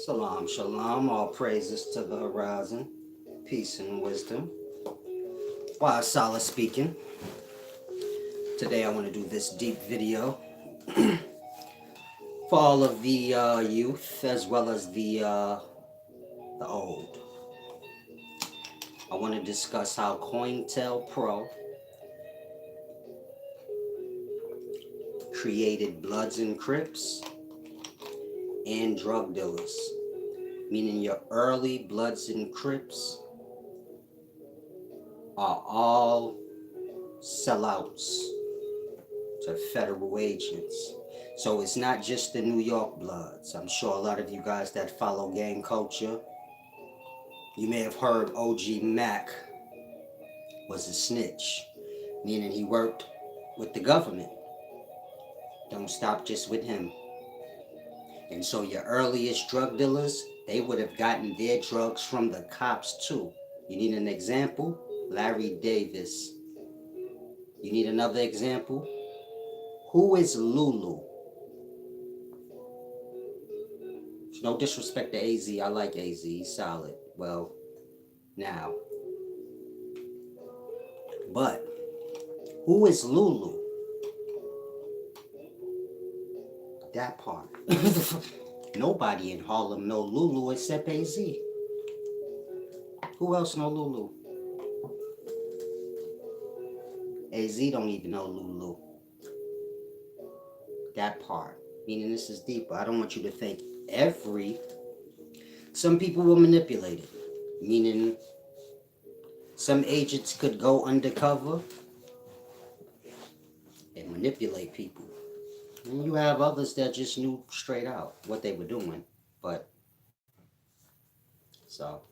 Salam, shalom, all praises to the horizon, peace and wisdom. Why Solid speaking. Today I want to do this deep video for all of the youth as well as the old. I want to discuss how Cointel Pro created Bloods and Crips and drug dealers, meaning your early Bloods and Crips are all sellouts to federal agents. So it's not just the New York Bloods. I'm sure a lot of you guys that follow gang culture, you may have heard OG Mac was a snitch, meaning he worked with the government. Don't stop just with him. And so your earliest drug dealers, they would have gotten their drugs from the cops too. You need an example? Larry Davis. You need another example? Who is Lulu? No disrespect to AZ. I like AZ. He's solid. Well, now. But who is Lulu? That part. Nobody in Harlem know Lulu except AZ. Who else know Lulu? AZ don't even know Lulu. That part. Meaning this is deeper. I don't want you to think some people were manipulated. Meaning some agents could go undercover and manipulate people. And you have others that just knew straight out what they were doing. But, so,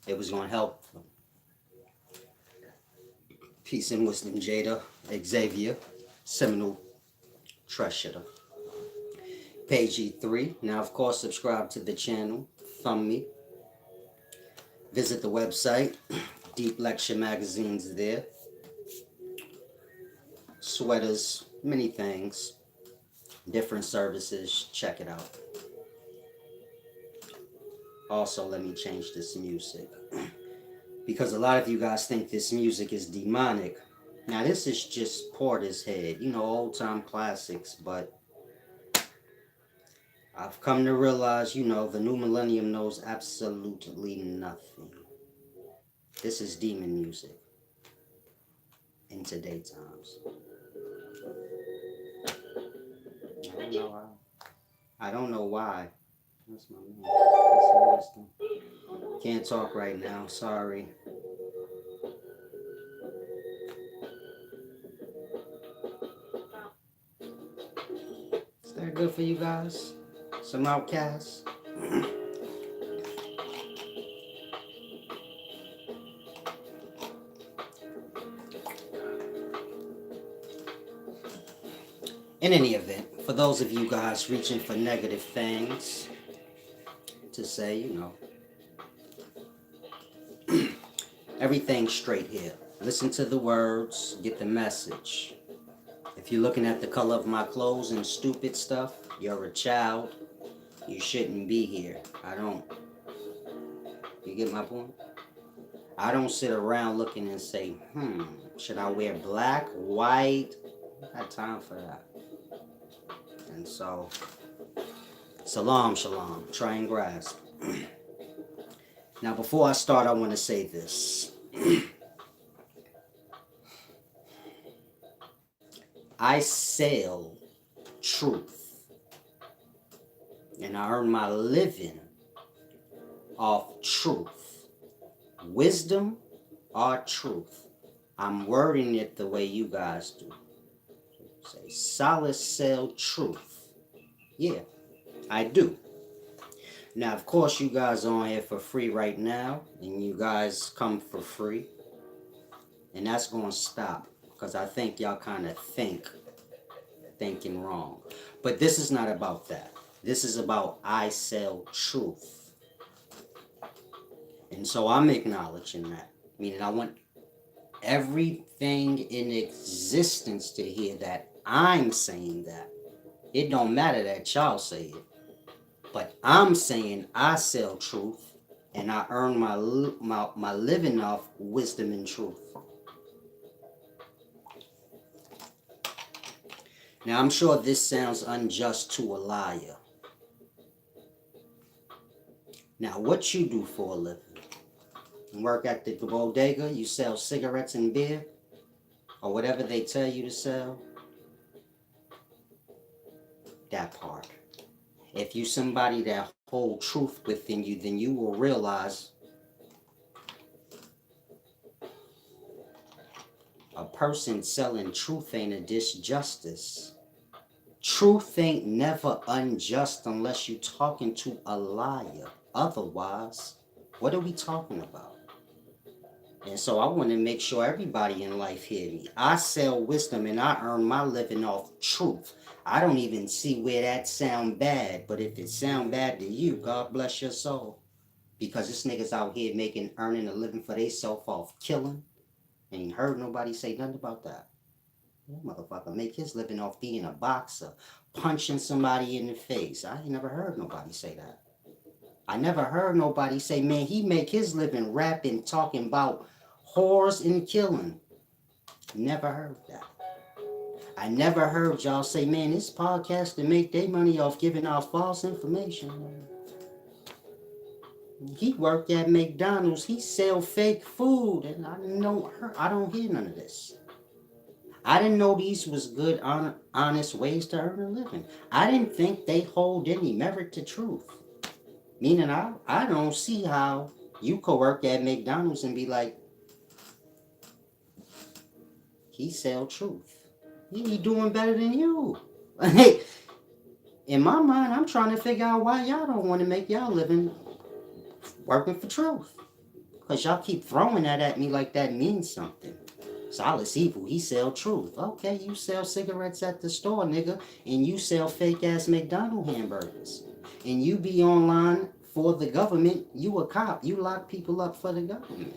it was going to help them. Peace and wisdom, Jada, Xavier, Seminole Treasure. Page E3. Now, of course, subscribe to the channel. Thumb me. Visit the website. Deep Lecture Magazine's there. Sweaters, many things. Different services. Check it out. Also, let me change this music. Because a lot of you guys think this music is demonic. Now, this is just Portishead. You know, old-time classics. But I've come to realize, you know, the new millennium knows absolutely nothing. This is demon music in today's times. I don't know why. That's my man. That's wisdom. Can't talk right now. Sorry. Is that good for you guys? Some outcasts? In any event, for those of you guys reaching for negative things to say, you know, everything's straight here. Listen to the words, get the message. If you're looking at the color of my clothes and stupid stuff, you're a child. You shouldn't be here. You get my point? I don't sit around looking and say, should I wear black, white? I got time for that. And so, salam, shalom. Try and grasp. Now, before I start, I want to say this. I sell truth. And I earn my living off truth. Wisdom or truth. I'm wording it the way you guys do. Say, solid sell truth. Yeah, I do. Now, of course, you guys are on here for free right now. And you guys come for free. And that's going to stop. Because I think y'all kind of thinking wrong. But this is not about that. This is about I sell truth. And so I'm acknowledging that. Meaning I want everything in existence to hear that I'm saying that. It don't matter that y'all say it. But I'm saying I sell truth, and I earn my living off wisdom and truth. Now, I'm sure this sounds unjust to a liar. Now, what you do for a living? You work at the bodega, you sell cigarettes and beer, or whatever they tell you to sell? That part. If you somebody that hold truth within you, then you will realize a person selling truth ain't a disjustice. Truth ain't never unjust unless you talking to a liar. Otherwise, what are we talking about? And so I want to make sure everybody in life hear me. I sell wisdom and I earn my living off truth. I don't even see where that sound bad, but if it sound bad to you, God bless your soul. Because this nigga's out here earning a living for theyself off killing. Ain't heard nobody say nothing about that. That motherfucker make his living off being a boxer, punching somebody in the face. I ain't never heard nobody say that. I never heard nobody say, man, he make his living rapping, talking about whores and killing. Never heard that. I never heard y'all say, man, this podcast to make their money off giving out false information. He worked at McDonald's. He sell fake food, and I don't hear none of this. I didn't know these was good, honest ways to earn a living. I didn't think they hold any merit to truth. Meaning, I don't see how you could work at McDonald's and be like, he sell truth. He doing better than you. In my mind, I'm trying to figure out why y'all don't want to make y'all living working for truth. Because y'all keep throwing that at me like that means something. Solace evil, he sell truth. Okay, you sell cigarettes at the store, nigga, and you sell fake-ass McDonald's hamburgers. And you be online for the government, you a cop. You lock people up for the government.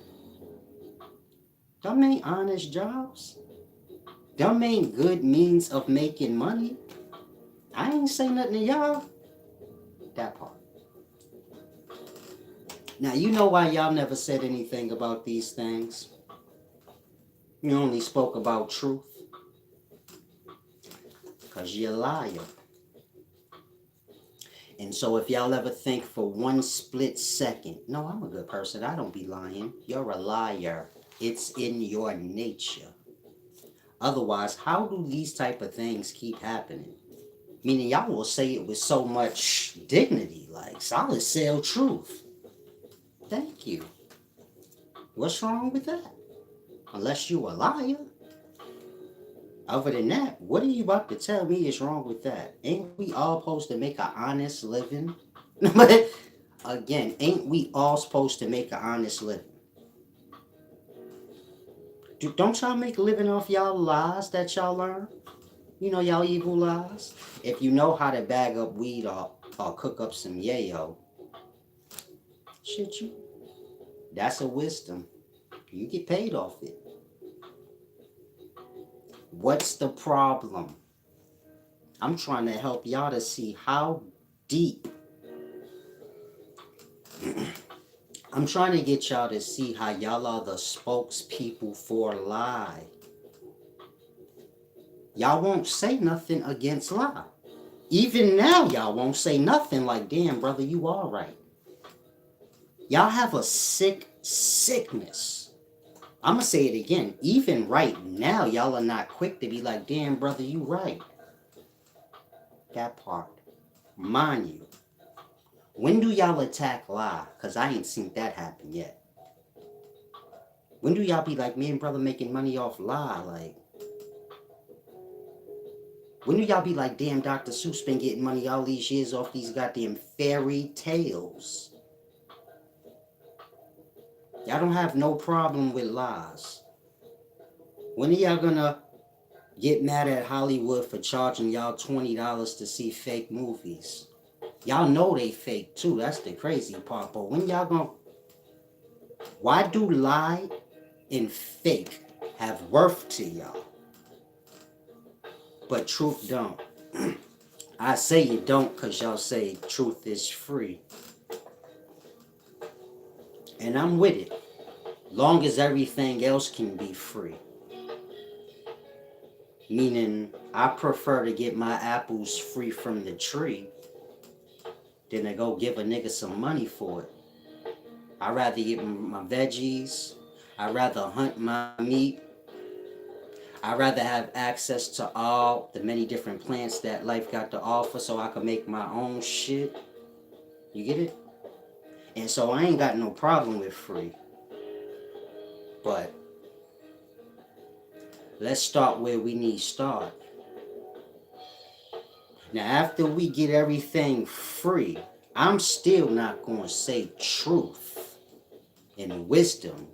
Them ain't honest jobs. Them ain't good means of making money. I ain't say nothing to y'all. That part. Now, you know why y'all never said anything about these things? You only spoke about truth. Because you're a liar. And so if y'all ever think for one split second, no, I'm a good person, I don't be lying. You're a liar. It's in your nature. Otherwise, how do these type of things keep happening? Meaning y'all will say it with so much dignity, like solid sell truth. Thank you. What's wrong with that? Unless you a liar. Other than that, what are you about to tell me is wrong with that? Ain't we all supposed to make an honest living? But again, ain't we all supposed to make an honest living? Don't y'all make a living off y'all lies that y'all learn? You know, y'all evil lies. If you know how to bag up weed or cook up some yayo, shit, that's a wisdom. You get paid off it. What's the problem? I'm trying to help y'all to see how deep. I'm trying to get y'all to see how y'all are the spokespeople for lie. Y'all won't say nothing against lie. Even now, y'all won't say nothing like, damn, brother, you all right. Y'all have a sickness. I'm going to say it again. Even right now, y'all are not quick to be like, damn, brother, you right. That part. Mind you, when do y'all attack lie? Because I ain't seen that happen yet. When do y'all be like, me and brother making money off lie? Like, when do y'all be like, damn, Dr. Seuss been getting money all these years off these goddamn fairy tales? Y'all don't have no problem with lies. When are y'all gonna get mad at Hollywood for charging y'all $20 to see fake movies? Y'all know they fake too. That's the crazy part. But when y'all gonna... Why do lie and fake have worth to y'all, but truth don't? I say you don't because y'all say truth is free. And I'm with it. Long as everything else can be free. Meaning, I prefer to get my apples free from the tree than to go give a nigga some money for it. I'd rather get my veggies. I'd rather hunt my meat. I'd rather have access to all the many different plants that life got to offer so I can make my own shit. You get it? And so I ain't got no problem with free. But let's start where we need to start. Now, after we get everything free, I'm still not going to say truth and wisdom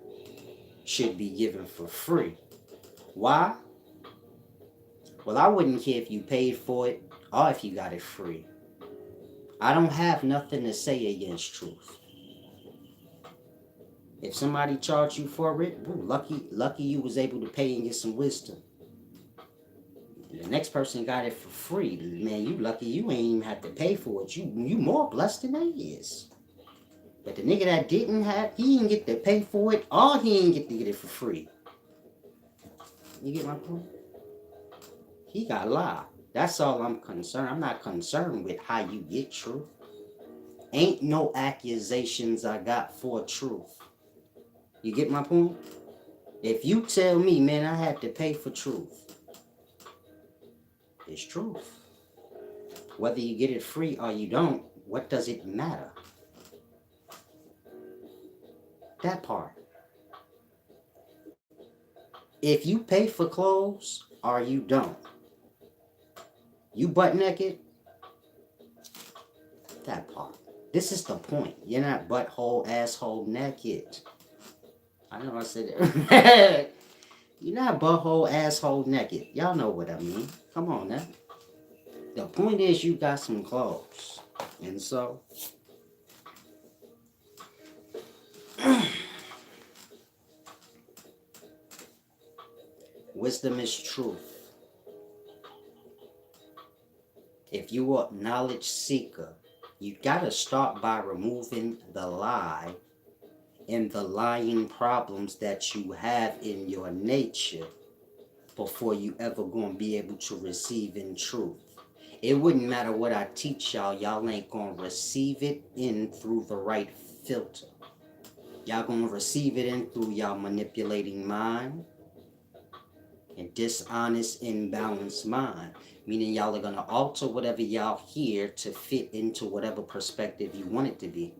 should be given for free. Why? Well, I wouldn't care if you paid for it or if you got it free. I don't have nothing to say against truth. If somebody charged you for it, ooh, lucky you was able to pay and get some wisdom. And the next person got it for free. Man, you lucky you ain't even have to pay for it. You more blessed than they is. But the nigga that didn't have, he didn't get to pay for it, or he didn't get to get it for free. You get my point? He got lied. That's all I'm concerned. I'm not concerned with how you get truth. Ain't no accusations I got for truth. You get my point? If you tell me, man, I had to pay for truth, it's truth. Whether you get it free or you don't, what does it matter? That part. If you pay for clothes or you don't, you butt naked, that part. This is the point. You're not butthole, asshole naked. I know I said it. You're not butthole, asshole naked. Y'all know what I mean. Come on now. The point is you got some clothes. And so, wisdom is truth. If you are a knowledge seeker, you gotta start by removing the lie and the lying problems that you have in your nature before you ever gonna be able to receive in truth. It wouldn't matter what I teach y'all, y'all ain't gonna receive it in through the right filter. Y'all gonna receive it in through y'all manipulating mind and dishonest, imbalanced mind. Meaning y'all are gonna alter whatever y'all hear to fit into whatever perspective you want it to be.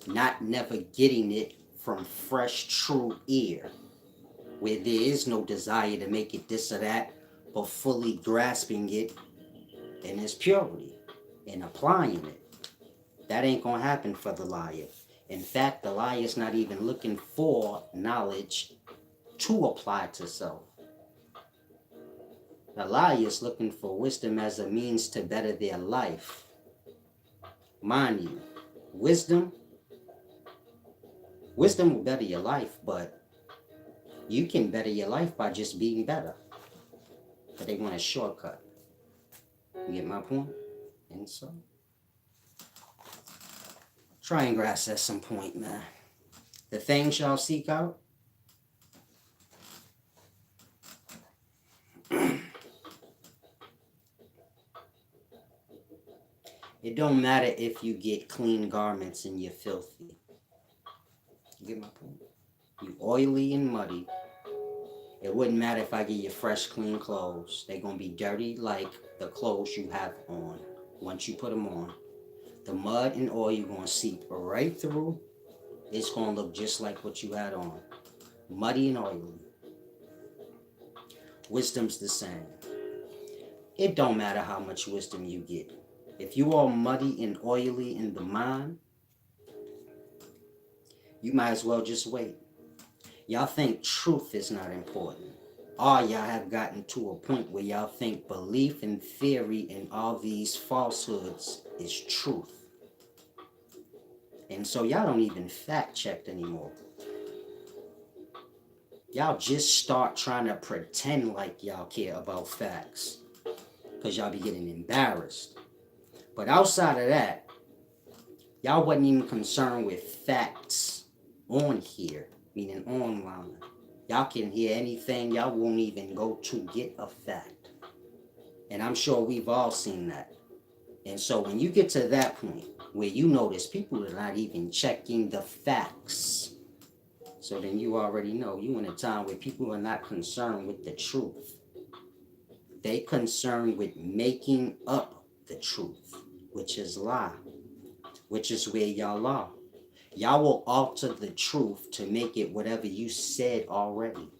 Not never getting it from fresh, true ear, where there is no desire to make it this or that, but fully grasping it in its purity and applying it. That ain't gonna happen for the liar. In fact, the liar is not even looking for knowledge to apply to self. The liar is looking for wisdom as a means to better their life. Mind you, wisdom will better your life, but you can better your life by just being better. But they want a shortcut. You get my point? And so, try and grasp at some point, man. The things y'all seek out, it don't matter if you get clean garments and you're filthy. You get my point? You oily and muddy. It wouldn't matter if I give you fresh, clean clothes. They're going to be dirty like the clothes you have on. Once you put them on, the mud and oil you're going to seep right through. It's going to look just like what you had on. Muddy and oily. Wisdom's the same. It don't matter how much wisdom you get. If you are muddy and oily in the mind, you might as well just wait. Y'all think truth is not important. Or y'all have gotten to a point where y'all think belief and theory and all these falsehoods is truth. And so y'all don't even fact check anymore. Y'all just start trying to pretend like y'all care about facts. because y'all be getting embarrassed. But outside of that, y'all wasn't even concerned with facts on here, meaning online. Y'all can hear anything, y'all won't even go to get a fact. And I'm sure we've all seen that. And so when you get to that point where you notice people are not even checking the facts, so then you already know you in a time where people are not concerned with the truth. They concerned with making up the truth, which is lie, which is where y'all are. Y'all will alter the truth to make it whatever you said already.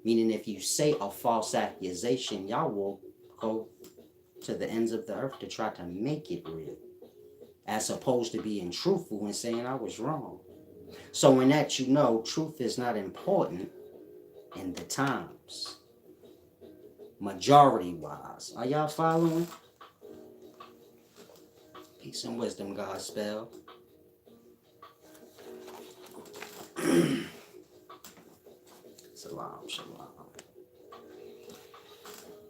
Meaning if you say a false accusation, y'all will go to the ends of the earth to try to make it real, as opposed to being truthful and saying I was wrong. So in that, you know, truth is not important in the times, majority wise. Are y'all following? Peace and wisdom, Godspell. Salam, shalom.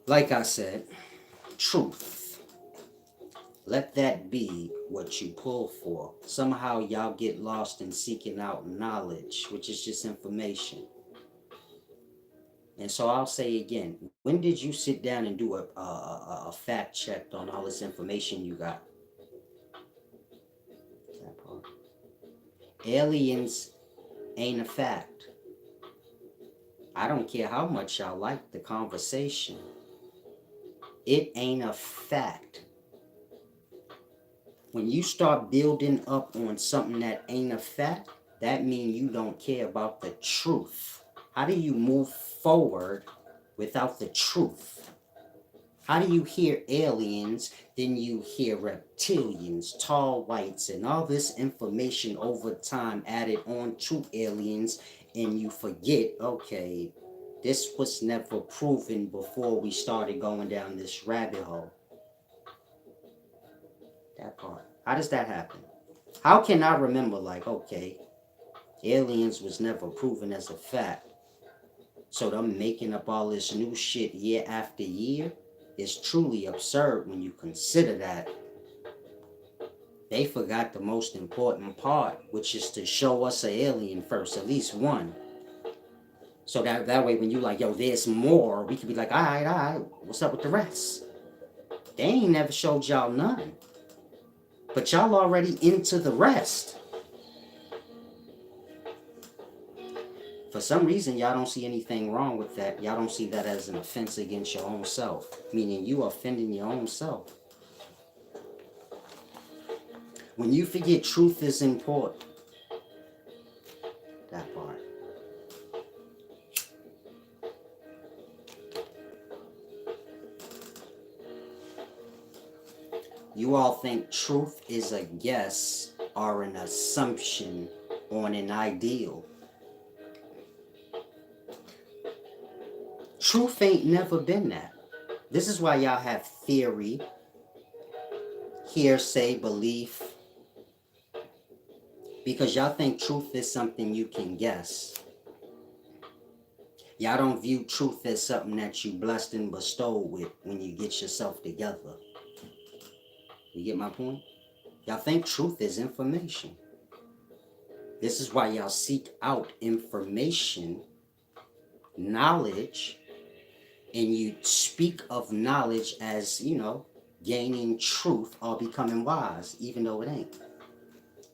Like I said, truth. Let that be what you pull for. Somehow y'all get lost in seeking out knowledge, which is just information. And so I'll say again, when did you sit down and do a fact check on all this information you got? That part. Aliens ain't a fact. I don't care how much y'all like the conversation. It ain't a fact. When you start building up on something that ain't a fact, that means you don't care about the truth. How do you move forward without the truth? How do you hear aliens, then you hear reptilians, tall whites, and all this information over time added on to aliens, and you forget, okay, this was never proven before we started going down this rabbit hole. That part. How does that happen? How can I remember, like, okay, aliens was never proven as a fact, so them making up all this new shit year after year is truly absurd when you consider that they forgot the most important part, which is to show us an alien first, at least one. So that way when you like, yo, there's more, we can be like, all right, what's up with the rest? They ain't never showed y'all none. But y'all already into the rest. For some reason, y'all don't see anything wrong with that. Y'all don't see that as an offense against your own self. Meaning you offending your own self. When you forget truth is important. That part. You all think truth is a guess or an assumption on an ideal. Truth ain't never been that. This is why y'all have theory, hearsay, belief, because y'all think truth is something you can guess. Y'all don't view truth as something that you blessed and bestowed with when you get yourself together. You get my point? Y'all think truth is information. This is why y'all seek out information, knowledge, and you speak of knowledge as, you know, gaining truth or becoming wise, even though it ain't.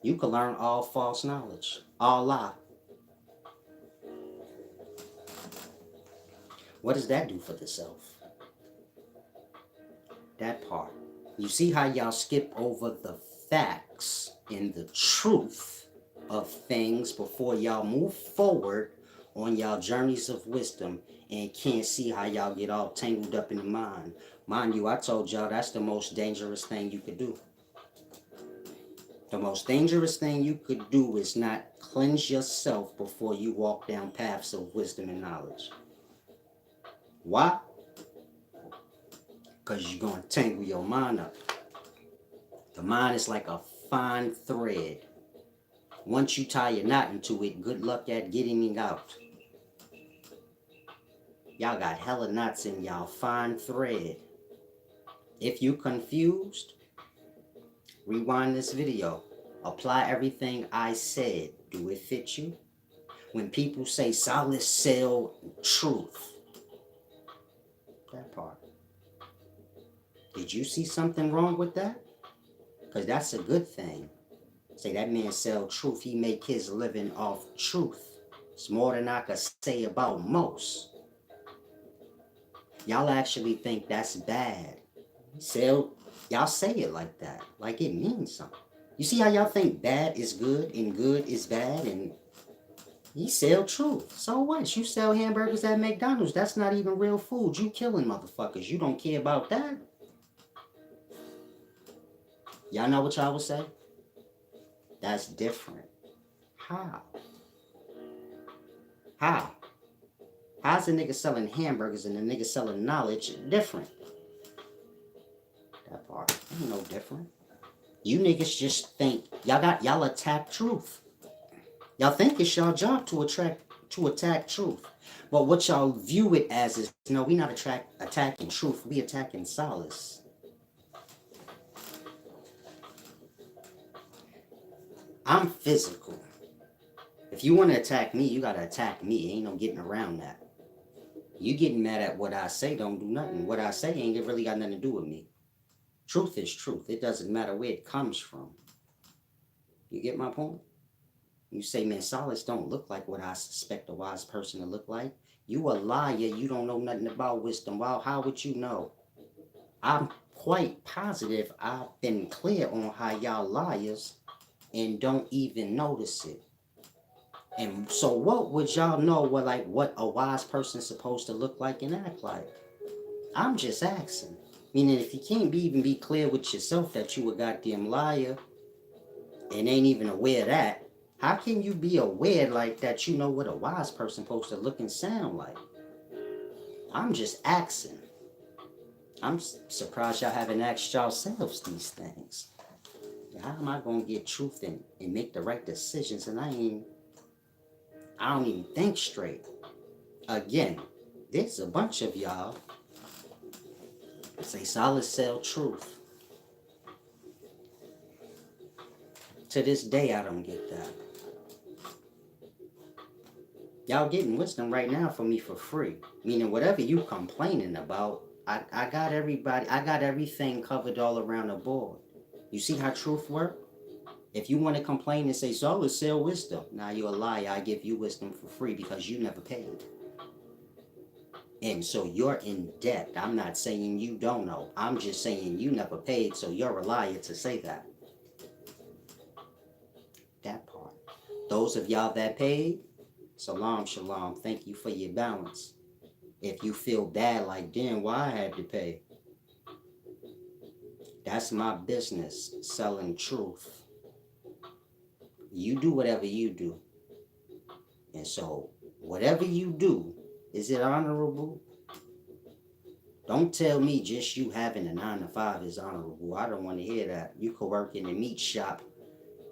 You can learn all false knowledge, all lie. What does that do for the self? That part. You see how y'all skip over the facts and the truth of things before y'all move forward on y'all journeys of wisdom, and can't see how y'all get all tangled up in the mind. Mind you, I told y'all that's the most dangerous thing you could do. The most dangerous thing you could do is not cleanse yourself before you walk down paths of wisdom and knowledge. Why? Because you're going to tangle your mind up. The mind is like a fine thread. Once you tie a knot into it, good luck at getting it out. Y'all got hella knots in y'all fine thread. If you confused, rewind this video. Apply everything I said. Do it fit you? When people say solid sell truth, that part. Did you see something wrong with that? Because that's a good thing. Say that man sell truth. He make his living off truth. It's more than I could say about most. Y'all actually think that's bad. Sell, y'all say it like that. Like it means something. You see how y'all think bad is good and good is bad, and he sell truth. So what? You sell hamburgers at McDonald's. That's not even real food. You killing motherfuckers. You don't care about that. Y'all know what y'all would say? That's different. How? How? How's a nigga selling hamburgers and a nigga selling knowledge different? That part ain't no different. You niggas just think y'all attack truth. Y'all think it's y'all job to attack truth. But what y'all view it as is, no, we not attacking truth, we attacking solace. I'm physical. If you want to attack me, you gotta attack me. Ain't no getting around that. You getting mad at what I say don't do nothing. What I say ain't really got nothing to do with me. Truth is truth. It doesn't matter where it comes from. You get my point? You say, man, solace don't look like what I suspect a wise person to look like. You a liar. You don't know nothing about wisdom. Well, how would you know? I'm quite positive I've been clear on how y'all liars and don't even notice it. And so what would y'all know what a wise person's supposed to look like and act like? I'm just asking. Meaning if you can't even be clear with yourself that you a goddamn liar and ain't even aware of that, how can you be aware like that you know what a wise person supposed to look and sound like? I'm just asking. I'm surprised y'all haven't asked yourselves these things. How am I gonna get truth and make the right decisions and I don't even think straight. Again, there's a bunch of y'all say solid sell truth. To this day, I don't get that. Y'all getting wisdom right now from me for free. Meaning whatever you complaining about, I got everything covered all around the board. You see how truth work? If you want to complain and say, solid sell wisdom, now you're a liar. I give you wisdom for free because you never paid. And so you're in debt. I'm not saying you don't know. I'm just saying you never paid, so you're a liar to say that. That part. Those of y'all that paid, salam, shalom. Thank you for your balance. If you feel bad like, damn, why I had to pay? That's my business, selling truth. You do whatever you do. And so, whatever you do, is it honorable? Don't tell me just you having a 9 to 5 is honorable. I don't want to hear that. You could work in a meat shop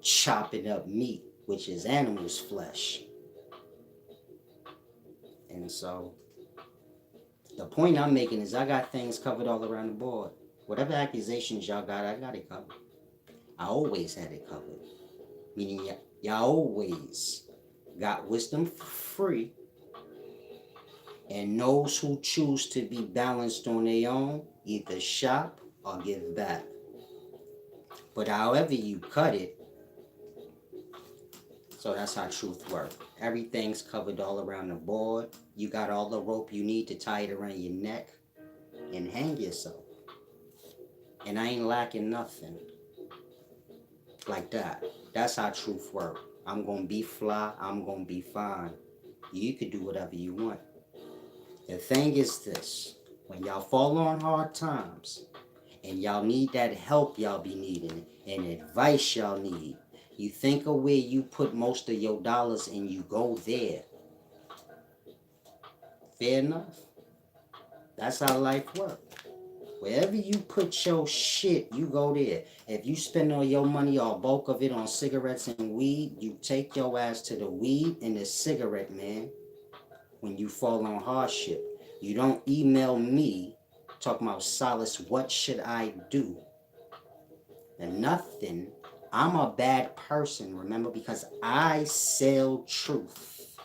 chopping up meat, which is animal's flesh. And so, the point I'm making is I got things covered all around the board. Whatever accusations y'all got, I got it covered. I always had it covered. Meaning y'all always got wisdom for free. And those who choose to be balanced on their own, either shop or give back. But however you cut it, so that's how truth works. Everything's covered all around the board. You got all the rope you need to tie it around your neck and hang yourself. And I ain't lacking nothing like that. That's how truth works. I'm going to be fly. I'm going to be fine. You could do whatever you want. The thing is this. When y'all fall on hard times and y'all need that help y'all be needing and advice y'all need, you think of where you put most of your dollars and you go there. Fair enough? That's how life works. Wherever you put your shit, you go there. If you spend all your money or bulk of it on cigarettes and weed, you take your ass to the weed and the cigarette, man. When you fall on hardship, you don't email me Talking about solace, what should I do? And nothing. I'm a bad person, remember, because I sell truth.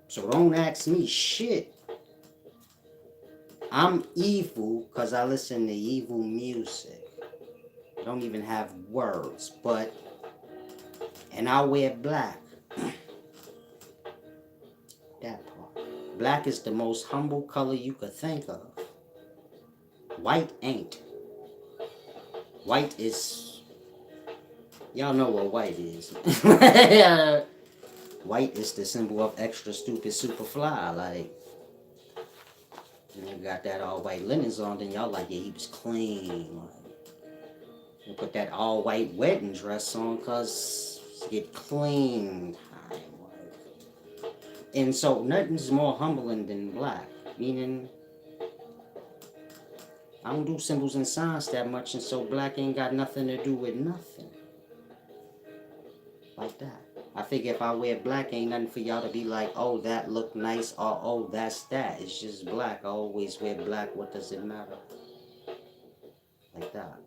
So don't ask me shit. I'm evil because I listen to evil music. I don't even have words, but, and I wear black. That part. Black is the most humble color you could think of. White ain't. White is, y'all know what white is. White is the symbol of extra stupid, super fly. Like, you got that all white linens on, then y'all like, yeah, he was clean. Like, you put that all white wedding dress on, cause it's get clean time. Like. And so nothing's more humbling than black. Meaning, I don't do symbols and signs that much, and so black ain't got nothing to do with nothing. Like that. I figure if I wear black, ain't nothing for y'all to be like, oh, that look nice, or oh, that's that. It's just black. I always wear black. What does it matter? Like that.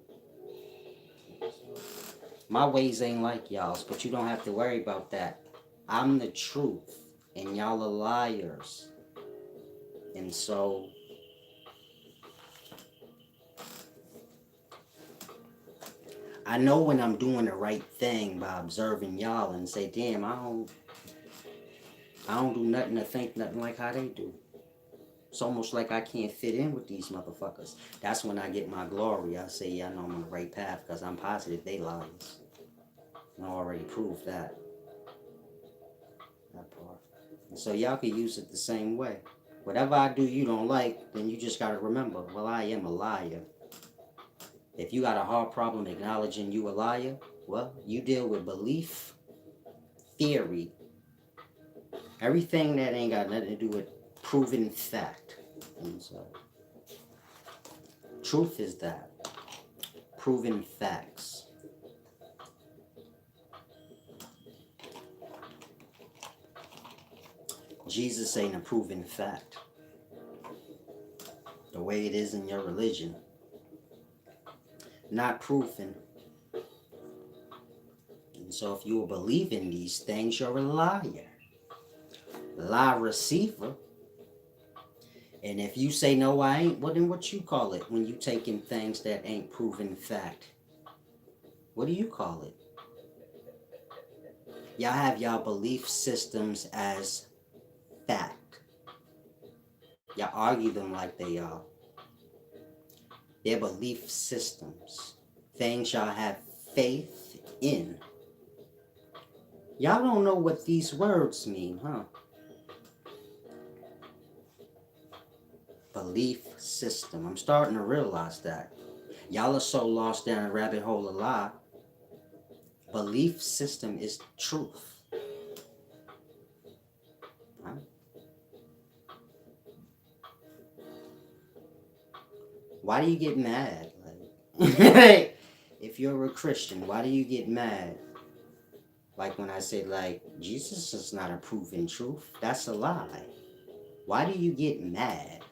My ways ain't like y'all's, but you don't have to worry about that. I'm the truth, and y'all are liars. And so, I know when I'm doing the right thing by observing y'all and say, damn, I don't do nothing to think nothing like how they do. It's almost like I can't fit in with these motherfuckers. That's when I get my glory. I say, yeah, I know I'm on the right path because I'm positive they liars. And I already proved that. That part. And so y'all can use it the same way. Whatever I do you don't like, then you just got to remember, well, I am a liar. If you got a hard problem acknowledging you a liar, well, you deal with belief, theory, everything that ain't got nothing to do with proven fact. And so, truth is that. Proven facts. Jesus ain't a proven fact. The way it is in your religion. Not proven. And so if you believe in these things, you're a liar. Lie receiver. And if you say, no, I ain't, well, then what you call it when you taking things that ain't proven fact? What do you call it? Y'all have y'all belief systems as fact. Y'all argue them like they are. They're belief systems. Things y'all have faith in. Y'all don't know what these words mean, huh? Belief system. I'm starting to realize that. Y'all are so lost down a rabbit hole of lie. Belief system is truth. Huh? Why do you get mad? Like, if you're a Christian, why do you get mad? Like when I say, like, Jesus is not a proven truth. That's a lie. Why do you get mad?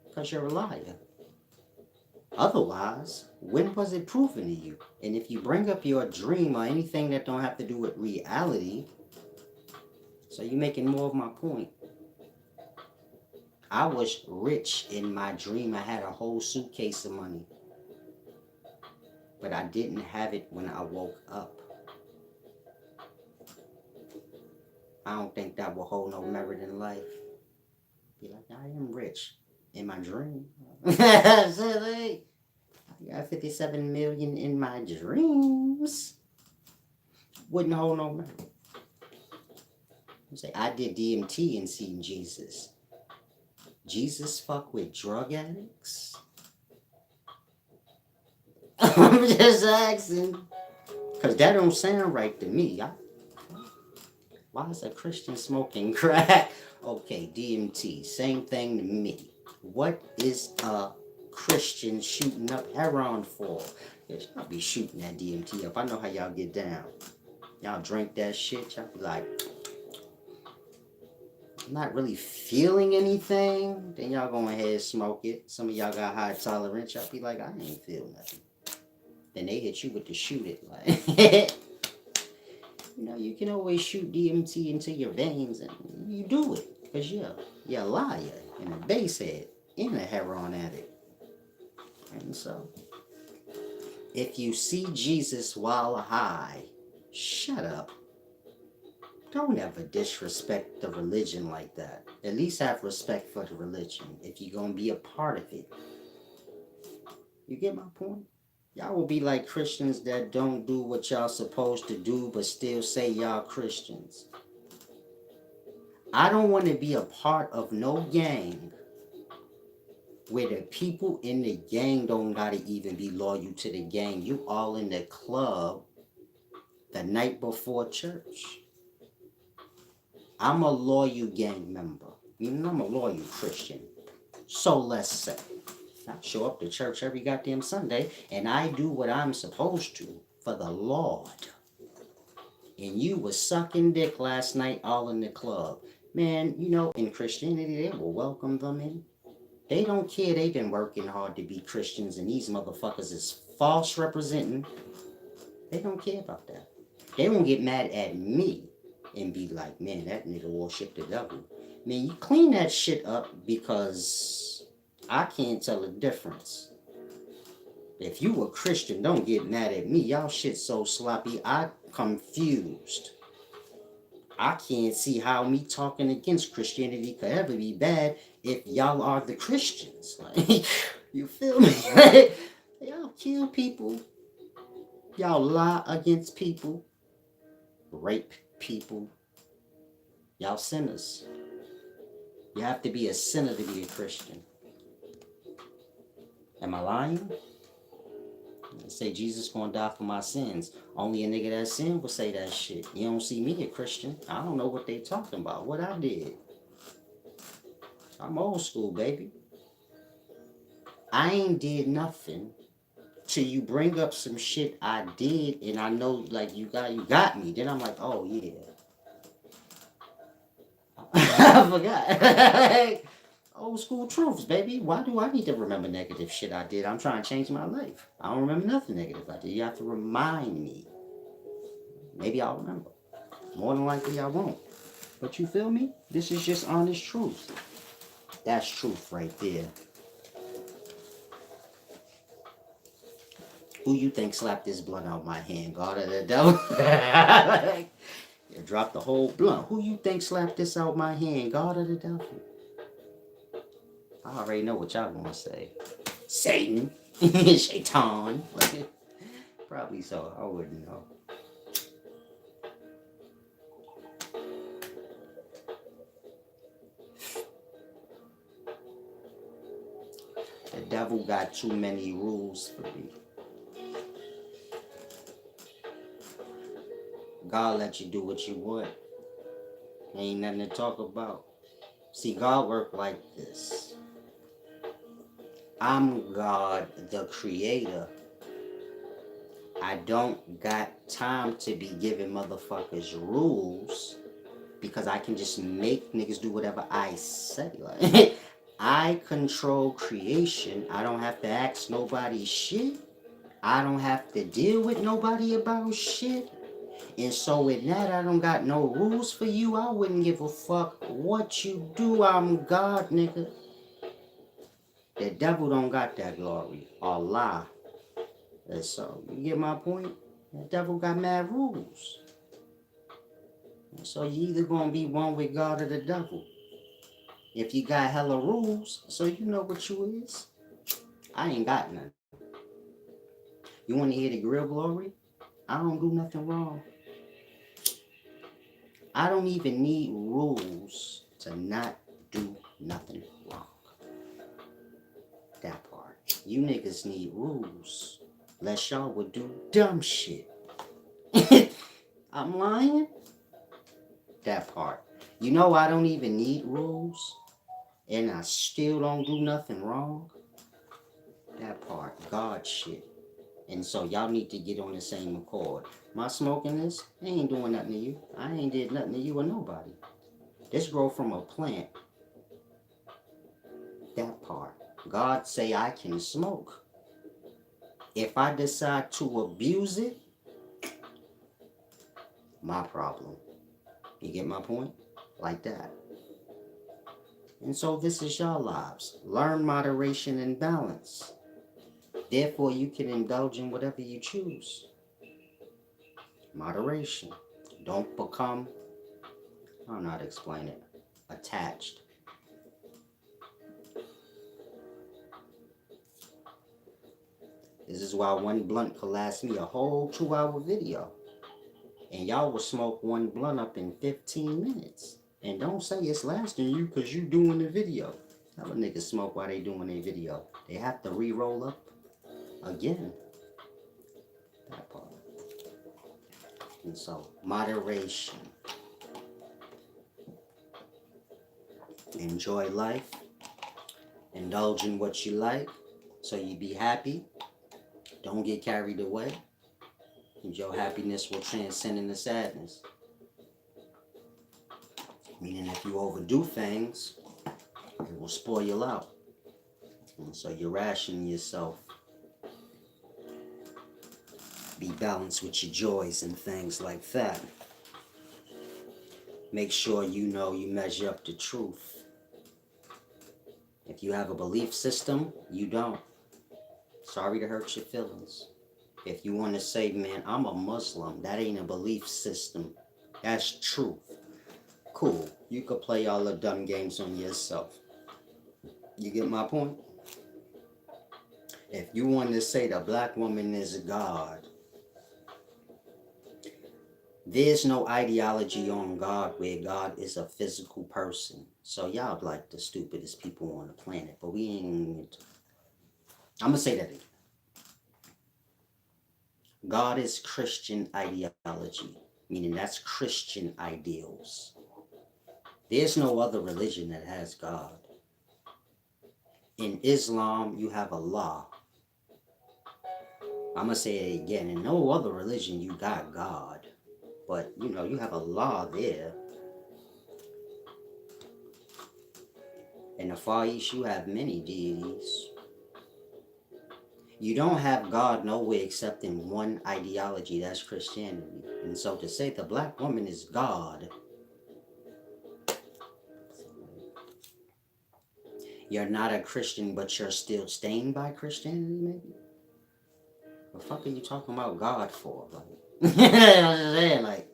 Because you're a liar. Otherwise, when was it proven to you? And if you bring up your dream or anything that don't have to do with reality, so you're making more of my point. I was rich in my dream. I had a whole suitcase of money. But I didn't have it when I woke up. I don't think that will hold no merit in life. Be like, I am rich in my dream. Silly. I got 57 million in my dreams. Wouldn't hold no merit. You say, I did DMT and seen Jesus. Jesus fuck with drug addicts? I'm just asking. Because that don't sound right to me. Why is a Christian smoking crack? Okay, DMT, same thing to me. What is a Christian shooting up heroin for? Y'all be shooting that DMT up. I know how y'all get down. Y'all drink that shit. Y'all be like, I'm not really feeling anything, then y'all go ahead and smoke it. Some of y'all got high tolerance. Y'all be like, I ain't feel nothing. Then they hit you with the shoot it. Like, you can always shoot DMT into your veins, and you do it because you're a liar and a basehead and a heroin addict. And so, if you see Jesus while high, shut up. Don't ever disrespect the religion like that. At least have respect for the religion if you're going to be a part of it. You get my point? Y'all will be like Christians that don't do what y'all supposed to do but still say y'all Christians. I don't want to be a part of no gang where the people in the gang don't gotta even be loyal to the gang. You all in the club the night before church. I'm a loyal gang member. I'm a loyal Christian. So let's say I show up to church every goddamn Sunday and I do what I'm supposed to for the Lord. And you was sucking dick last night all in the club. Man, in Christianity, they will welcome them in. They don't care. They've been working hard to be Christians and these motherfuckers is false representing. They don't care about that. They won't get mad at me and be like, man, that nigga worship the devil. Man, you clean that shit up because I can't tell the difference. If you a Christian, don't get mad at me. Y'all shit so sloppy, I confused. I can't see how me talking against Christianity could ever be bad if y'all are the Christians. Like, you feel me? Y'all kill people. Y'all lie against people. Rape people. Y'all sinners. You have to be a sinner to be a Christian. Am I lying? They say Jesus gonna die for my sins. Only a nigga that sin will say that shit. You don't see me a Christian. I don't know what they talking about. What I did. I'm old school, baby. I ain't did nothing till you bring up some shit I did, and I know like you got me. Then I'm like, oh yeah. I forgot. Old school truths, baby. Why do I need to remember negative shit I did? I'm trying to change my life. I don't remember nothing negative I did. You have to remind me. Maybe I'll remember. More than likely I won't. But you feel me? This is just honest truth. That's truth right there. Who you think slapped this blunt out my hand? God or the devil? You dropped the whole blunt. Who you think slapped this out my hand? God or the devil? I already know what y'all gonna say. Satan. Shaitan. Probably so. I wouldn't know. The devil got too many rules for me. God let you do what you want. Ain't nothing to talk about. See, God work like this. I'm God, the creator. I don't got time to be giving motherfuckers rules because I can just make niggas do whatever I say. Like, I control creation. I don't have to ask nobody shit. I don't have to deal with nobody about shit. And so with that, I don't got no rules for you. I wouldn't give a fuck what you do. I'm God, nigga. The devil don't got that glory. Allah. And so, you get my point? The devil got mad rules. And so you either gonna be one with God or the devil. If you got hella rules, so you know what you is. I ain't got none. You wanna hear the real glory? I don't do nothing wrong. I don't even need rules to not do nothing wrong. That part. You niggas need rules. Lest y'all would do dumb shit. I'm lying? That part. You know I don't even need rules. And I still don't do nothing wrong. That part. God shit. And so y'all need to get on the same accord. My smoking this, I ain't doing nothing to you. I ain't did nothing to you or nobody. This grow from a plant. That part. God say I can smoke. If I decide to abuse it, my problem. You get my point? Like that. And so this is your lives. Learn moderation and balance. Therefore, you can indulge in whatever you choose. Moderation. Don't become, I don't know how to explain it, attached. This is why one blunt could last me a whole 2-hour video. And y'all will smoke one blunt up in 15 minutes. And don't say it's lasting you because you doing the video. Tell a nigga smoke while they doing their video. They have to re-roll up again. That part. And so, moderation. Enjoy life. Indulge in what you like so you be happy. Don't get carried away. And your happiness will transcend into sadness. Meaning if you overdo things, it will spoil you out. And so you ration yourself. Be balanced with your joys and things like that. Make sure you know you measure up to truth. If you have a belief system, you don't. Sorry to hurt your feelings. If you want to say, man, I'm a Muslim, that ain't a belief system. That's truth. Cool. You could play all the dumb games on yourself. You get my point? If you want to say the black woman is God, there's no ideology on God where God is a physical person. So y'all like the stupidest people on the planet. But we ain't... I'm going to say that again. God is Christian ideology. Meaning that's Christian ideals. There's no other religion that has God. In Islam, you have Allah. I'm going to say it again. In no other religion, you got God. But, you know, you have Allah there. In the Far East, you have many deities. You don't have God nowhere except in one ideology. That's Christianity. And so to say the black woman is God, you're not a Christian, but you're still stained by Christianity, maybe? What the fuck are you talking about God for? Like, you know what I'm saying? Like,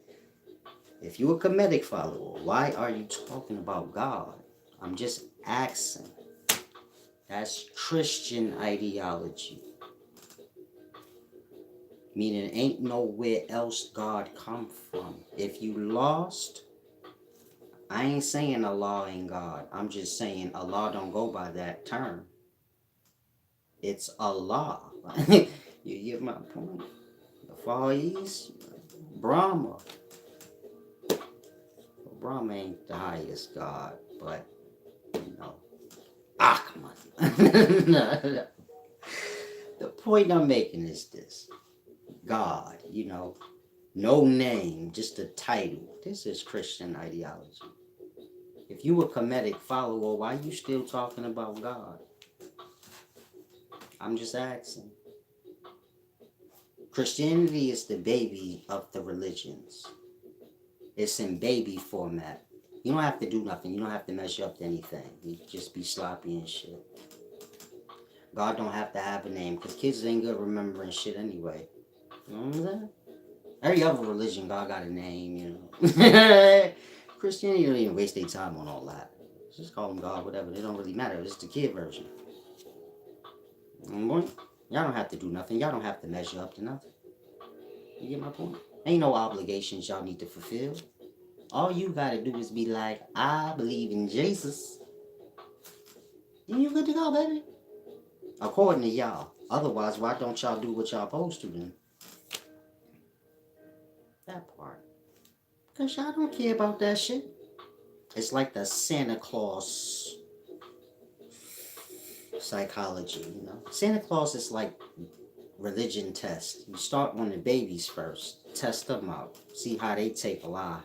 if you're a comedic follower, why are you talking about God? I'm just asking. That's Christian ideology. Meaning ain't nowhere else God come from. If you lost, I ain't saying Allah ain't God. I'm just saying Allah don't go by that term. It's Allah. You get my point? The Far East, Brahma. Well, Brahma ain't the highest God, but, you know, Ahmad. No. The point I'm making is this. God, you know, no name, just a title. This is Christian ideology. If you a comedic follower, why you still talking about God? I'm just asking. Christianity is the baby of the religions. It's in baby format. You don't have to do nothing. You don't have to measure up to anything. You just be sloppy and shit. God don't have to have a name, because kids ain't good remembering shit anyway. You know what I'm saying? Every other religion, God got a name, you know. Christianity don't even waste their time on all that. Just call them God, whatever. It don't really matter. It's the kid version. Y'all don't have to do nothing. Y'all don't have to measure up to nothing. You get my point? Ain't no obligations y'all need to fulfill. All you gotta do is be like, I believe in Jesus. Then you good to go, baby. According to y'all. Otherwise, why don't y'all do what y'all supposed to do? That part. Because y'all don't care about that shit. It's like the Santa Claus psychology, you know. Santa Claus is like religion test. You start on the babies first. Test them out. See how they take a lie.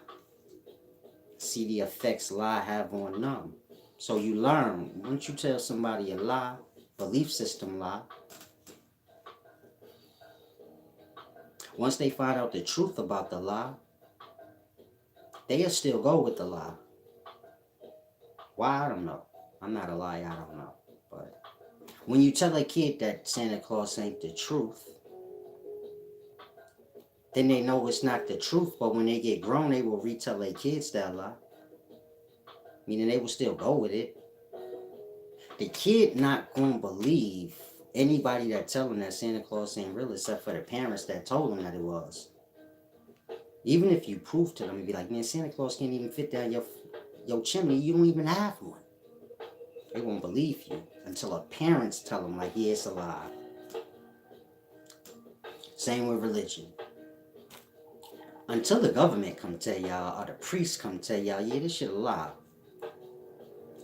see the effects lie have on them. So you learn, once you tell somebody a lie, belief system lie, once they find out the truth about the lie, they'll still go with the lie. Why? I don't know. I'm not a liar, I don't know. But when you tell a kid that Santa Claus ain't the truth, then they know it's not the truth. But when they get grown, they will retell their kids that lie. Meaning they will still go with it. The kid not going to believe anybody that tell him that Santa Claus ain't real except for the parents that told him that it was. Even if you prove to them and be like, man, Santa Claus can't even fit down your chimney. You don't even have one. They won't believe you until a parents tell them like, yeah, it's a lie. Same with religion. Until the government come tell y'all or the priest come tell y'all, yeah, this shit a lie.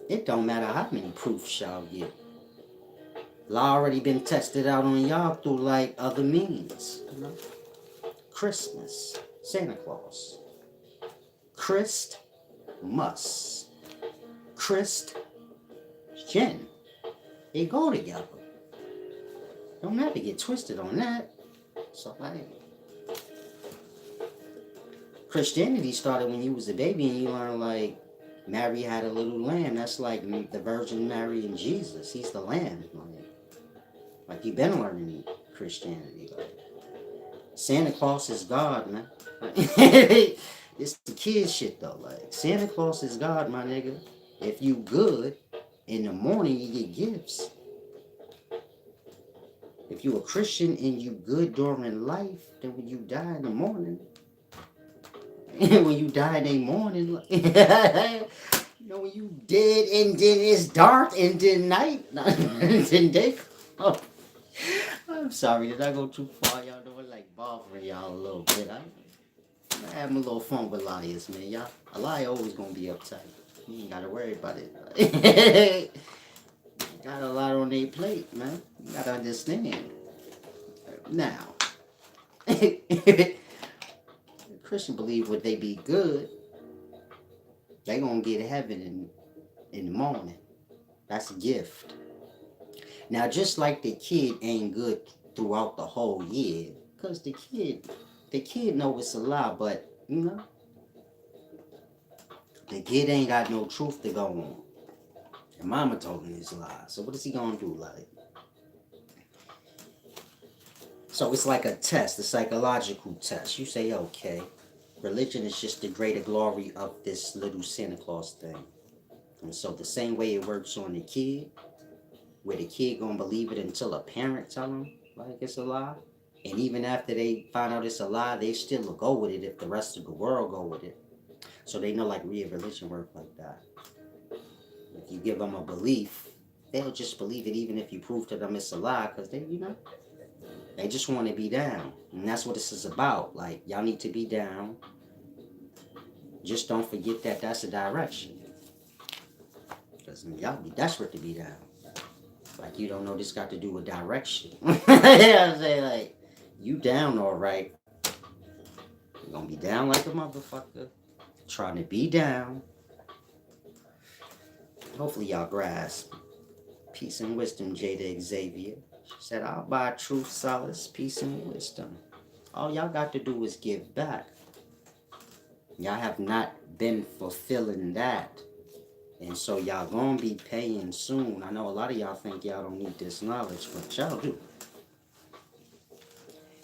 It don't matter how many proofs y'all get. Law already been tested out on y'all through like other means. You know? Christmas, Santa Claus. Christmas. Christian. They go together. Don't have to get twisted on that. So like, Christianity started when you was a baby and you learned like Mary had a little lamb. That's like the Virgin Mary and Jesus. He's the lamb. Like you've been learning Christianity. Like Santa Claus is God, man. It's the kid shit though. Like Santa Claus is God, my nigga. If you good, in the morning you get gifts. If you a Christian and you good during life, then when you die in the morning, when you die in the morning, like, you know, when you dead and then it's dark and then night, and then day. Oh, I'm sorry, did I go too far? Y'all know I like bothering y'all a little bit. I'm having a little fun with liars, man. Y'all, a liar always gonna be uptight. You ain't gotta worry about it. Got a lot on their plate, man. You gotta understand. Now, Christian believe would they be good, they gonna get heaven in the morning. That's a gift. Now, just like the kid ain't good throughout the whole year, because the kid know it's a lie, but you know, the kid ain't got no truth to go on. And mama told him it's a lie. So what is he gonna do? Like, so it's like a test, a psychological test. You say, okay, religion is just the greater glory of this little Santa Claus thing. And so the same way it works on the kid, where the kid gonna believe it until a parent tell them like it's a lie. And even after they find out it's a lie, they still will go with it if the rest of the world go with it. So they know like real religion work like that. If you give them a belief, they'll just believe it even if you prove to them it's a lie, because they, you know, they just want to be down. And that's what this is about. Like, y'all need to be down. Just don't forget that that's a direction. Because y'all be desperate to be down. Like, you don't know this got to do with direction. You know what I'm saying? Like, you down all right. You're going to be down like a motherfucker. Trying to be down. Hopefully y'all grasp. Peace and wisdom, Jada Xavier. She said, I'll buy truth, solace, peace, and wisdom. All y'all got to do is give back. Y'all have not been fulfilling that. And so y'all gonna be paying soon. I know a lot of y'all think y'all don't need this knowledge, but y'all do.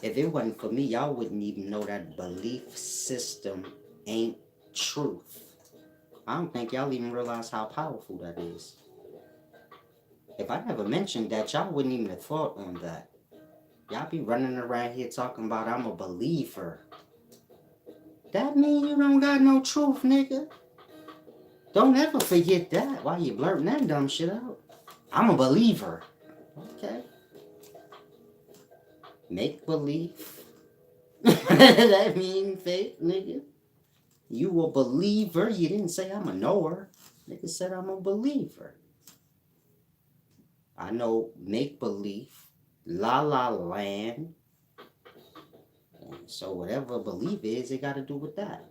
If it wasn't for me, y'all wouldn't even know that belief system ain't truth. I don't think y'all even realize how powerful that is. If I never mentioned that, y'all wouldn't even have thought on that. Y'all be running around here talking about I'm a believer. That mean you don't got no truth, nigga. Don't ever forget that while you blurting that dumb shit out. I'm a believer. Okay. Make believe. That mean faith, nigga. You a believer. You didn't say I'm a knower. Nigga said I'm a believer. I know make believe. La la land. And so whatever belief is, it got to do with that.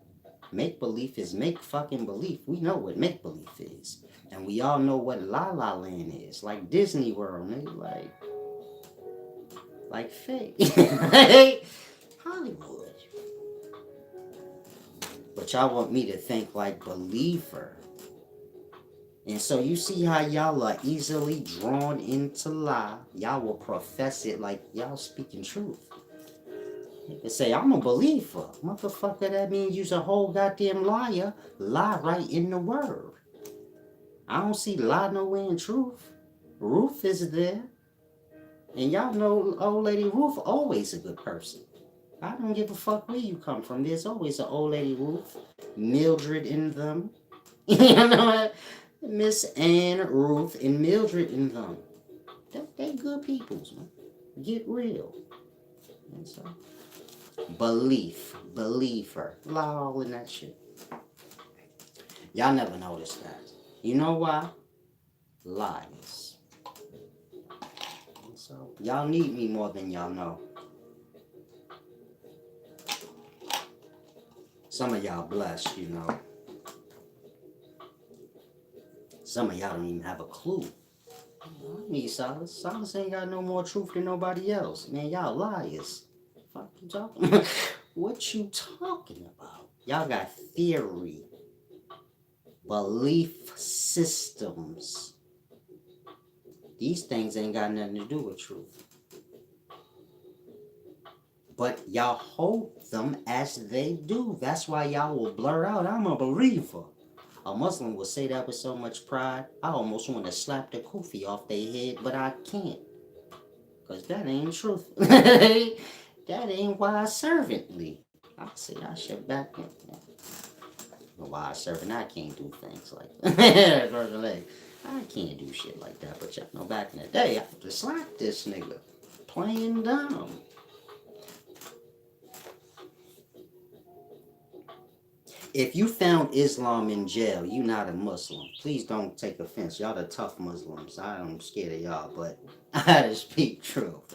Make-believe is make fucking belief. We know what make-believe is. And we all know what La La Land is. Like Disney World, nigga. Like fake. Hollywood. But y'all want me to think like believer. And so you see how y'all are easily drawn into lie. Y'all will profess it like y'all speaking truth. They say, I'm a believer. Motherfucker, that means you's a whole goddamn liar. Lie right in the word. I don't see lie nowhere in truth. Ruth is there. And y'all know old lady Ruth always a good person. I don't give a fuck where you come from. There's always an old lady Ruth. Mildred in them. You know what? Miss Ann, Ruth, and Mildred in them. They good peoples, man. Get real. And so, belief, believer, lie all in that shit. Y'all never noticed that. You know why? Lies. And so, y'all need me more than y'all know. Some of y'all blessed, you know. Some of y'all don't even have a clue. I need Silas. Silas ain't got no more truth than nobody else. Man, y'all liars. Fuck you talking? What you talking about? Y'all got theory, belief systems. These things ain't got nothing to do with truth. But y'all hold them as they do. That's why y'all will blur out, I'm a believer. A Muslim will say that with so much pride, I almost want to slap the kufi off their head, but I can't. Because that ain't truth. That ain't wise servantly. I say I should back him. Wise servant, I can't do things like that. I can't do shit like that. But y'all know back in the day, I have to slap this nigga. Playing dumb. If you found Islam in jail, you not a Muslim. Please don't take offense. Y'all the tough Muslims. I'm scared of y'all, but I had to speak truth.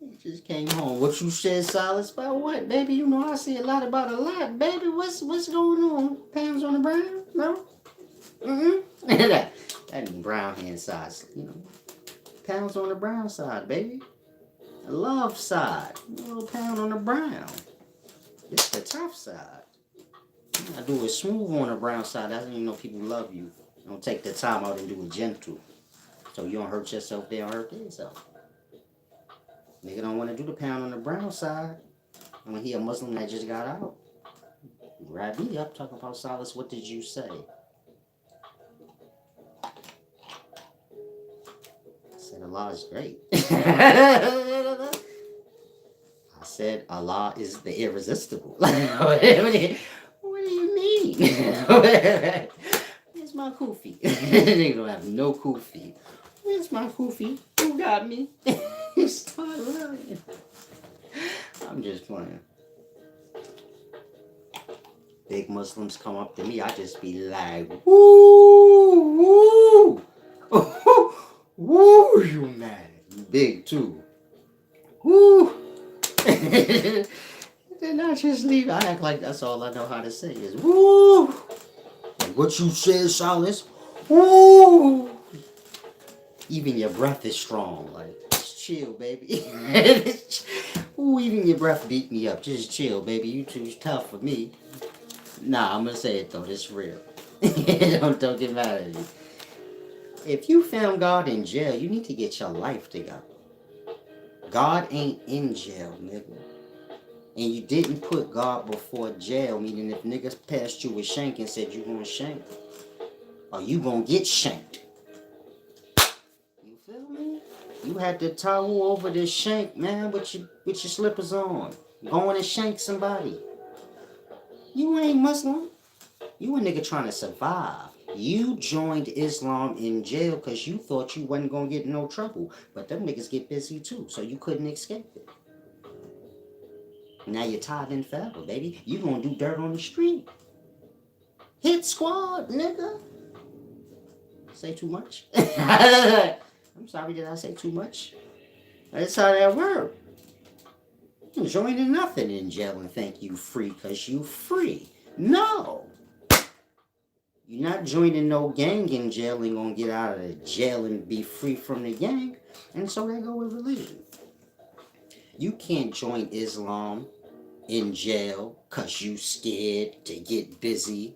You just came home. What you said, Silas? About what, baby? You know I see a lot about a lot, baby. What's going on? Pounds on the brown? No? that ain't brown hand size, you know. Pounds on the brown side, baby. Love side. A little pound on the brown. It's the tough side. I do it smooth on the brown side. That's when you know people love you. Don't take the time out and do it gentle. So you don't hurt yourself, they don't hurt themselves. Nigga don't want to do the pound on the brown side. And when he a Muslim that just got out, grab me up talking about Silas, what did you say? I said Allah is great. I said Allah is the irresistible. What do you mean? Where's my kufi? They don't have no kufi. Where's my kufi? Who got me? Start lying. I'm just playing. Big Muslims come up to me, I just be like, woo, woo, woo, you mad. You big too. Woo. Then I just leave. I act like that's all I know how to say is woo. Like what you said, Silas. Woo. Even your breath is strong. Like, just chill, baby. Ooh, even your breath beat me up. Just chill, baby. You too tough for me. Nah, I'm gonna say it though. This real. don't get mad at me. If you found God in jail, you need to get your life together. God ain't in jail, nigga. And you didn't put God before jail, meaning if niggas passed you with shank and said you gonna shank, or you gonna get shanked. You feel me? You had the towel over the shank, man, with your slippers on. Going to shank somebody. You ain't Muslim. You a nigga trying to survive. You joined Islam in jail because you thought you wasn't gonna get in no trouble. But them niggas get busy too, so you couldn't escape it. Now you're tied in forever, baby. You gonna do dirt on the street. Hit squad, nigga. Say too much? I'm sorry, did I say too much? That's how that works. can join in nothing in jail and think you free because you free. No. You're not joining no gang in jail and gonna get out of the jail and be free from the gang. And so they go with religion. You can't join Islam in jail because you scared to get busy.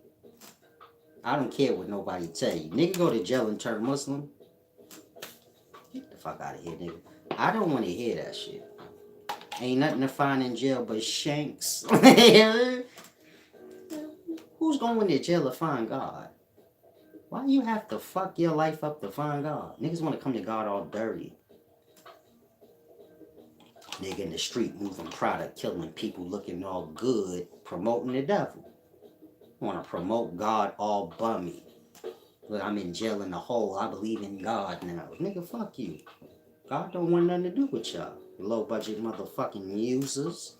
I don't care what nobody tell you. Nigga go to jail and turn Muslim. Get the fuck out of here, nigga. I don't want to hear that shit. Ain't nothing to find in jail but shanks. Who's going to jail to find God? Why you have to fuck your life up to find God? Niggas want to come to God all dirty. Nigga in the street moving product, killing people, looking all good, promoting the devil. Want to promote God all bummy. But I'm in jail in the hole. I believe in God now. Nigga, fuck you. God don't want nothing to do with y'all. Low budget motherfucking users.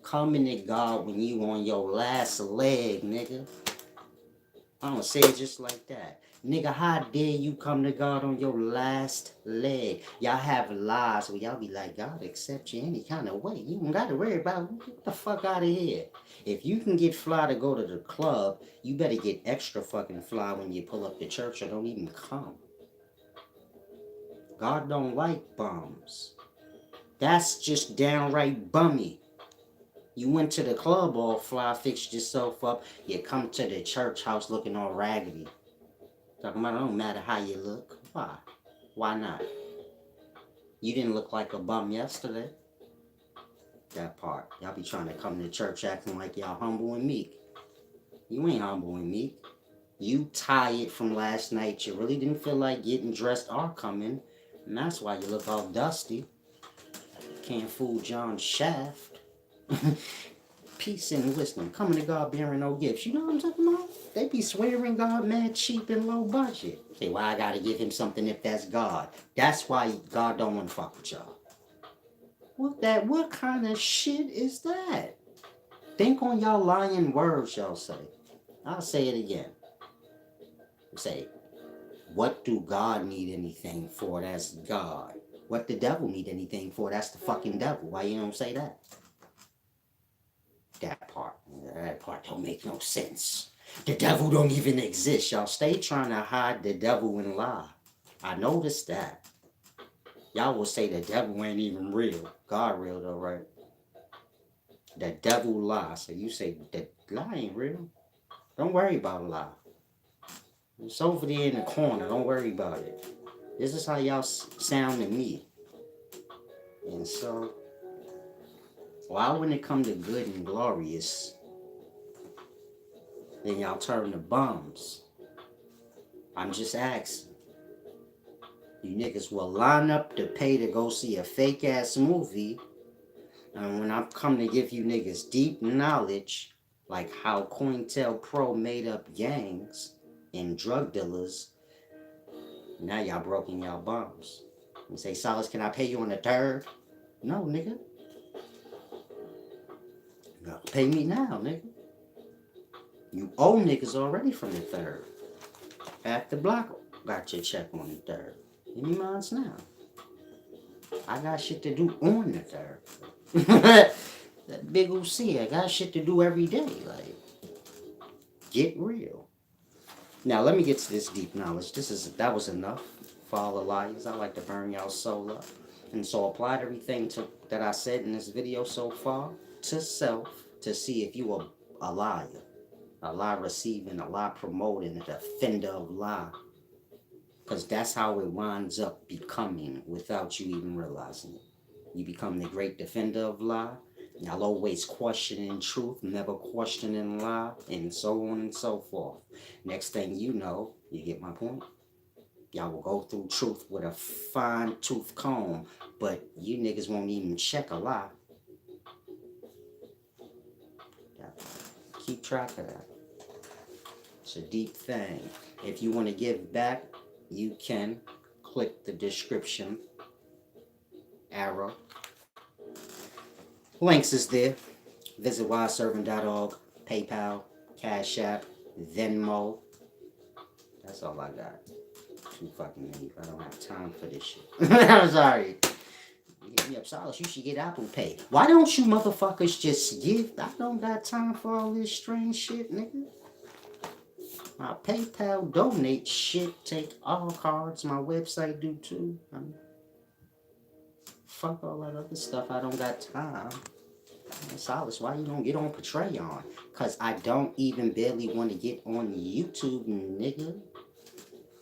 Coming to God when you on your last leg, nigga. I don't say it just like that. Nigga, how dare you come to God on your last leg? Y'all have lives where y'all be like, God accept you any kind of way. You don't got to worry about it. Get the fuck out of here. If you can get fly to go to the club, you better get extra fucking fly when you pull up to church or don't even come. God don't like bums. That's just downright bummy. You went to the club all fly, fixed yourself up. You come to the church house looking all raggedy. Talking about it don't matter how you look. Why? Why not? You didn't look like a bum yesterday. That part. Y'all be trying to come to church acting like y'all humble and meek. You ain't humble and meek. You tired from last night. You really didn't feel like getting dressed or coming. And that's why you look all dusty. Can't fool John Shaft. Peace and wisdom. Coming to God bearing no gifts. You know what I'm talking about? They be swearing God mad cheap and low budget. Say, well, I gotta give him something if that's God. That's why God don't want to fuck with y'all. What kind of shit is that? Think on y'all lying words y'all say. I'll say it again. Say, what do God need anything for? That's God. What the devil need anything for? That's the fucking devil. Why you don't say that? That part don't make no sense. The devil don't even exist. Y'all stay trying to hide the devil and lie. I noticed that. Y'all will say the devil ain't even real. God real though, right? The devil lie. So you say the lie ain't real. Don't worry about a lie. It's over there in the corner. Don't worry about it. This is how y'all sound to me. And so, why when it come to good and glorious, then y'all turn to bums? I'm just asking. You niggas will line up to pay to go see a fake ass movie. And when I come to give you niggas deep knowledge, like how Cointel Pro made up gangs and drug dealers, now y'all broken y'all bums. And say, Solace, can I pay you on the third? No, nigga. You gotta pay me now, nigga. You owe niggas already from the third. Half the block got your check on the third. Any minds now? I got shit to do on the third. That big OC, I got shit to do every day. Like, get real. Now let me get to this deep knowledge. That was enough for all the liars. I like to burn y'all soul up. And so apply everything that I said in this video so far to self to see if you are a liar. A lie receiving, a lie promoting, a defender of lie. Because that's how it winds up becoming without you even realizing it. You become the great defender of lie. Y'all always questioning truth, never questioning lie, and so on and so forth. Next thing you know, you get my point? Y'all will go through truth with a fine tooth comb, but you niggas won't even check a lie. Keep track of that. It's a deep thing. If you want to give back, you can click the description arrow. Links is there. Visit wiseservant.org, PayPal, Cash App, Venmo. That's all I got. Too fucking many. I don't have time for this shit. I'm sorry. hit me up, Silas, you should get Apple Pay. Why don't you motherfuckers just give? I don't got time for all this strange shit, nigga. My PayPal donate shit, take all cards. My website do too. Fuck all that other stuff. I don't got time. Silas, why you don't get on Patreon? Cause I don't even barely want to get on YouTube, nigga.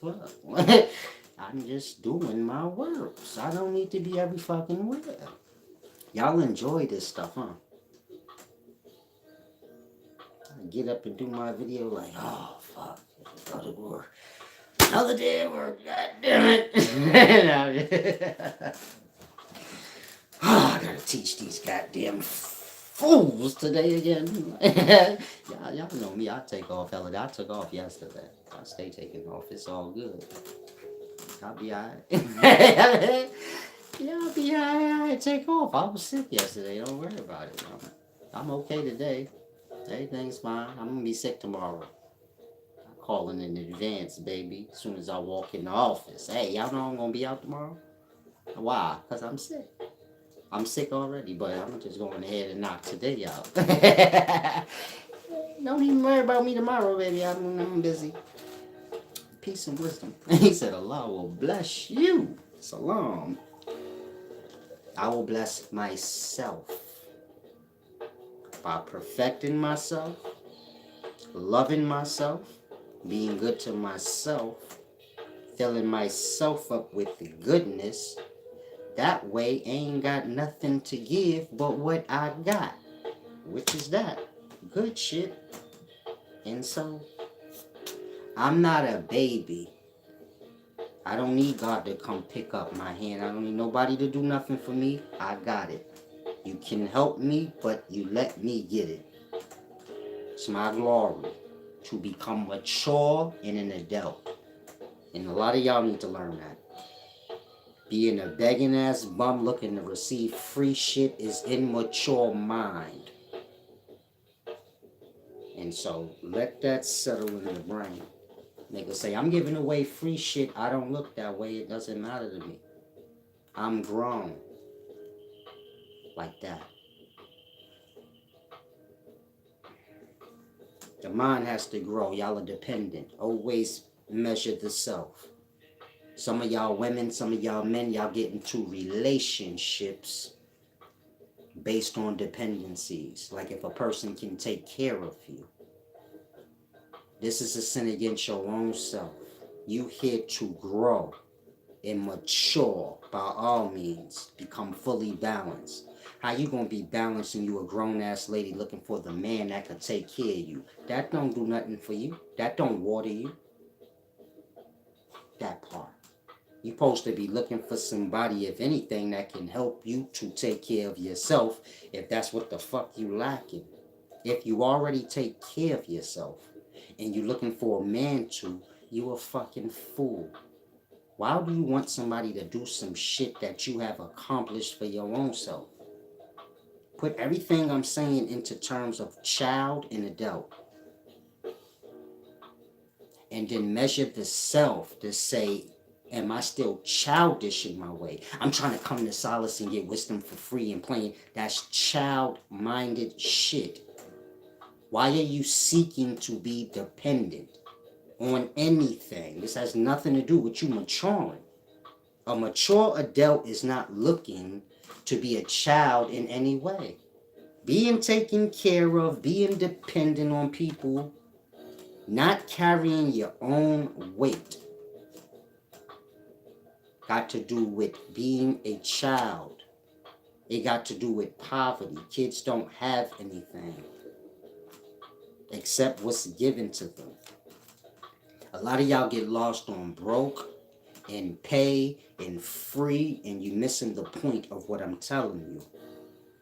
Fuck. I'm just doing my works. I don't need to be every fucking where. Y'all enjoy this stuff, huh? I get up and do my video like, oh fuck, go to work. Another day at work, god damn it. Oh, I gotta teach these goddamn fools today again. y'all know me, I take off hella. I took off yesterday. I stay taking off. It's all good. I'll be alright. Yeah, I'll be alright. Take off. I was sick yesterday. Don't worry about it. I'm okay today. Everything's fine. I'm gonna be sick tomorrow. I'm calling in advance, baby. As soon as I walk in the office. Hey, y'all know I'm gonna be out tomorrow? Why? Because I'm sick. I'm sick already, but I'm just going ahead and knock today out. Don't even worry about me tomorrow, baby. I'm busy. Peace and wisdom. He said, Allah will bless you. Salam. I will bless myself by perfecting myself, loving myself, being good to myself, filling myself up with the goodness. That way, I ain't got nothing to give but what I got, which is that good shit. And so, I'm not a baby. I don't need God to come pick up my hand. I don't need nobody to do nothing for me. I got it. You can help me, but you let me get it. It's my glory to become mature and an adult. And a lot of y'all need to learn that. Being a begging ass bum looking to receive free shit is immature mind. And so let that settle in the brain. Niggas say, I'm giving away free shit. I don't look that way. It doesn't matter to me. I'm grown. Like that. The mind has to grow. Y'all are dependent. Always measure the self. Some of y'all women, some of y'all men, y'all get into relationships based on dependencies. Like if a person can take care of you. This is a sin against your own self. You here to grow and mature by all means. Become fully balanced. How you gonna be balanced and you a grown ass lady looking for the man that could take care of you? That don't do nothing for you. That don't water you. That part. You're supposed to be looking for somebody, if anything, that can help you to take care of yourself, if that's what the fuck you lacking. If you already take care of yourself and you're looking for a man to, you a fucking fool. Why do you want somebody to do some shit that you have accomplished for your own self? Put everything I'm saying into terms of child and adult. And then measure the self to say, am I still childish in my way? I'm trying to come to solace and get wisdom for free and plain. That's child-minded shit. Why are you seeking to be dependent on anything? This has nothing to do with you maturing. A mature adult is not looking to be a child in any way. Being taken care of, being dependent on people, not carrying your own weight, got to do with being a child. It got to do with poverty. Kids don't have anything except what's given to them. A lot of y'all get lost on broke and pay and free, and you're missing the point of what I'm telling you.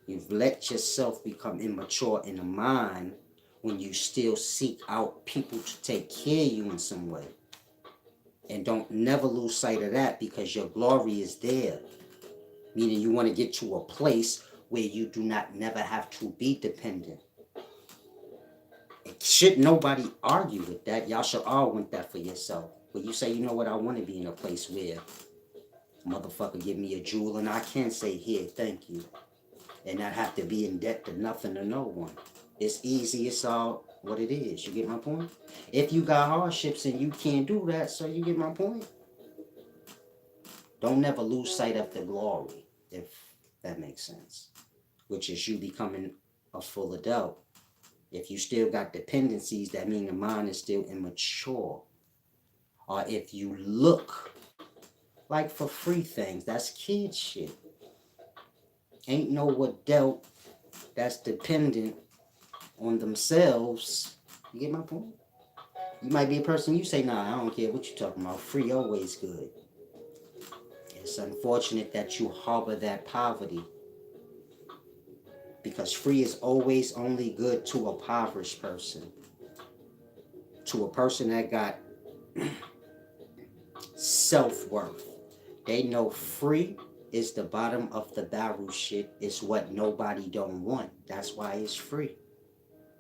You've let yourself become immature in the mind when you still seek out people to take care of you in some way. And don't never lose sight of that, because your glory is there. Meaning you want to get to a place where you do not never have to be dependent. Should nobody argue with that. Y'all should all want that for yourself. Where you say, you know what, I want to be in a place where Motherfucker give me a jewel and I can't say here, thank you. And not have to be in debt to nothing or no one. It's easy, it's all what it is. You get my point? If you got hardships and you can't do that, so you get my point? Don't never lose sight of the glory, if that makes sense. Which is you becoming a full adult. If you still got dependencies, that means the mind is still immature. Or if you look like for free things, that's kid shit. Ain't no adult that's dependent on themselves. You get my point? You might be a person, you say, nah, I don't care what you're talking about. Free always good. It's unfortunate that you harbor that poverty, because free is always only good to a impoverished person. To a person that got self-worth. They know free is the bottom of the barrel shit. It's what nobody don't want. That's why it's free.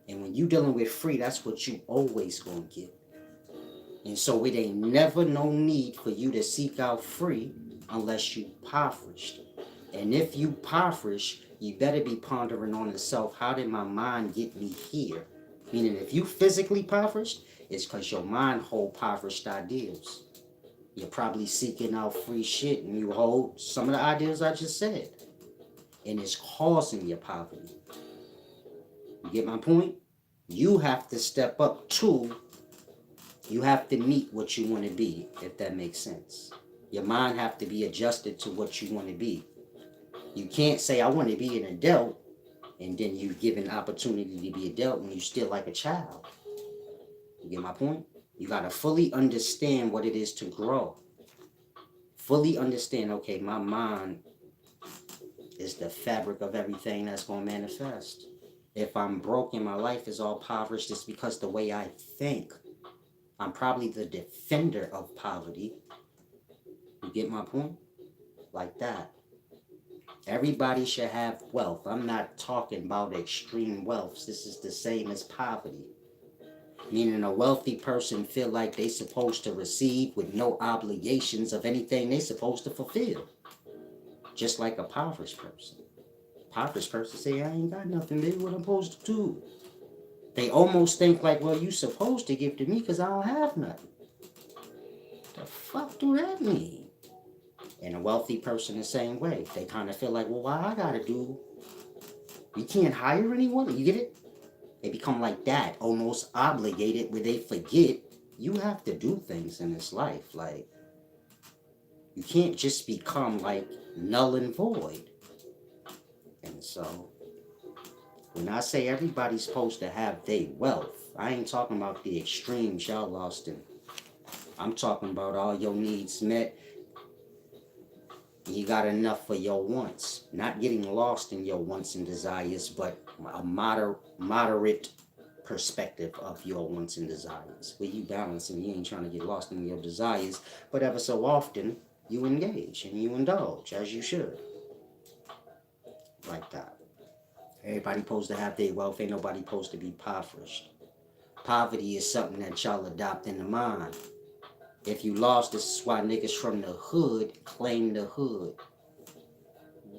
And when you dealing with free, that's what you always gonna get. And so it ain't never no need for you to seek out free unless you impoverished. And if you impoverished, you better be pondering on yourself, how did my mind get me here? Meaning if you physically impoverished, it's because your mind hold impoverished ideals. You're probably seeking out free shit and you hold some of the ideals I just said. And it's causing your poverty. You get my point? You have to step up to, you have to meet what you want to be, if that makes sense. Your mind have to be adjusted to what you want to be. You can't say, I want to be an adult, and then you give an opportunity to be adult when you still like a child. You get my point? You got to fully understand what it is to grow. Fully understand, okay, my mind is the fabric of everything that's going to manifest. If I'm broke and my life is all impoverished, it's because the way I think. I'm probably the defender of poverty. You get my point? Like that. Everybody should have wealth. I'm not talking about extreme wealth. This is the same as poverty. Meaning a wealthy person feel like they supposed to receive with no obligations of anything they supposed to fulfill. Just like a impoverished person. Impoverished person say, I ain't got nothing, baby, what I'm supposed to do. They almost think like, well, you supposed to give to me because I don't have nothing. The fuck do that mean? And a wealthy person the same way. They kind of feel like, well, why I gotta do? We can't hire anyone? You get it? They become like that, almost obligated, where they forget you have to do things in this life. Like, you can't just become like null and void. And so, when I say everybody's supposed to have their wealth, I ain't talking about the extremes y'all lost in. I'm talking about all your needs met. You got enough for your wants. Not getting lost in your wants and desires, but a moderate perspective of your wants and desires. Where you balance and you ain't trying to get lost in your desires, but ever so often, you engage and you indulge, as you should. Like that. Everybody supposed to have their wealth. Ain't nobody supposed to be impoverished. Poverty is something that y'all adopt in the mind. If you lost, this is why niggas from the hood claim the hood.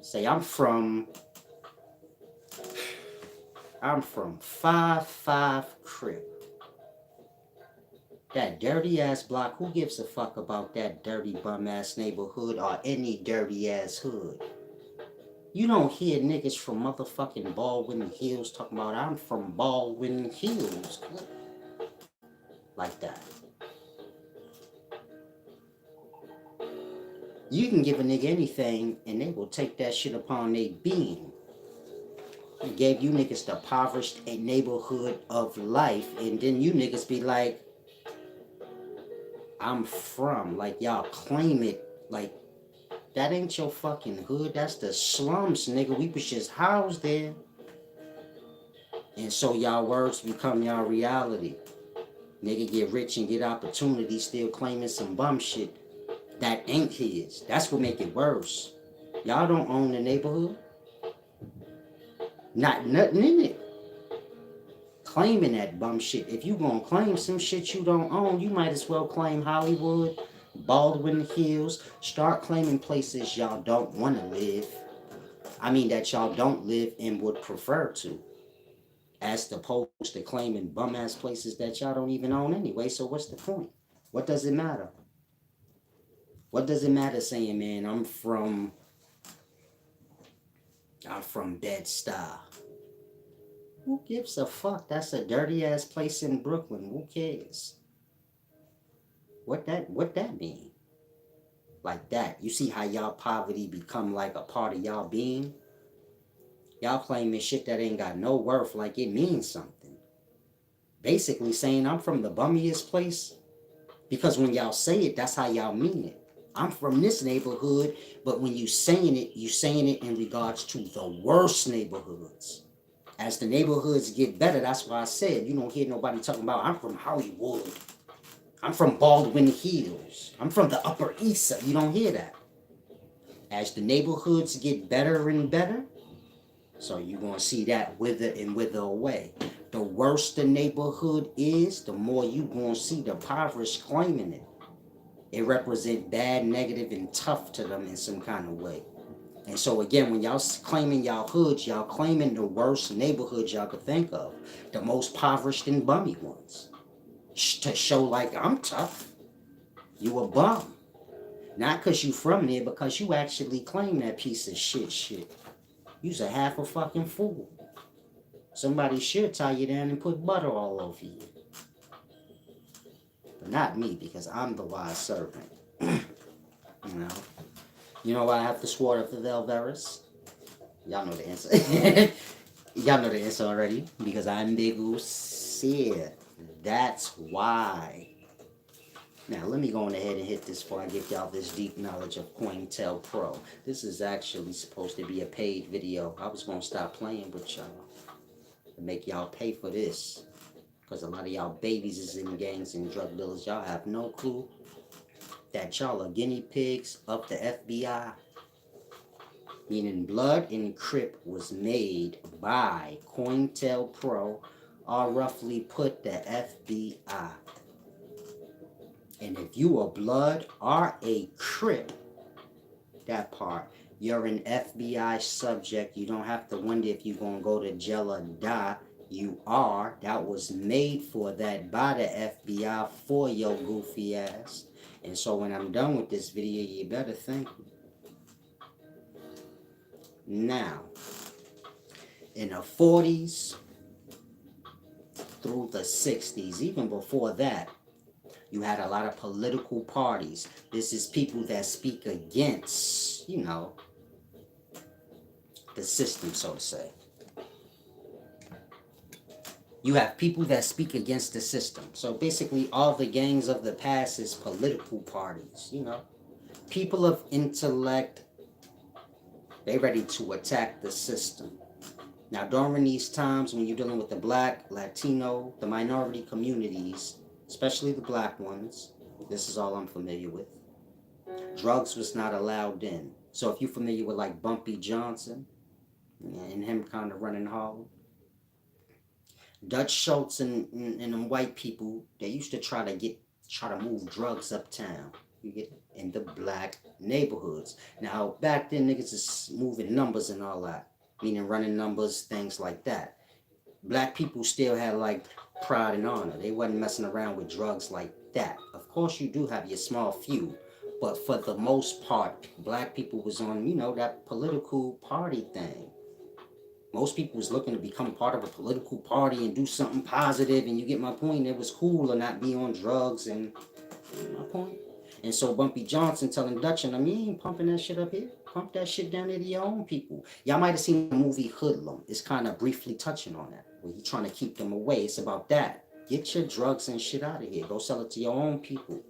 Say, I'm from 5-5 Crip. That dirty ass block, who gives a fuck about that dirty bum ass neighborhood or any dirty ass hood? You don't hear niggas from motherfucking Baldwin Hills talking about, I'm from Baldwin Hills. Like that. You can give a nigga anything and they will take that shit upon their being. They gave you niggas the impoverished neighborhood of life, and then you niggas be like, I'm from, like y'all claim it, like that ain't your fucking hood, that's the slums, nigga. We was just housed there. And so y'all words become y'all reality. Nigga get rich and get opportunity, still claiming some bum shit that ain't his. That's what make it worse. Y'all don't own the neighborhood. Not nothing in it. Claiming that bum shit. If you gonna claim some shit you don't own, you might as well claim Hollywood, Baldwin Hills. Start claiming places y'all don't want to live. I mean, that y'all don't live and would prefer to. As opposed to claiming bum ass places that y'all don't even own anyway. So what's the point? What does it matter? What does it matter saying, man, I'm from Bed-Stuy? Who gives a fuck? That's a dirty ass place in Brooklyn. Who cares? What that mean? Like that. You see how y'all poverty become like a part of y'all being? Y'all claiming shit that ain't got no worth like it means something. Basically saying I'm from the bummiest place because when y'all say it, that's how y'all mean it. I'm from this neighborhood, but when you saying it in regards to the worst neighborhoods. As the neighborhoods get better, that's why I said you don't hear nobody talking about I'm from Hollywood. I'm from Baldwin Hills. I'm from the Upper East Side. You don't hear that. As the neighborhoods get better and better, so you're going to see that wither and wither away. The worse the neighborhood is, the more you're going to see the impoverished claiming it. It represents bad, negative, and tough to them in some kind of way. And so again, when y'all claiming y'all hoods, y'all claiming the worst neighborhoods y'all could think of. The most impoverished and bummy ones. To show like, I'm tough. You a bum. Not because you from there, because you actually claim that piece of shit. You's a half a fucking fool. Somebody should tie you down and put butter all over you. But not me, because I'm the wise servant. You know why I have to swore up the Velveris? Y'all know the answer. Y'all know the answer already. Because I'm big Usia. That's why. Now, let me go on ahead and hit this before I give y'all this deep knowledge of Cointel Pro. This is actually supposed to be a paid video. I was going to stop playing with y'all and make y'all pay for this. Because a lot of y'all babies is in gangs and drug dealers. Y'all have no clue that y'all are guinea pigs of the FBI. Meaning Blood and Crip was made by Cointel Pro, or roughly put the FBI. And if you are Blood or a Crip, that part, you're an FBI subject. You don't have to wonder if you're going to go to jail or die. You are. That was made for that by the FBI for your goofy ass. And so when I'm done with this video, you better thank me. Now, in the 40s through the 60s, even before that, you had a lot of political parties. This is people that speak against, the system, so to say. You have people that speak against the system. So basically, all the gangs of the past is political parties, People of intellect, they ready to attack the system. Now, during these times when you're dealing with the Black, Latino, the minority communities, especially the black ones, this is all I'm familiar with, drugs was not allowed in. So if you're familiar with like Bumpy Johnson and him kind of running Harlem, Dutch Schultz and them white people, they used to try to move drugs uptown. You get in the black neighborhoods. Now back then niggas is moving numbers and all that, meaning running numbers, things like that. Black people still had like pride and honor. They wasn't messing around with drugs like that. Of course you do have your small few, but for the most part, black people was on, that political party thing. Most people was looking to become part of a political party and do something positive, and you get my point. It was cool to not be on drugs, and my point. And so Bumpy Johnson telling Dutch and you ain't pumping that shit up here. Pump that shit down there to your own people. Y'all might have seen the movie Hoodlum. It's kind of briefly touching on that, where he's trying to keep them away. It's about that. Get your drugs and shit out of here. Go sell it to your own people.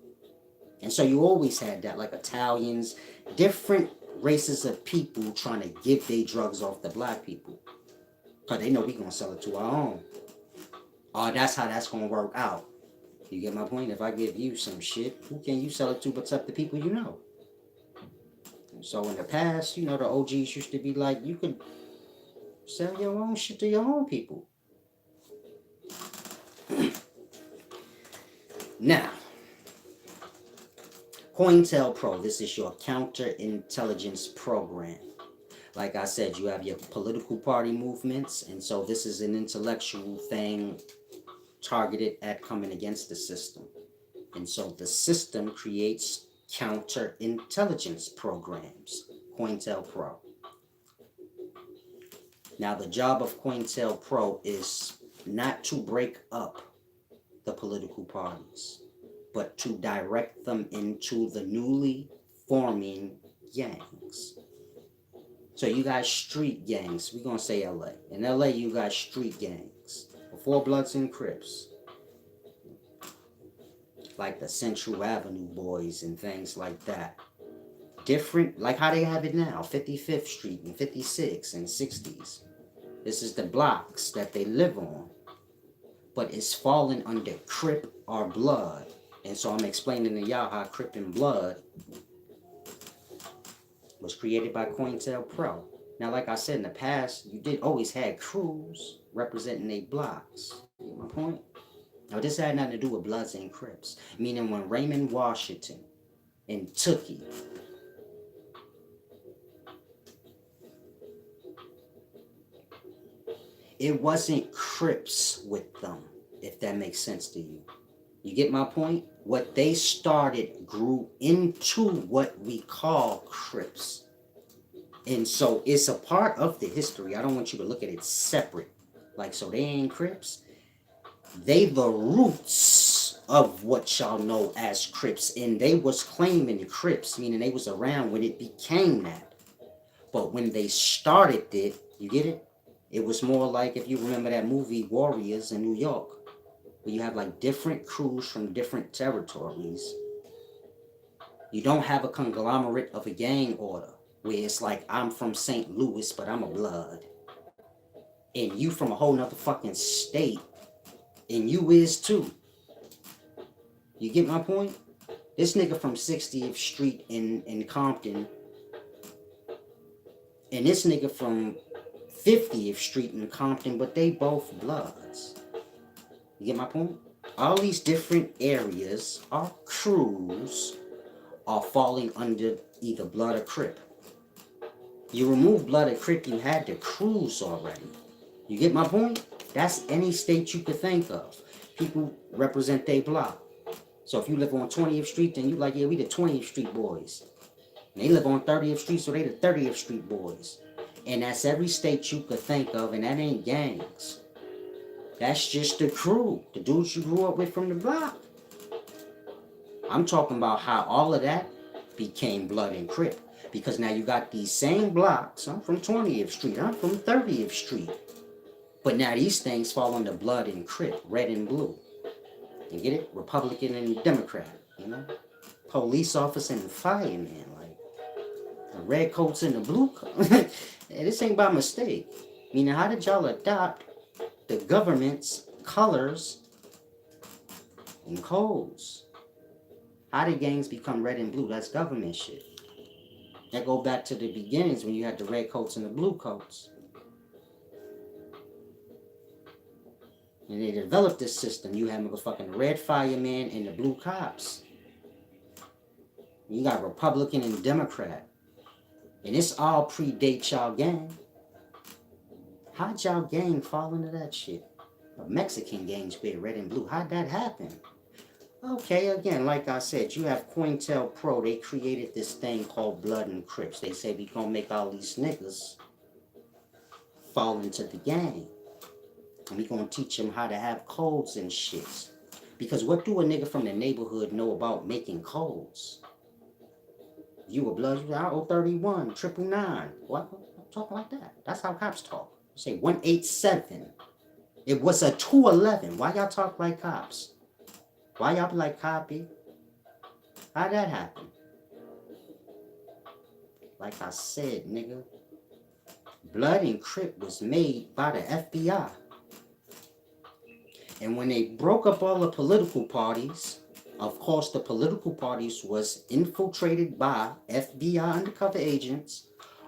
And so you always had that, like Italians, different races of people trying to give their drugs off the black people. Because they know we going to sell it to our own. Or that's how that's going to work out. You get my point? If I give you some shit, who can you sell it to but the people you know? So in the past, the OGs used to be like, you could sell your own shit to your own people. Now, Cointel Pro, this is your counterintelligence program. Like I said, you have your political party movements, and so this is an intellectual thing targeted at coming against the system. And so the system creates counterintelligence programs, Cointel Pro. Now, the job of Cointel Pro is not to break up the political parties, but to direct them into the newly forming gangs. So you got street gangs. We're going to say LA. In LA, you got street gangs. Before Bloods and Crips. Like the Central Avenue Boys and things like that. Different, like how they have it now. 55th Street and 56 and 60s. This is the blocks that they live on. But it's falling under Crip or Blood. And so I'm explaining to y'all how Crip and Blood was created by Cointel Pro. Now, like I said in the past, you did always had crews representing their blocks. You get my point? Now, this had nothing to do with Bloods and Crips. Meaning when Raymond Washington and Tookie it wasn't Crips with them, if that makes sense to you. You get my point? What they started grew into what we call Crips. And so it's a part of the history. I don't want you to look at it separate. Like, so they ain't Crips. They the roots of what y'all know as Crips. And they was claiming the Crips, meaning they was around when it became that. But when they started it, you get it? It was more like, if you remember that movie Warriors in New York, where you have like different crews from different territories. You don't have a conglomerate of a gang order, where it's like, I'm from St. Louis, but I'm a Blood. And you from a whole nother fucking state, and you is too. You get my point? This nigga from 60th Street in Compton, and this nigga from 50th Street in Compton, but they both Bloods. You get my point? All these different areas or crews are falling under either Blood or Crip. You remove Blood or Crip, you had the crews already. You get my point? That's any state you could think of. People represent their block. So if you live on 20th Street, then you like, yeah, we the 20th Street boys. And they live on 30th Street, so they the 30th Street boys. And that's every state you could think of, and that ain't gangs. That's just the crew, the dudes you grew up with from the block. I'm talking about how all of that became Blood and Crip. Because now you got these same blocks. I'm from 20th Street, I'm from 30th Street. But now these things fall under Blood and Crip, red and blue. You get it? Republican and Democrat, you know? Police officer and fireman, like the red coats and the blue coats. This ain't by mistake. Meaning, how did y'all adopt the government's colors and codes? How did gangs become red and blue? That's government shit. That go back to the beginnings when you had the red coats and the blue coats. And they developed this system. You have motherfucking red fireman and the blue cops. You got Republican and Democrat. And this all predates y'all gang. How'd y'all gang fall into that shit? A Mexican gangs wear red and blue. How'd that happen? Okay, again, like I said, you have Cointel Pro. They created this thing called Blood and Crips. They say we gonna make all these niggas fall into the gang. And we gonna teach them how to have codes and shit. Because what do a nigga from the neighborhood know about making codes? You a Blood, you out 031, 999. What? Talk like that. That's how cops talk. You say 187. It was a 211. Why y'all talk like cops? Why y'all be like copy? How'd that happen? Like I said, nigga, Blood and Crip was made by the FBI. And when they broke up all the political parties, of course the political parties was infiltrated by FBI undercover agents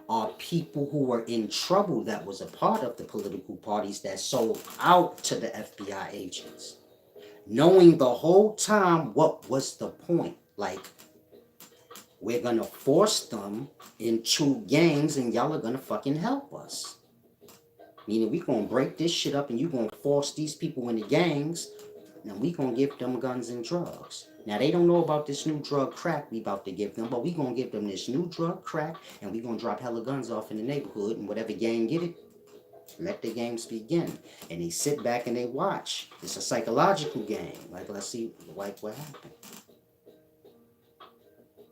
or people who were in trouble that was a part of the political parties that sold out to the FBI agents. Knowing the whole time what was the point. Like, We're gonna force them into gangs and y'all are gonna fucking help us. Meaning we gonna break this shit up and you gonna force these people into gangs and we gonna give them guns and drugs. Now they don't know about this new drug crack we about to give them, but we gonna give them this new drug crack and we gonna drop hella guns off in the neighborhood and whatever gang get it, let the games begin. And they sit back and they watch. It's a psychological game. Like, let's see like what happened.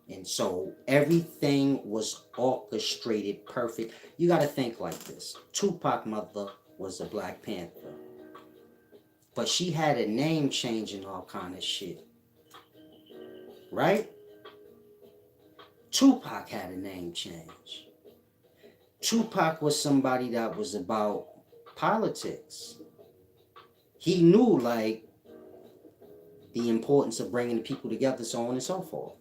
And so everything was orchestrated perfect. You got to think like this. Tupac mother was a Black Panther. But she had a name change and all kind of shit. Right? Tupac had a name change. Tupac was somebody that was about politics. He knew, like, the importance of bringing people together, so on and so forth.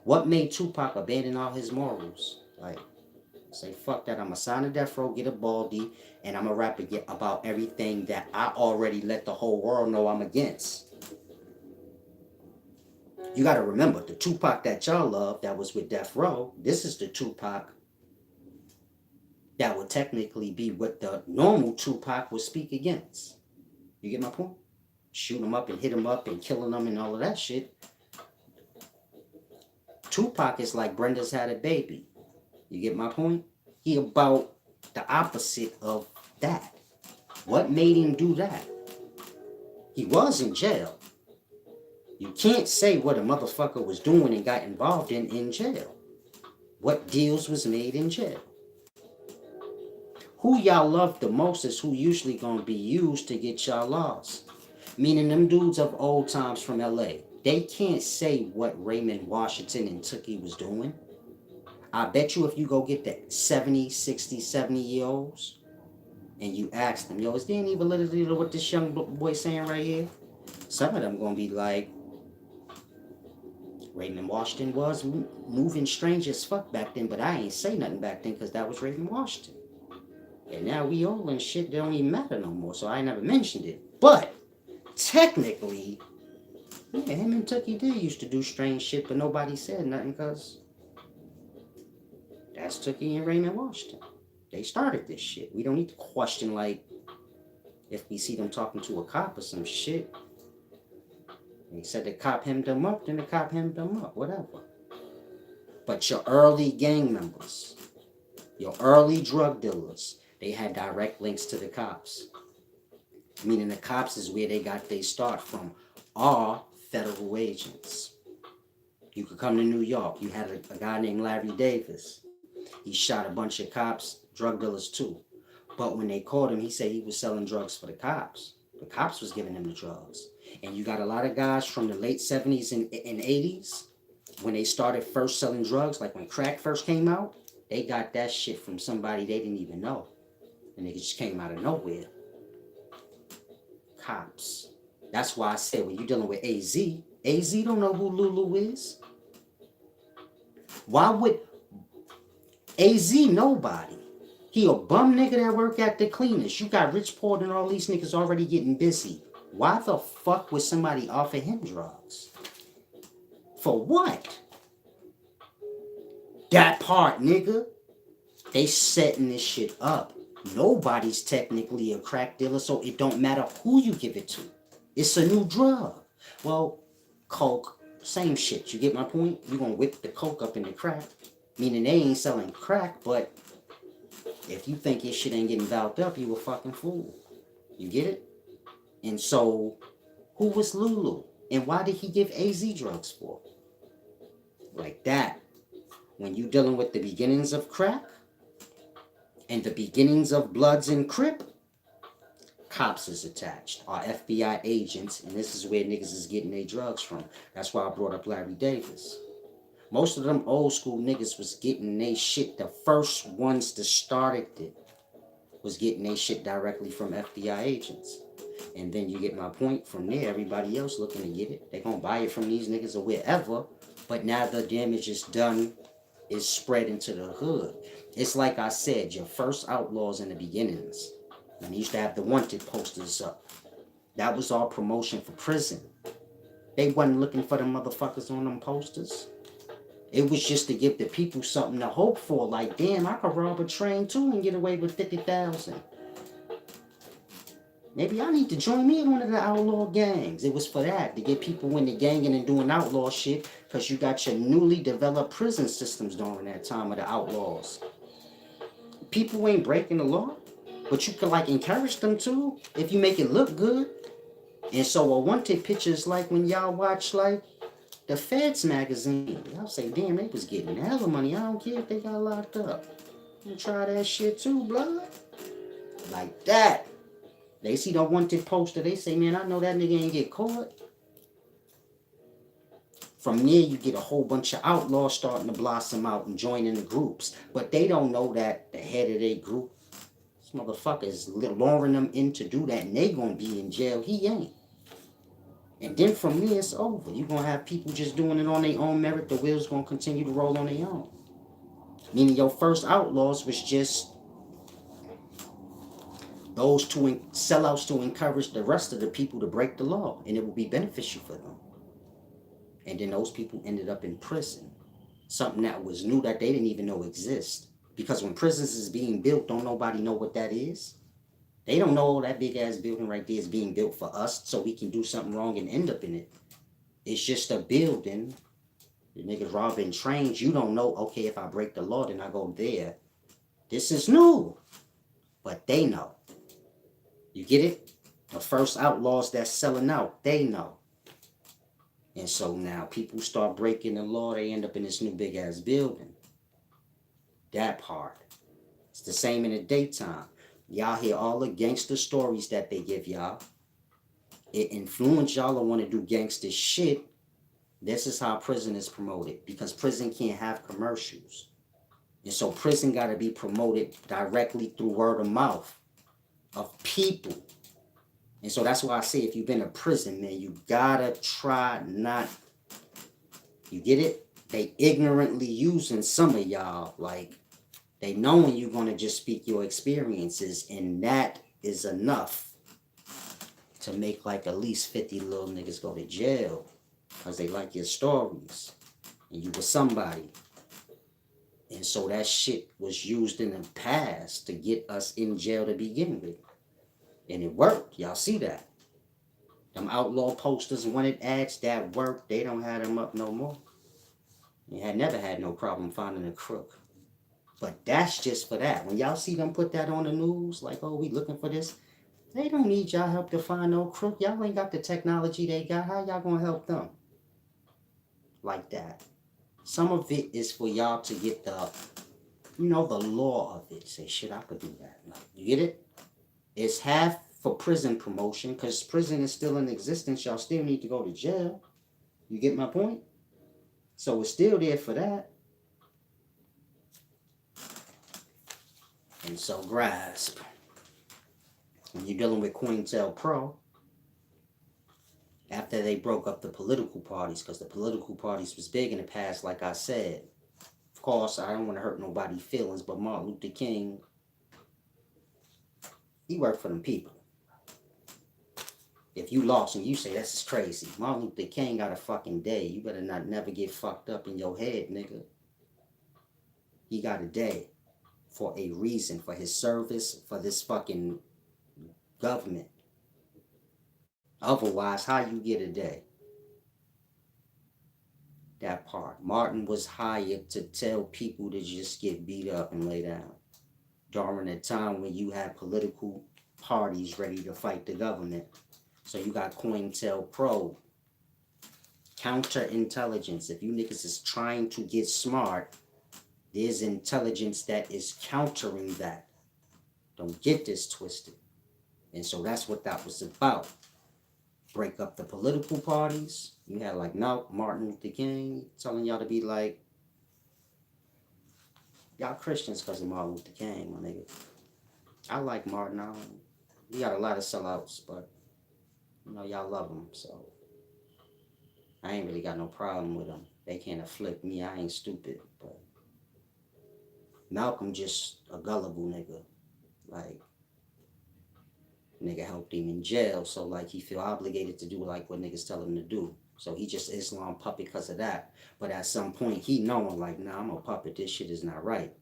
What made Tupac abandon all his morals? Like, say, fuck that, I'm going to sign a death row, get a baldy, and I'm going to rap about everything that I already let the whole world know I'm against. You got to remember, the Tupac that y'all love that was with Death Row, this is the Tupac that would technically be what the normal Tupac would speak against. You get my point? Shoot him up and hit him up and killing them and all of that shit. Tupac is like Brenda's had a baby. You get my point? He about the opposite of that. What made him do that? He was in jail. You can't say what a motherfucker was doing and got involved in jail. What deals was made in jail. Who y'all love the most is who usually gonna be used to get y'all lost. Meaning them dudes of old times from LA. They can't say what Raymond Washington and Tookie was doing. I bet you if you go get the 70, 60, 70-year-olds and you ask them, yo, is there any validity to what this young boy saying right here? Some of them gonna be like, Raymond Washington was moving strange as fuck back then, but I ain't say nothing back then because that was Raymond Washington. And now we old and shit, they don't even matter no more, so I never mentioned it. But technically, yeah, him and Tookie did used to do strange shit, but nobody said nothing because that's Tookie and Raymond Washington. They started this shit. We don't need to question, like, if we see them talking to a cop or some shit. They said the cop hemmed them up, then the cop hemmed them up, whatever. But your early gang members, your early drug dealers, they had direct links to the cops. Meaning the cops is where they got their start from. Are federal agents. You could come to New York. You had a guy named Larry Davis. He shot a bunch of cops, drug dealers too. But when they caught him, he said he was selling drugs for the cops. The cops was giving him the drugs. And you got a lot of guys from the late 70s and 80s, when they started first selling drugs, like when crack first came out, they got that shit from somebody they didn't even know. And it just came out of nowhere. Cops. That's why I said when you're dealing with AZ don't know who Lulu is. Why would AZ nobody? He a bum nigga that work at the cleaners. You got Rich Paul and all these niggas already getting busy. Why the fuck would somebody offer him drugs? For what? That part, nigga. They setting this shit up. Nobody's technically a crack dealer, so it don't matter who you give it to. It's a new drug. Well, coke, same shit. You get my point? You gonna whip the coke up in the crack. Meaning they ain't selling crack, but if you think your shit ain't getting valved up, you a fucking fool. You get it? And so, who was Lulu? And why did he give AZ drugs for? Like that. When you dealing with the beginnings of crack, and the beginnings of Bloods and Crip, cops is attached, are FBI agents, and this is where niggas is getting their drugs from. That's why I brought up Larry Davis. Most of them old school niggas was getting their shit, the first ones that started it was getting their shit directly from FBI agents. And then you get my point, from there, everybody else looking to get it. They gonna buy it from these niggas or wherever, but now the damage is done, is spread into the hood. It's like I said, your first outlaws in the beginnings. And they used to have the wanted posters up. That was all promotion for prison. They wasn't looking for them motherfuckers on them posters. It was just to give the people something to hope for. Like, damn, I could rob a train too and get away with 50,000. Maybe I need to join me in one of the outlaw gangs. It was for that, to get people in the ganging and doing outlaw shit, because you got your newly developed prison systems during that time of the outlaws. People ain't breaking the law, but you could like encourage them to if you make it look good. And so a wanted picture is like when y'all watch like the Feds magazine. Y'all say, damn, they was getting hella money. I don't care if they got locked up. You try that shit too, blood. Like that. They see the wanted poster, they say, man, I know that nigga ain't get caught. From there, you get a whole bunch of outlaws starting to blossom out and joining the groups. But they don't know that the head of their group, this motherfucker is luring them in to do that, and they gonna be in jail. He ain't. And then from there, it's over. You're gonna have people just doing it on their own merit. The wheels gonna continue to roll on their own. Meaning your first outlaws was just those two sellouts to encourage the rest of the people to break the law, and it will be beneficial for them. And then those people ended up in prison. Something that was new that they didn't even know exist. Because when prisons is being built, don't nobody know what that is. They don't know that big ass building right there is being built for us so we can do something wrong and end up in it. It's just a building. The niggas robbing trains. You don't know, okay, if I break the law, then I go there. This is new. But they know. You get it? The first outlaws that's selling out, they know. And so now people start breaking the law, they end up in this new big ass building. That part. It's the same in the daytime. Y'all hear all the gangster stories that they give y'all. It influence y'all to want to do gangster shit. This is how prison is promoted. Because prison can't have commercials. And so prison got to be promoted directly through word of mouth of people. And so that's why I say if you've been to prison, man, you gotta try not, you get it? They ignorantly using some of y'all, like, they knowing you're gonna just speak your experiences, and that is enough to make like at least 50 little niggas go to jail, because they like your stories, and you were somebody. And so that shit was used in the past to get us in jail to begin with. And it worked. Y'all see that? Them outlaw posters, wanted ads that worked, they don't have them up no more. You had never had no problem finding a crook. But that's just for that. When y'all see them put that on the news, like, oh, we looking for this, they don't need y'all help to find no crook. Y'all ain't got the technology they got. How y'all gonna help them? Like that. Some of it is for y'all to get the, the law of it. Say, shit, I could do that. You get it? It's half for prison promotion, because prison is still in existence. Y'all still need to go to jail. You get my point? So it's still there for that. And so grasp. When you're dealing with Cointel Pro, after they broke up the political parties, because the political parties was big in the past, like I said. Of course, I don't want to hurt nobody's feelings, but Martin Luther King, he worked for them people. If you lost and you say, this is crazy, Martin Luther King got a fucking day. You better not never get fucked up in your head, nigga. He got a day for a reason, for his service, for this fucking government. Otherwise, how you get a day? That part. Martin was hired to tell people to just get beat up and lay down. During a time when you had political parties ready to fight the government. So you got Cointel Pro, counterintelligence. If you niggas is trying to get smart, there's intelligence that is countering that. Don't get this twisted. And so that's what that was about. Break up the political parties. You had like, no, Martin Luther King telling y'all to be like, y'all Christians because of Martin Luther King, my nigga. I like Martin. He got a lot of sellouts, but y'all love him, so I ain't really got no problem with him. They can't afflict me. I ain't stupid, but Malcolm just a gullible nigga. Like, nigga helped him in jail, so like he feel obligated to do like what niggas tell him to do. So he just Islam puppet because of that. But at some point, he knowing like, nah, I'm a puppet. This shit is not right.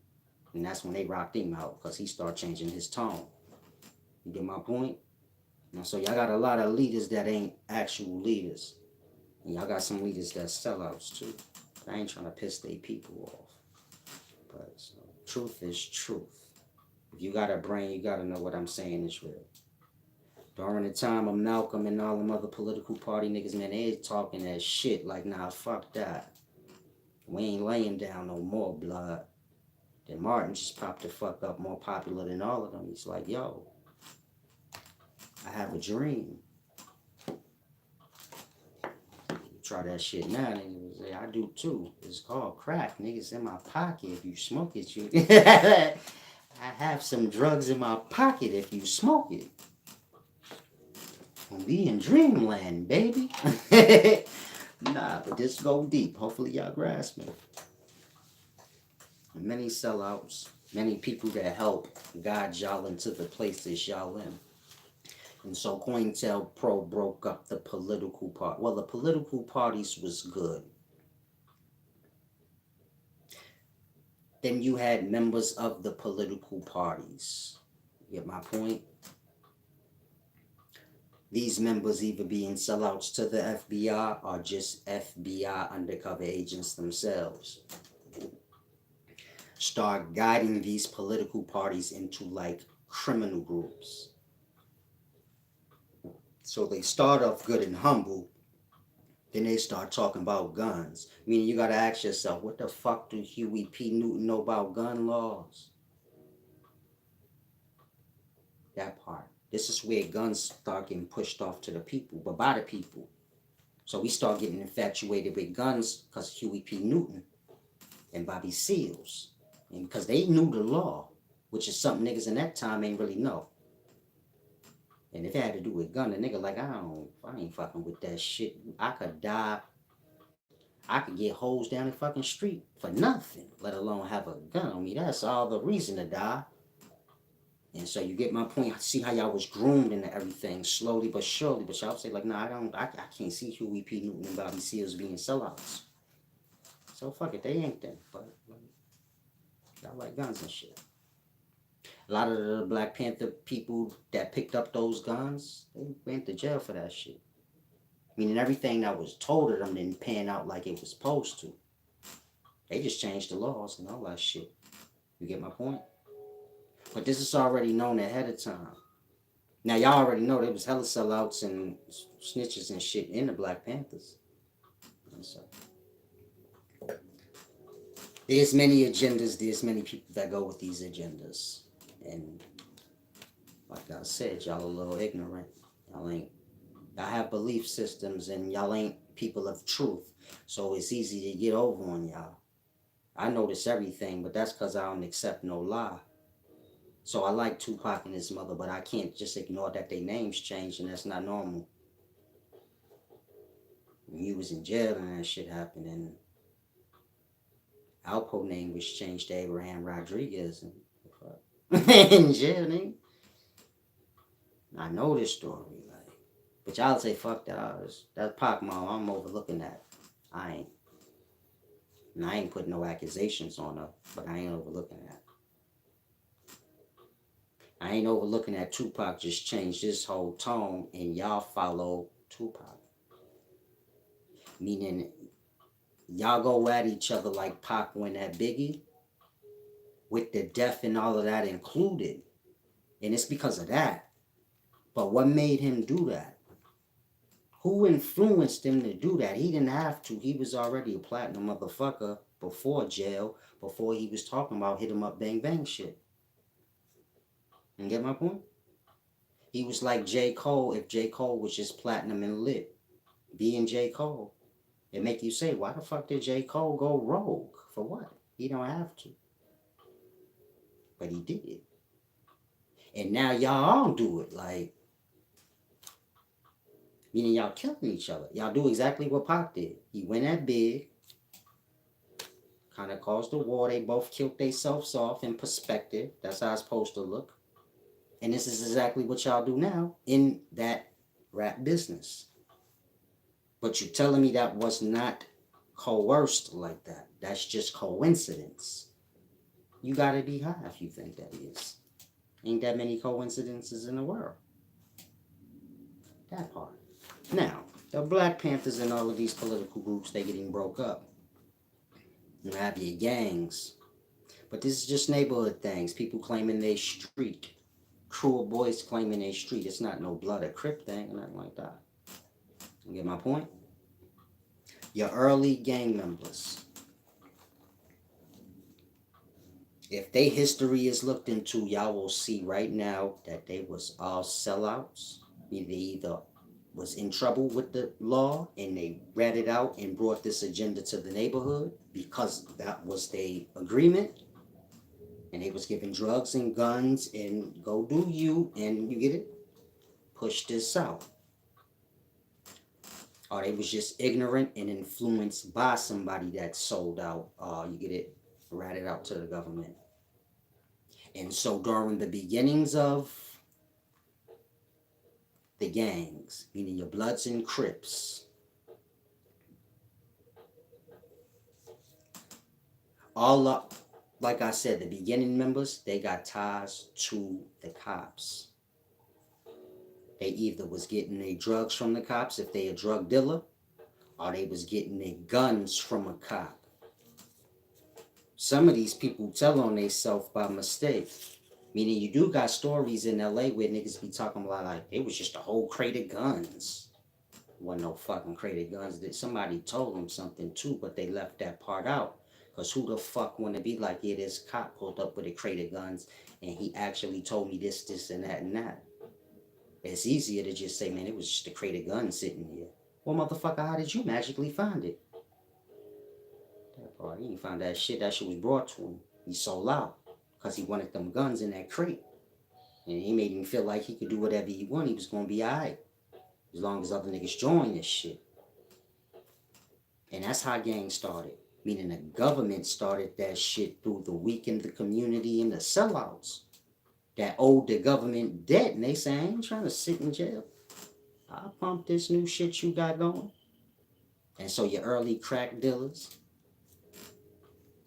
And that's when they rocked him out because he started changing his tone. You get my point? And so y'all got a lot of leaders that ain't actual leaders. And y'all got some leaders that sellouts too. But I ain't trying to piss they people off. But so, truth is truth. If you got a brain, you got to know what I'm saying is real. During the time of Malcolm and all them other political party niggas, man, they talking that shit like, nah, fuck that. We ain't laying down no more blood. Then Martin just popped the fuck up, more popular than all of them. He's like, yo, I have a dream. Try that shit now, niggas say, I do too. It's called crack, niggas in my pocket. If you smoke it, you I have some drugs in my pocket if you smoke it. We in dreamland, baby. Nah, but this go deep. Hopefully y'all grasp me. Many sellouts, many people that help guide y'all into the places y'all in. And so Cointel Pro broke up the political part. Well, the political parties was good. Then you had members of the political parties. You get my point? These members either being sellouts to the FBI or just FBI undercover agents themselves. Start guiding these political parties into like criminal groups. So they start off good and humble. Then they start talking about guns. Meaning you gotta ask yourself, what the fuck do Huey P. Newton know about gun laws? That part. This is where guns start getting pushed off to the people, but by the people. So we start getting infatuated with guns because Huey P. Newton and Bobby Seals. And because they knew the law, which is something niggas in that time ain't really know. And if it had to do with gun, the nigga like, I ain't fucking with that shit. I could die. I could get hosed down the fucking street for nothing, let alone have a gun on me. That's all the reason to die. And so you get my point. See how y'all was groomed into everything slowly but surely. But y'all say like, nah, I can't see Huey P. Newton and Bobby Seals being sellouts. So fuck it, they ain't them. But y'all like guns and shit. A lot of the Black Panther people that picked up those guns, they went to jail for that shit. Meaning everything that was told of them didn't pan out like it was supposed to. They just changed the laws and all that shit. You get my point? But this is already known ahead of time. Now y'all already know there was hella sellouts and snitches and shit in the Black Panthers. And so there's many agendas, there's many people that go with these agendas. And like I said, y'all a little ignorant. Y'all have belief systems and y'all ain't people of truth. So it's easy to get over on y'all. I notice everything, but that's because I don't accept no lie. So I like Tupac and his mother, but I can't just ignore that their names changed and that's not normal. When he was in jail and that shit happened and Alpo name was changed to Abraham Rodriguez and in jail, nigga. I know this story, like, but y'all say fuck that. That's Pac mom. I'm overlooking that. I ain't putting no accusations on her, but I ain't overlooking that. I ain't overlooking that Tupac just changed his whole tone and y'all follow Tupac. Meaning y'all go at each other like Pac went at Biggie with the death and all of that included. And it's because of that. But what made him do that? Who influenced him to do that? He didn't have to. He was already a platinum motherfucker before jail, before he was talking about hit him up bang bang shit. You get my point? He was like J. Cole if J. Cole was just platinum and lit. Being J. Cole. It make you say, why the fuck did J. Cole go rogue? For what? He don't have to. But he did. And now y'all all do it. Like, meaning y'all killing each other. Y'all do exactly what Pac did. He went at Big. Kind of caused the war. They both killed themselves off in perspective. That's how it's supposed to look. And this is exactly what y'all do now in that rap business. But you're telling me that was not coerced like that. That's just coincidence. You gotta be high if you think that is. Ain't that many coincidences in the world. That part. Now, the Black Panthers and all of these political groups, they getting broke up. You have your gangs. But this is just neighborhood things. People claiming they street. Cruel boys claiming they street. It's not no blood or crip thing or nothing like that. You get my point? Your early gang members. If their history is looked into, y'all will see right now that they was all sellouts. They either was in trouble with the law and they ratted out and brought this agenda to the neighborhood because that was their agreement. And they was giving drugs and guns and go do you, and you get it? Push this out. Or they was just ignorant and influenced by somebody that sold out, you get it? Ratted out to the government. And so during the beginnings of the gangs, meaning your Bloods and Crips, all up, like I said, the beginning members, they got ties to the cops. They either was getting their drugs from the cops if they a drug dealer, or they was getting their guns from a cop. Some of these people tell on themselves by mistake. Meaning you do got stories in LA where niggas be talking about like, it was just a whole crate of guns. Wasn't no fucking crate of guns. Somebody told them something too, but they left that part out. Because who the fuck want to be like, yeah, this cop pulled up with a crate of guns and he actually told me this, this, and that, and that. It's easier to just say, man, it was just a crate of guns sitting here. Well, motherfucker, how did you magically find it? That part, he didn't find that shit. That shit was brought to him. He sold out because he wanted them guns in that crate. And he made him feel like he could do whatever he wanted. He was going to be alright. As long as other niggas join this shit. And that's how gangs started. Meaning the government started that shit through the weak in the community and the sellouts that owed the government debt. And they say, I ain't trying to sit in jail. I'll pump this new shit you got going. And so your early crack dealers,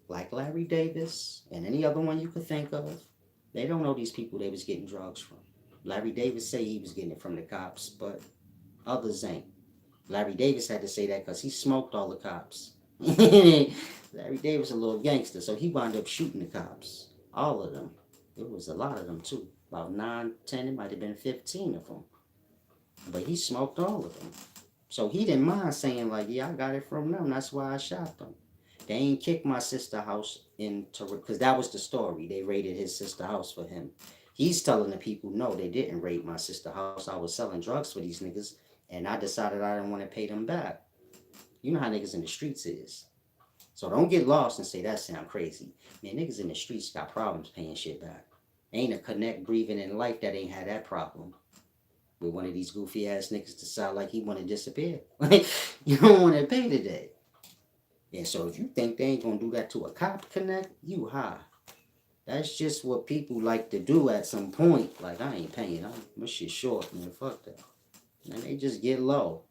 like Larry Davis and any other one you could think of, they don't know these people they was getting drugs from. Larry Davis say he was getting it from the cops, but others ain't. Larry Davis had to say that because he smoked all the cops. Larry Davis a little gangster, so he wound up shooting the cops. All of them. There was a lot of them too. About 9, 10, it might have been 15 of them. But he smoked all of them. So he didn't mind saying like, yeah, I got it from them. That's why I shot them. They ain't kicked my sister's house into, because that was the story. They raided his sister's house for him. He's telling the people, no, they didn't raid my sister's house. I was selling drugs for these niggas, and I decided I didn't want to pay them back. You know how niggas in the streets is. So don't get lost and say that sound crazy. Man, niggas in the streets got problems paying shit back. Ain't a connect breathing in life that ain't had that problem. With one of these goofy ass niggas decide like he want to disappear. Like, you don't want to pay today. And so if you think they ain't gonna do that to a cop connect, you high. That's just what people like to do at some point. Like, I ain't paying. My shit short, man. Fuck that. And they just get low.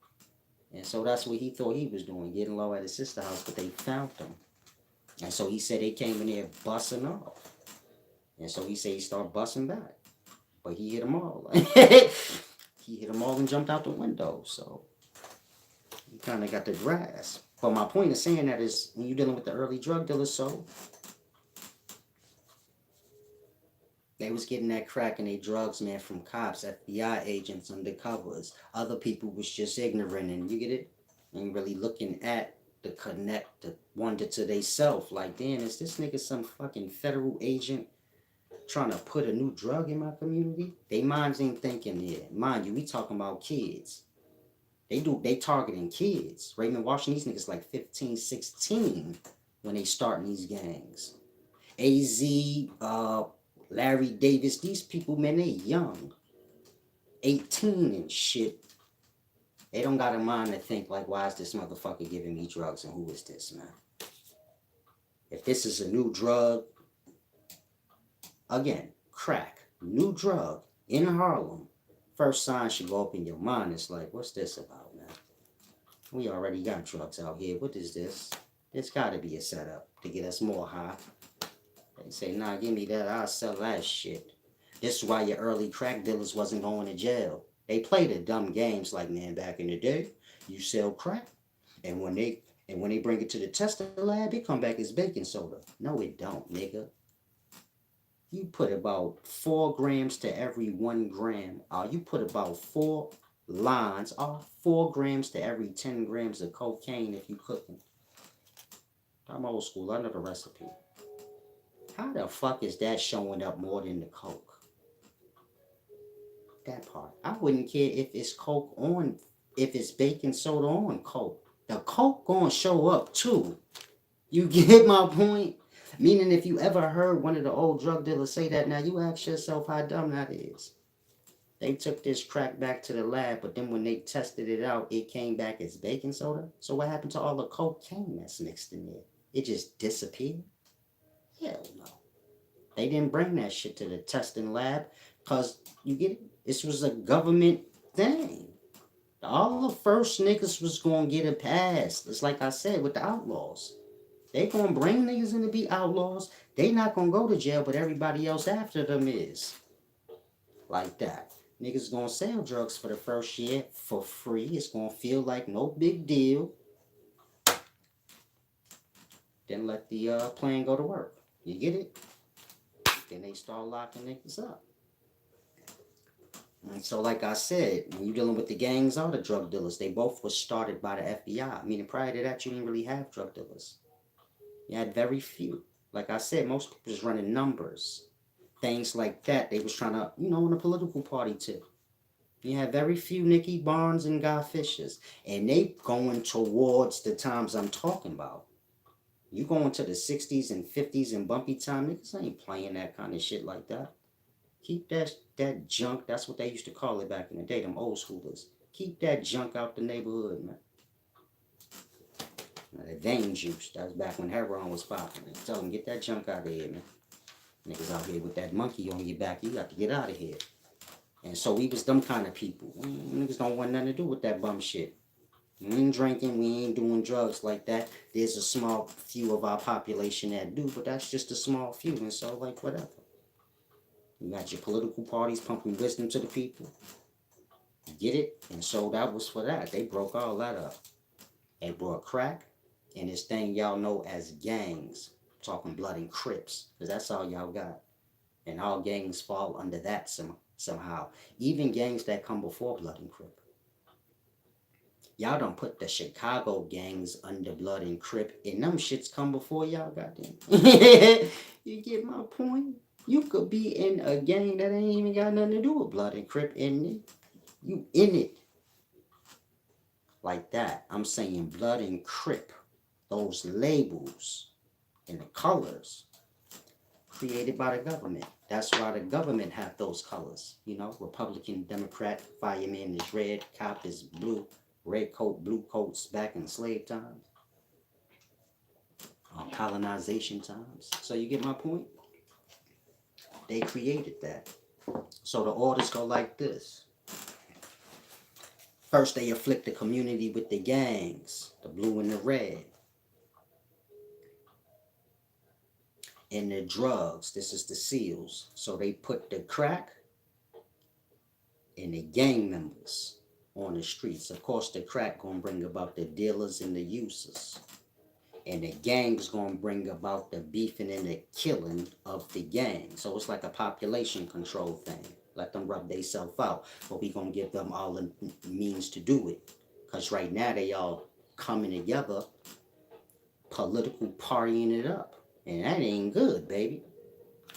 And so that's what he thought he was doing, getting low at his sister's house, but they found him. And so he said they came in there busting off. And so he said he started busting back. But he hit them all. He hit them all and jumped out the window. So he kind of got the grasp. But my point of saying that is when you're dealing with the early drug dealers, so they was getting that crack and they drugs, man, from cops, FBI agents, undercovers. Other people was just ignorant, and you get it? And really looking at the connect, the wonder to they self. Like, damn, is this nigga some fucking federal agent trying to put a new drug in my community? They minds ain't thinking here. Mind you, we talking about kids. They targeting kids. Raymond watching these niggas like 15, 16 when they starting these gangs. AZ, Larry Davis, these people, man, they young. 18 and shit. They don't got a mind to think like, why is this motherfucker giving me drugs and who is this, man? If this is a new drug, again, crack, new drug in Harlem, first sign should go up in your mind. It's like, what's this about, man? We already got drugs out here. What is this? It's got to be a setup to get us more high. They say, nah, give me that. I'll sell that shit. This is why your early crack dealers wasn't going to jail. They played the dumb games like, man, back in the day, you sell crack, and when they bring it to the tester lab, it come back as baking soda. No, it don't, nigga. You put about 4 grams to every 1 gram. You put about 4 lines, 4 grams to every 10 grams of cocaine if you cooking. I'm old school. I know the recipe. How the fuck is that showing up more than the coke? That part. I wouldn't care if it's coke on, if it's baking soda on coke. The coke gonna show up too. You get my point? Meaning, if you ever heard one of the old drug dealers say that, now you ask yourself how dumb that is. They took this crack back to the lab, but then when they tested it out, it came back as baking soda. So what happened to all the cocaine that's mixed in there? It just disappeared? Hell no. They didn't bring that shit to the testing lab because, you get it? This was a government thing. All the first niggas was going to get a pass. It's like I said with the outlaws. They going to bring niggas in to be outlaws. They not going to go to jail, but everybody else after them is. Like that. Niggas going to sell drugs for the first year for free. It's going to feel like no big deal. Then let the plan go to work. You get it? Then they start locking niggas up. And so, like I said, when you're dealing with the gangs or the drug dealers, they both were started by the FBI. Meaning prior to that, you didn't really have drug dealers. You had very few. Like I said, most people was running numbers. Things like that. They was trying to, in a political party too. You had very few Nicky Barnes and Guy Fishers. And they going towards the times I'm talking about. You going to the 60s and 50s and bumpy time, niggas ain't playing that kind of shit like that. Keep that junk, that's what they used to call it back in the day, them old schoolers. Keep that junk out the neighborhood, man. The vein juice, that was back when heroin was popping. Tell them, get that junk out of here, man. Niggas out here with that monkey on your back, you got to get out of here. And so we was them kind of people. Niggas don't want nothing to do with that bum shit. We ain't drinking, we ain't doing drugs like that. There's a small few of our population that do, but that's just a small few, and so, like, whatever. You got your political parties pumping wisdom to the people. You get it? And so that was for that. They broke all that up. They brought crack and this thing y'all know as gangs. Talking blood and Crips, because that's all y'all got. And all gangs fall under that somehow. Even gangs that come before blood and Crip. Y'all don't put the Chicago gangs under blood and Crip, and them shits come before y'all got them. You get my point? You could be in a gang that ain't even got nothing to do with blood and Crip, and you in it. Like that. I'm saying blood and Crip. Those labels and the colors created by the government. That's why the government have those colors. Republican, Democrat, fireman is red, cop is blue. Red coat, blue coats back in slave times. Colonization times. So you get my point? They created that. So the orders go like this. First, they afflict the community with the gangs, the blue and the red. And the drugs, this is the seals. So they put the crack and the gang members on the streets. Of course, the crack gonna bring about the dealers and the users. And the gang's gonna bring about the beefing and the killing of the gang. So it's like a population control thing. Let them rub themselves out. But we gonna give them all the means to do it. Because right now they all coming together, political partying it up. And that ain't good, baby.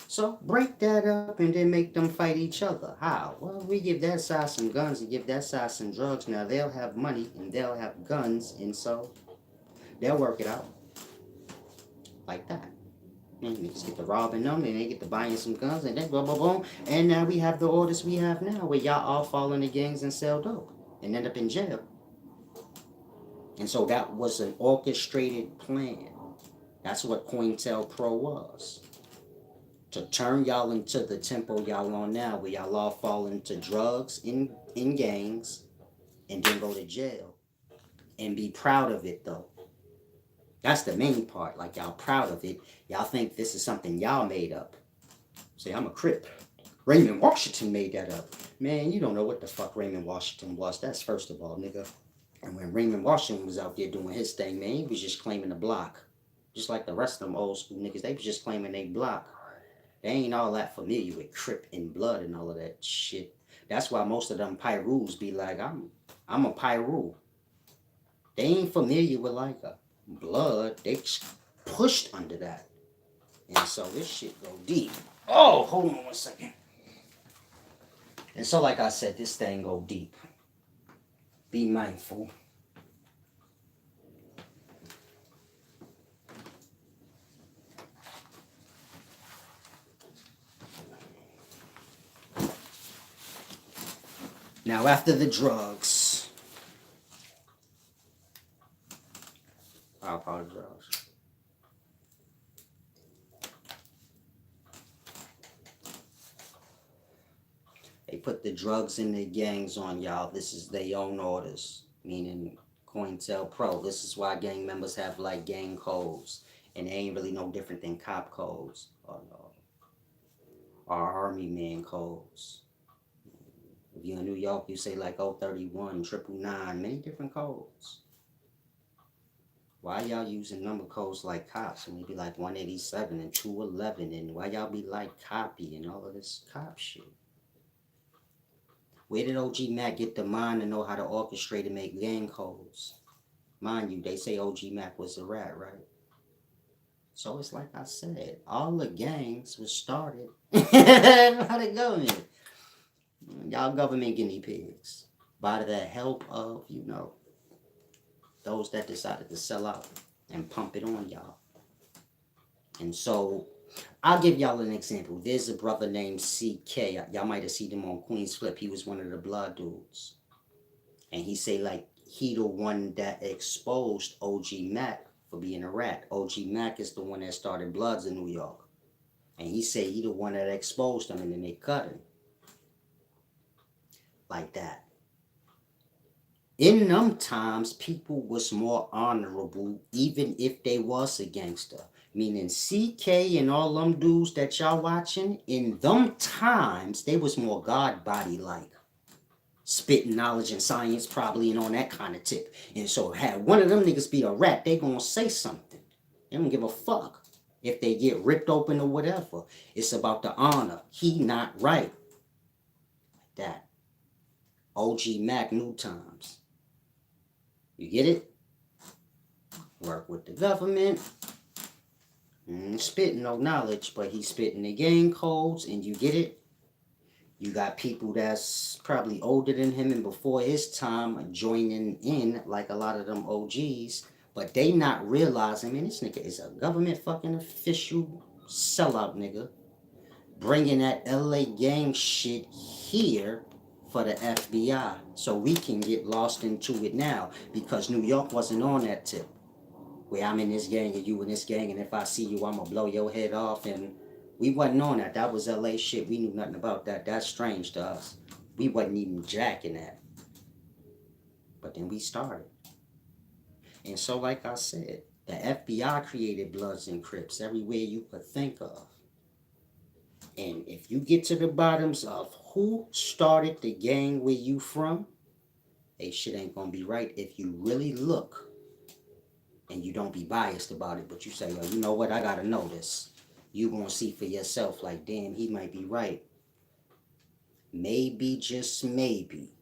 So break that up and then make them fight each other. How? Well, we give that side some guns and give that side some drugs. Now they'll have money and they'll have guns, and so they'll work it out. Like that. And niggas get to robbing them and they get to buying some guns and then boom, boom, boom. And now we have the orders we have now where y'all all fall into gangs and sell dope and end up in jail. And so that was an orchestrated plan. That's what Cointel Pro was. To turn y'all into the tempo y'all on now, where y'all all fall into drugs in gangs and then go to jail and be proud of it though. That's the main part. Like y'all proud of it. Y'all think this is something y'all made up. Say, I'm a Crip. Raymond Washington made that up. Man, you don't know what the fuck Raymond Washington was. That's first of all, nigga. And when Raymond Washington was out there doing his thing, man, he was just claiming the block. Just like the rest of them old school niggas, they was just claiming they block. They ain't all that familiar with Crip and blood and all of that shit. That's why most of them Pyrus be like, I'm a Pyru. They ain't familiar with like a blood. They pushed under that. And so this shit go deep. Oh, hold on 1 second. And so like I said, this thing go deep. Be mindful. Now after the drugs, I apologize. They put the drugs and the gangs on y'all. This is their own orders, meaning Cointel Pro. This is why gang members have like gang codes, and they ain't really no different than cop codes or army man codes. If you're in New York, you say like 031, 999, many different codes. Why y'all using number codes like cops? And maybe like 187 and 211, and why y'all be like copy and all of this cop shit? Where did OG Mac get the mind to know how to orchestrate and make gang codes? Mind you, they say OG Mac was a rat, right? So it's like I said, all the gangs was started by the government. Y'all government guinea pigs. By the help of, those that decided to sell out and pump it on y'all. And so I'll give y'all an example. There's a brother named CK. Y'all might have seen him on Queen's Flip. He was one of the blood dudes. And he say like he the one that exposed OG Mac for being a rat. OG Mac is the one that started Bloods in New York. And he say he the one that exposed them and then they cut him. Like that. In them times, people was more honorable even if they was a gangster. Meaning CK and all them dudes that y'all watching, in them times, they was more God body like. Spitting knowledge and science probably and on that kind of tip. And so had one of them niggas be a rat, they gonna say something. They don't give a fuck if they get ripped open or whatever. It's about the honor. He not right. Like that. OG Mac new times. You get it? Work with the government. Spitting no knowledge, but he's spitting the gang codes, and you get it? You got people that's probably older than him and before his time joining in, like a lot of them OGs, but they not realizing, man, this nigga is a government fucking official sellout nigga, bringing that LA gang shit here for the FBI, so we can get lost into it now, because New York wasn't on that tip, where I'm in this gang and you in this gang, and if I see you, I'm gonna blow your head off, and we wasn't on that. That was LA shit. We knew nothing about that. That's strange to us. We wasn't even jacking that. But then we started. And so, like I said, the FBI created Bloods and Crips everywhere you could think of. And if you get to the bottoms of who started the gang where you from, hey, shit ain't gonna be right if you really look and you don't be biased about it, but you say, yo, you know what, I gotta know this. You gonna see for yourself, like, damn, he might be right. Maybe, just maybe.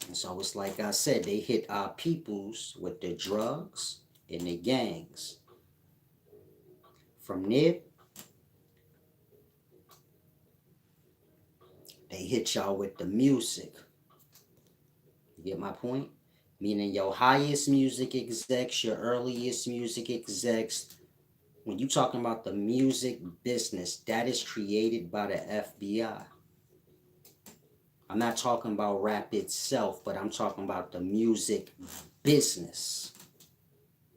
And so it's like I said, they hit our peoples with the drugs and the gangs. From there, they hit y'all with the music. You get my point? Meaning your highest music execs, your earliest music execs. When you talking about the music business, that is created by the FBI. I'm not talking about rap itself, but I'm talking about the music business.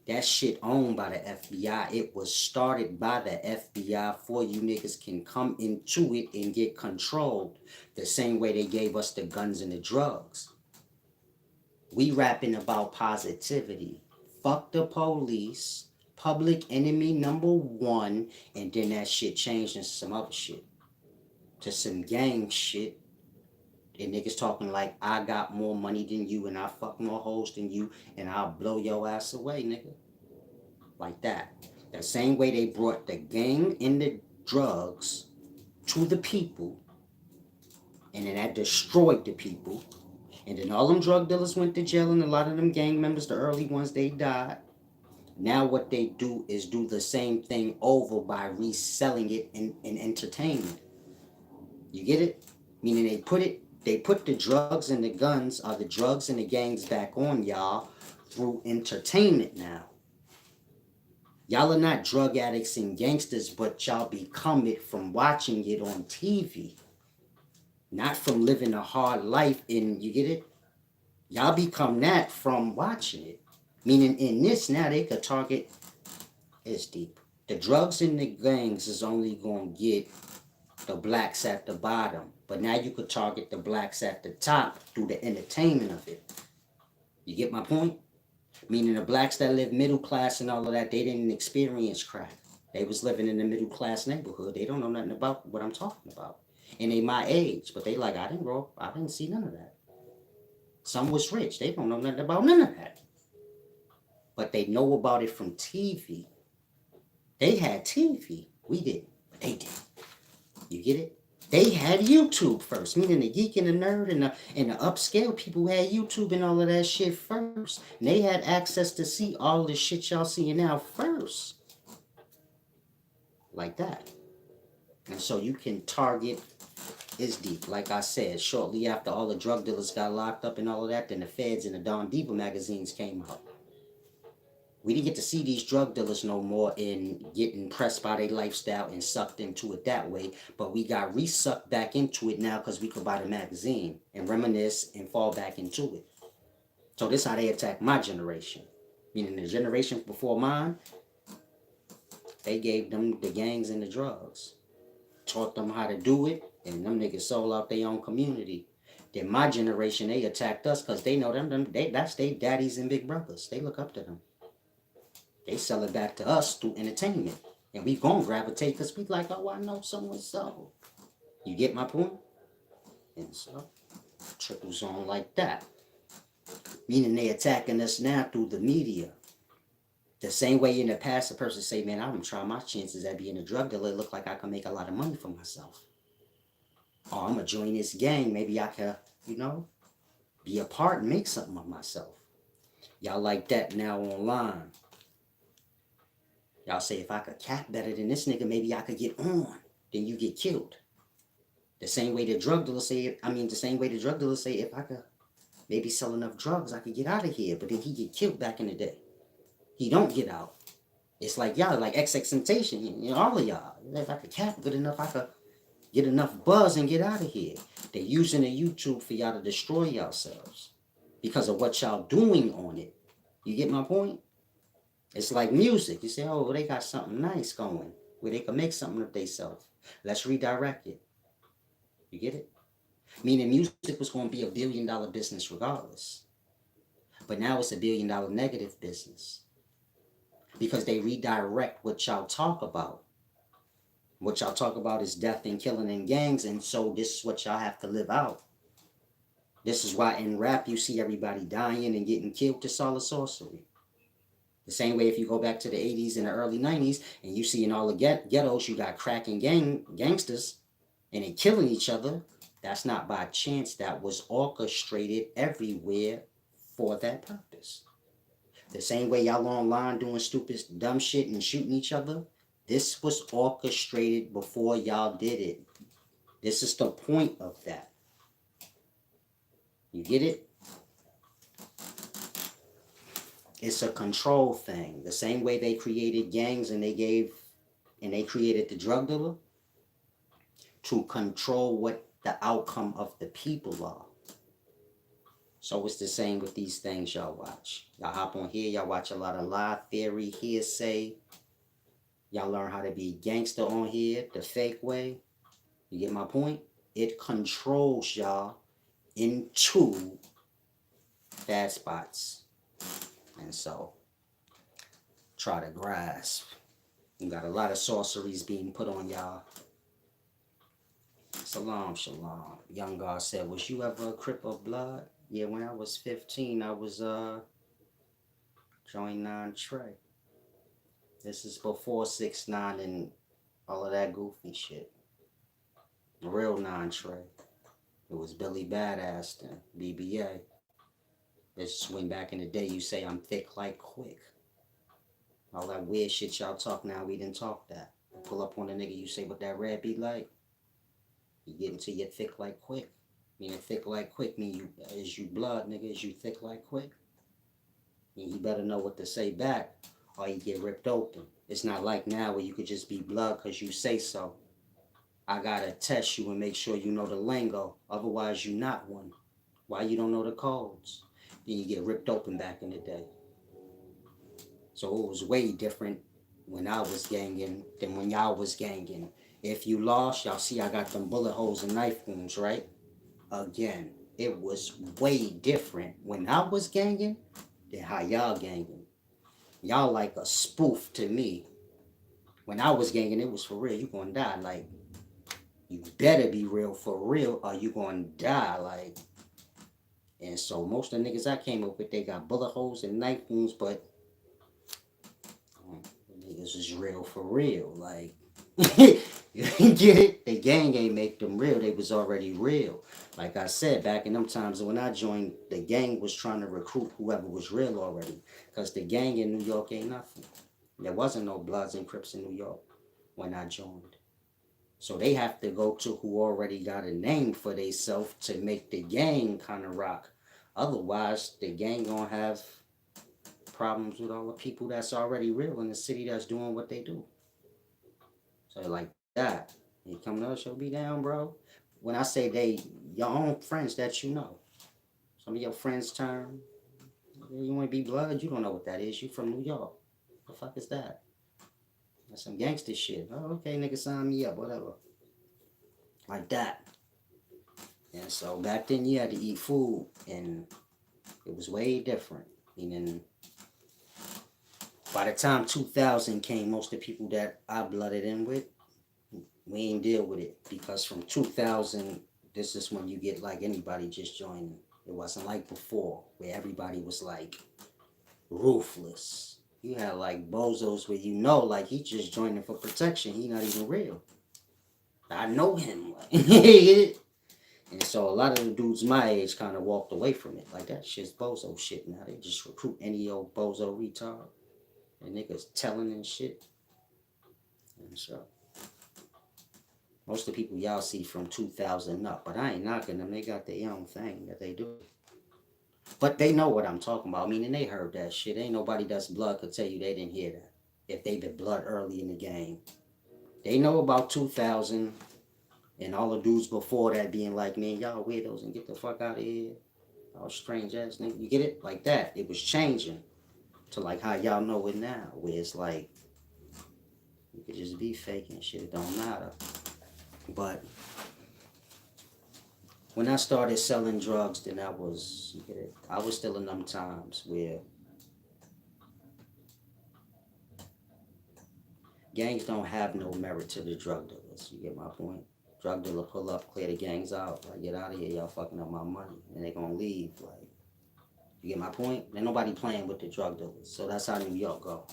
That shit owned by the FBI. It was started by the FBI for you niggas can come into it and get controlled the same way they gave us the guns and the drugs. We rapping about positivity. Fuck the police, public enemy number one, and then that shit changed into some other shit. To some gang shit. And niggas talking like I got more money than you and I fuck more hoes than you and I'll blow your ass away, nigga. Like that. The same way they brought the gang and the drugs to the people, and then that destroyed the people. And then all them drug dealers went to jail, and a lot of them gang members, the early ones, they died. Now what they do is do the same thing over by reselling it in entertainment. You get it? Meaning they put the drugs and the guns, or the drugs and the gangs back on y'all through entertainment now. Y'all are not drug addicts and gangsters, but y'all become it from watching it on TV. Not from living a hard life, and you get it? Y'all become that from watching it. Meaning in this now they could target, it's deep. The drugs and the gangs is only gonna get the blacks at the bottom. But now you could target the blacks at the top through the entertainment of it. You get my point? Meaning the blacks that live middle class and all of that, they didn't experience crack. They was living in the middle class neighborhood. They don't know nothing about what I'm talking about. And they my age, but they like, I didn't grow up, I didn't see none of that. Some was rich, they don't know nothing about none of that. But they know about it from TV. They had TV. We didn't, but they did. You get it? They had YouTube first, meaning the geek and the nerd and the upscale people had YouTube and all of that shit first. And they had access to see all the shit y'all seeing now first. Like that. And so you can target, it's deep. Like I said, shortly after all the drug dealers got locked up and all of that, then the Feds and the Don Diva magazines came out. We didn't get to see these drug dealers no more and get impressed by their lifestyle and sucked into it that way. But we got re-sucked back into it now because we could buy the magazine and reminisce and fall back into it. So this is how they attack my generation. Meaning the generation before mine, they gave them the gangs and the drugs. Taught them how to do it, and them niggas sold out their own community. Then my generation, they attacked us because they know that's their daddies and big brothers. They look up to them. They sell it back to us through entertainment. And we gonna gravitate because we like, oh, I know someone so. You get my point? And so, trickles on like that. Meaning they attacking us now through the media. The same way in the past, a person say, man, I'm gonna try my chances at being a drug dealer. It look like I can make a lot of money for myself. Or I'm gonna join this gang. Maybe I can, be a part and make something of myself. Y'all like that now online. Y'all say, if I could cap better than this nigga, maybe I could get on. Then you get killed. The same way the drug dealers say, if I could maybe sell enough drugs, I could get out of here. But then he get killed back in the day. He don't get out. It's like y'all, like XXXTentacion, all of y'all. If I could cap good enough, I could get enough buzz and get out of here. They're using the YouTube for y'all to destroy yourselves because of what y'all doing on it. You get my point? It's like music. You say, oh, they got something nice going where they can make something of themselves. Let's redirect it. You get it? Meaning music was going to be $1 billion business regardless. But now it's $1 billion negative business. Because they redirect what y'all talk about. What y'all talk about is death and killing and gangs, and so this is what y'all have to live out. This is why in rap you see everybody dying and getting killed. It's all a sorcery. The same way if you go back to the 80s and the early 90s and you see in all the ghettos you got crack and gangsters and they killing each other, that's not by chance. That was orchestrated everywhere for that purpose. The same way y'all online doing stupid, dumb shit and shooting each other, this was orchestrated before y'all did it. This is the point of that. You get it? It's a control thing. The same way they created gangs and they created the drug dealer to control what the outcome of the people are. So it's the same with these things y'all watch. Y'all hop on here, y'all watch a lot of lie, theory, hearsay. Y'all learn how to be gangster on here, the fake way. You get my point? It controls y'all into bad spots. And so, try to grasp. You got a lot of sorceries being put on y'all. Shalom, shalom. Young God said, was you ever a Crip of blood? Yeah, when I was 15, I was, joined 9 Trey. This is before 6ix9ine and all of that goofy shit. The real 9 Trey. It was Billy Badass then, BBA. This when back in the day you say I'm thick like quick. All that weird shit y'all talk now, we didn't talk that. Pull up on a nigga, you say what that red be like? You get into your thick like quick. Meaning thick like quick mean you is you blood, nigga, is you thick like quick. And you better know what to say back or you get ripped open. It's not like now where you could just be blood because you say so. I gotta test you and make sure you know the lingo. Otherwise you not one. Why you don't know the codes? Then you get ripped open back in the day. So it was way different when I was ganging than when y'all was ganging. If you lost, y'all see I got them bullet holes and knife wounds, right? Again, it was way different when I was ganging than how y'all ganging. Y'all like a spoof to me. When I was ganging, it was for real. You gonna die. Like, you better be real for real or you gonna die. Like, and so most of the niggas I came up with, they got bullet holes and knife wounds, but niggas was real for real. Like, you get it? The gang ain't make them real. They was already real. Like I said, back in them times when I joined, the gang was trying to recruit whoever was real already. Because the gang in New York ain't nothing. There wasn't no Bloods and Crips in New York when I joined. So they have to go to who already got a name for theyself to make the gang kind of rock. Otherwise, the gang gonna have problems with all the people that's already real in the city that's doing what they do. So like that. You come to us, you'll be down, bro. When I say they, your own friends that you know. Some of your friends turn. You want to be blood? You don't know what that is. You from New York. The fuck is that? That's some gangster shit. Oh, okay, nigga, sign me up, whatever. Like that. And so back then you had to eat food, and it was way different. Meaning, by the time 2000 came, most of the people that I blooded in with, we ain't deal with it. Because from 2000, this is when you get like anybody just joining. It wasn't like before, where everybody was like ruthless. You had like bozos where you know, like he just joining for protection. He not even real. I know him. And so a lot of the dudes my age kind of walked away from it. Like, that shit's bozo shit now. They just recruit any old bozo retard. And niggas telling and shit. And so most of the people y'all see from 2000 up. But I ain't knocking them. They got their own thing that they do. But they know what I'm talking about. I mean, and they heard that shit. Ain't nobody that's blood could tell you they didn't hear that. If they been blood early in the game. They know about 2000 and all the dudes before that being like, man, y'all weirdos and get the fuck out of here. All strange ass nigga. You get it? Like that. It was changing to like how y'all know it now. Where it's like, you could just be fake and shit. It don't matter. But when I started selling drugs, then I was, you get it? I was still in them times where gangs don't have no merit to the drug dealers. You get my point? Drug dealer pull up, clear the gangs out. Like, get out of here, y'all fucking up my money. And they gonna leave. Like, you get my point? Ain't nobody playing with the drug dealers. So that's how New York go.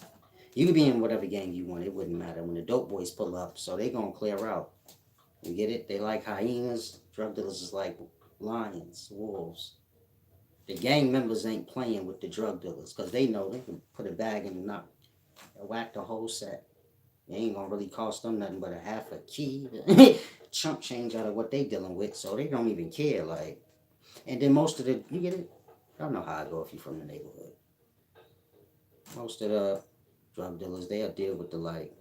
You could be in whatever gang you want. It wouldn't matter. When the dope boys pull up, so they gonna clear out. You get it? They like hyenas. Drug dealers is like lions, wolves. The gang members ain't playing with the drug dealers because they know they can put a bag in and whack the whole set. It ain't gonna really cost them nothing but a half a key, chump change out of what they dealing with, so they don't even care. Like, and then most of the, you get it? Y'all know how I go if you from the neighborhood. Most of the drug dealers, they'll deal with the like,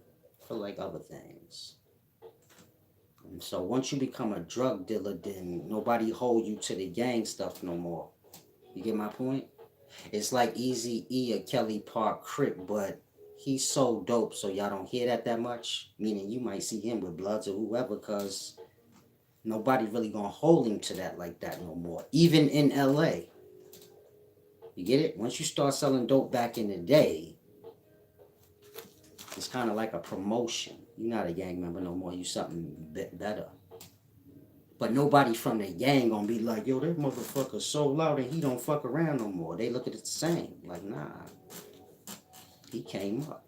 for like other things. And so once you become a drug dealer, then nobody hold you to the gang stuff no more. You get my point? It's like Eazy-E or Kelly Park Crip, but he's so dope, so y'all don't hear that much. Meaning you might see him with Bloods or whoever, because nobody really gonna hold him to that like that no more. Even in LA. You get it? Once you start selling dope back in the day, it's kind of like a promotion. You're not a gang member no more. You something better. But nobody from the gang gonna be like, yo, that motherfucker so loud and he don't fuck around no more. They look at it the same. Like, nah, he came up.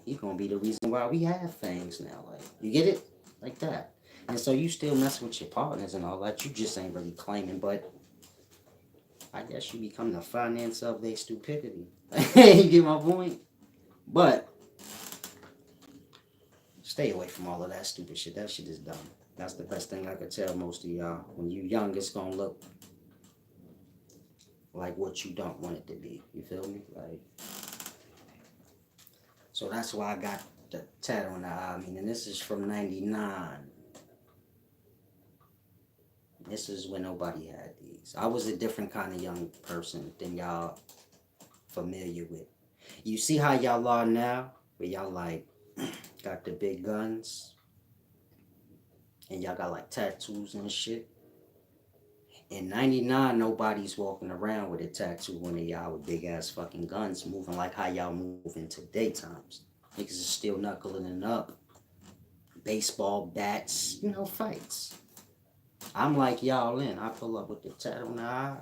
He gonna be the reason why we have things now. Like, you get it? Like that. And so you still mess with your partners and all that. You just ain't really claiming, but I guess you become the finance of their stupidity. You get my point? But stay away from all of that stupid shit. That shit is dumb. That's the best thing I could tell most of y'all. When you young, it's gonna look like what you don't want it to be. You feel me? Like, so that's why I got the tattoo on the eye. I mean, and this is from '99. This is when nobody had these. I was a different kind of young person than y'all familiar with. You see how y'all are now? Where y'all like got the big guns and y'all got like tattoos and shit. In '99, nobody's walking around with a tattoo when they y'all with big ass fucking guns moving like how y'all move in today times. Niggas is still knuckling it up. Baseball bats, you know, fights. I'm like y'all in. I pull up with the tattoo on the eye.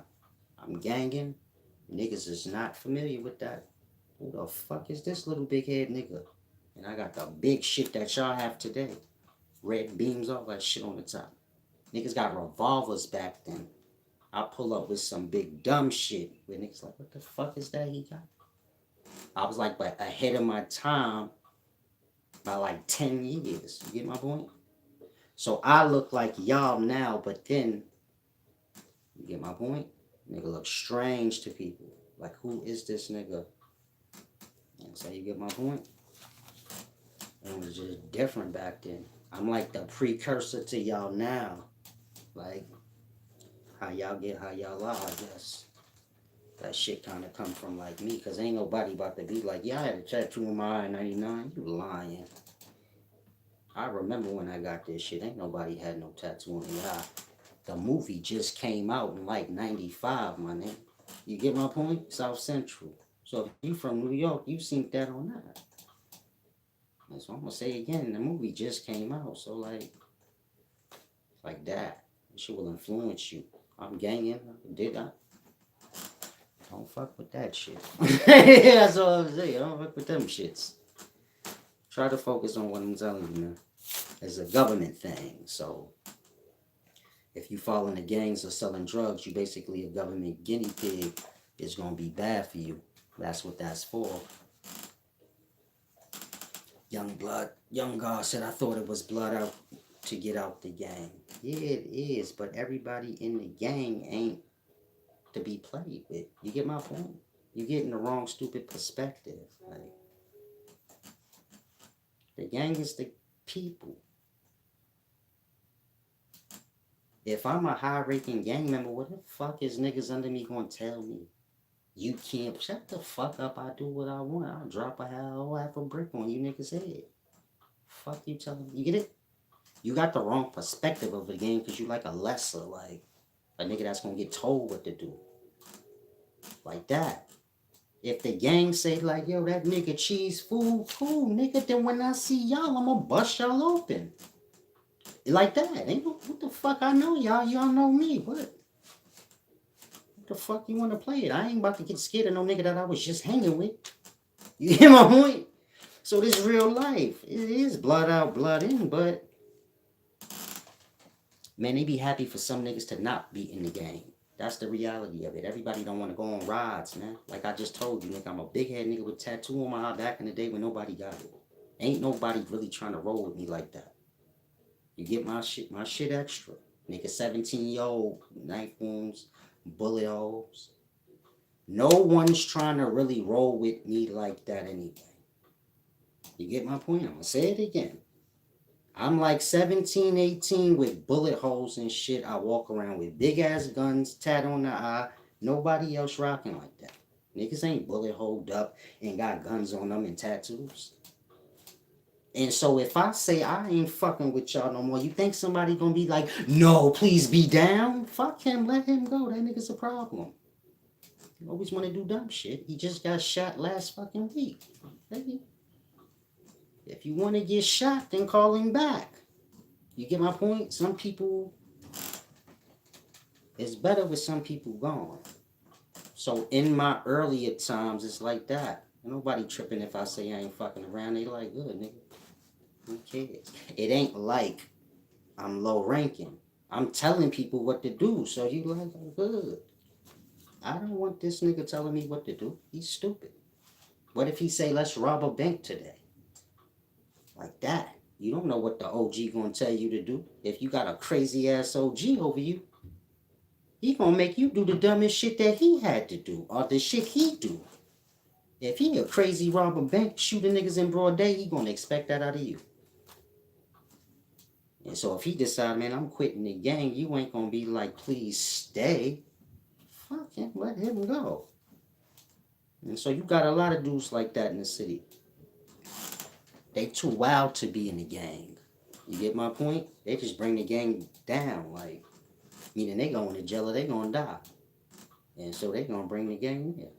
I'm ganging. Niggas is not familiar with that. Who the fuck is this little big head nigga? And I got the big shit that y'all have today. Red beams, all that shit on the top. Niggas got revolvers back then. I pull up with some big dumb shit where niggas like, what the fuck is that he got? I was like, but ahead of my time by like 10 years. You get my point? So I look like y'all now, but then, you get my point? Nigga look strange to people. Like, who is this nigga? And so you get my point? And it was just different back then. I'm like the precursor to y'all now. Like, how y'all get how y'all are, I guess. That shit kind of come from like me, because ain't nobody about to be like, yeah, I had a tattoo in my eye in '99. You lying. I remember when I got this shit. Ain't nobody had no tattoo on the eye. The movie just came out in like '95, my nigga. You get my point? South Central. So if you from New York, you seen that on that. And so I'm gonna say again, the movie just came out. So like that. It shit will influence you. I'm ganging. Did I? Don't fuck with that shit. That's all I'm saying. Don't fuck with them shits. Try to focus on what I'm telling you, man. It's a government thing. So if you fall in the gangs or selling drugs, you basically a government guinea pig. It's gonna be bad for you. That's what that's for. Young God said, I thought it was blood out to get out the gang. Yeah, it is, but everybody in the gang ain't to be played with. You get my point? You getting the wrong stupid perspective. Like, the gang is the people. If I'm a high-ranking gang member, what the fuck is niggas under me gonna tell me? You can't shut the fuck up. I do what I want. I'll drop a half a brick on you niggas' head. Fuck you telling me. You get it? You got the wrong perspective of the game because you like a lesser, like a nigga that's gonna get told what to do. Like that. If the gang say like, yo, that nigga cheese food, cool, nigga, then when I see y'all, I'm gonna bust y'all open. Like that. Ain't no, what the fuck I know y'all. Y'all know me. What the fuck you want to play it? I ain't about to get scared of no nigga that I was just hanging with. You hear my point? So this real life. It is blood out, blood in, but man, they be happy for some niggas to not be in the game. That's the reality of it. Everybody don't want to go on rides, man. Like I just told you, nigga, I'm a big head nigga with tattoo on my eye back in the day when nobody got it. Ain't nobody really trying to roll with me like that. You get my shit extra. Nigga 17-year-old, knife wounds, bullet holes. No one's trying to really roll with me like that anyway. You get my point? I'm gonna say it again. I'm like 17, 18 with bullet holes and shit. I walk around with big ass guns, tat on the eye. Nobody else rocking like that. Niggas ain't bullet holed up and got guns on them and tattoos. And so if I say I ain't fucking with y'all no more, you think somebody gonna be like, no, please be down? Fuck him, let him go. That nigga's a problem. You always want to do dumb shit. He just got shot last fucking week. Baby. If you want to get shot, then call him back. You get my point? Some people, it's better with some people gone. So in my earlier times, it's like that. Nobody tripping if I say I ain't fucking around. They like, good, nigga. Who cares? It ain't like I'm low ranking. I'm telling people what to do. So you like, good. I don't want this nigga telling me what to do. He's stupid. What if he say, let's rob a bank today? Like that. You don't know what the OG gonna tell you to do. If you got a crazy ass OG over you, he gonna make you do the dumbest shit that he had to do, or the shit he do. If he a crazy robber bank, shooting niggas in broad day, he gonna expect that out of you. And so if he decide, man, I'm quitting the gang, you ain't gonna be like, please stay. Fuck him, let him go. And so you got a lot of dudes like that in the city. They too wild to be in the gang. You get my point? They just bring the gang down, like, meaning they going to jail or they gonna die. And so they gonna bring the gang in.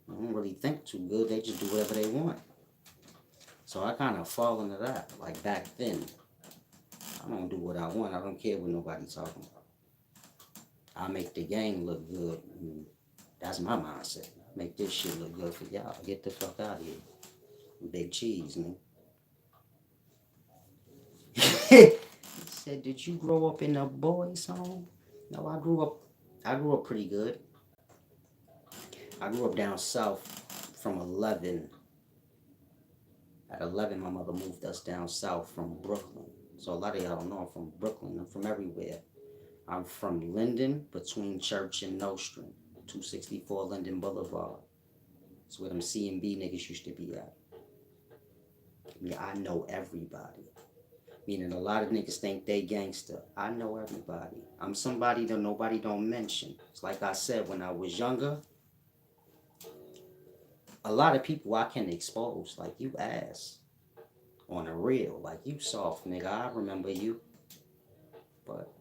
I don't really think too good, they just do whatever they want. So I kind of fall into that, like back then. I don't do what I want, I don't care what nobody talking about. I make the gang look good. That's my mindset. Make this shit look good for y'all. Get the fuck out of here. Big cheese, man. He said, did you grow up in a boys' home? No, I grew up pretty good. I grew up down south from 11. At 11, my mother moved us down south from Brooklyn. So a lot of y'all don't know I'm from Brooklyn. I'm from everywhere. I'm from Linden, between Church and Nostrand. 264 Linden Boulevard. That's where them C&B niggas used to be at. Yeah, I know everybody. Meaning a lot of niggas think they gangster. I know everybody. I'm somebody that nobody don't mention. It's like I said, when I was younger, a lot of people I can expose. Like, you ass. On a real. Like, you soft, nigga. I remember you. But,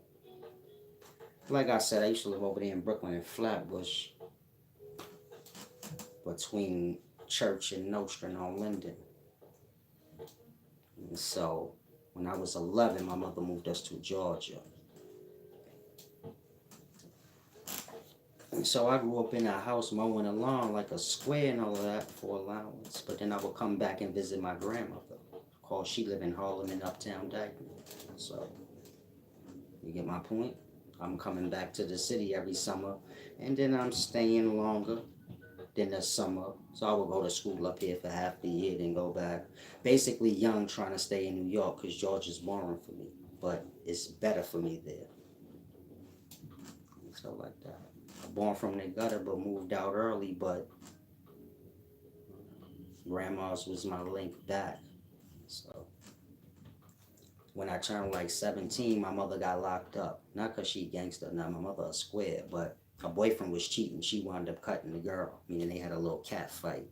like I said, I used to live over there in Brooklyn in Flatbush. Between Church and Nostrand on Linden. And so, when I was 11, my mother moved us to Georgia. And so I grew up in a house mowing the lawn like a square and all of that for allowance. But then I would come back and visit my grandmother. Cause she lived in Harlem in Uptown Dayton. So, you get my point? I'm coming back to the city every summer. And then I'm staying longer than the summer. So I would go to school up here for half the year, then go back. Basically young, trying to stay in New York because Georgia's boring for me. But it's better for me there. So like that. Born from the gutter, but moved out early. But grandma's was my link back. So when I turned like 17, my mother got locked up. Not because she gangster, not my mother a square, but her boyfriend was cheating. She wound up cutting the girl, meaning they had a little cat fight.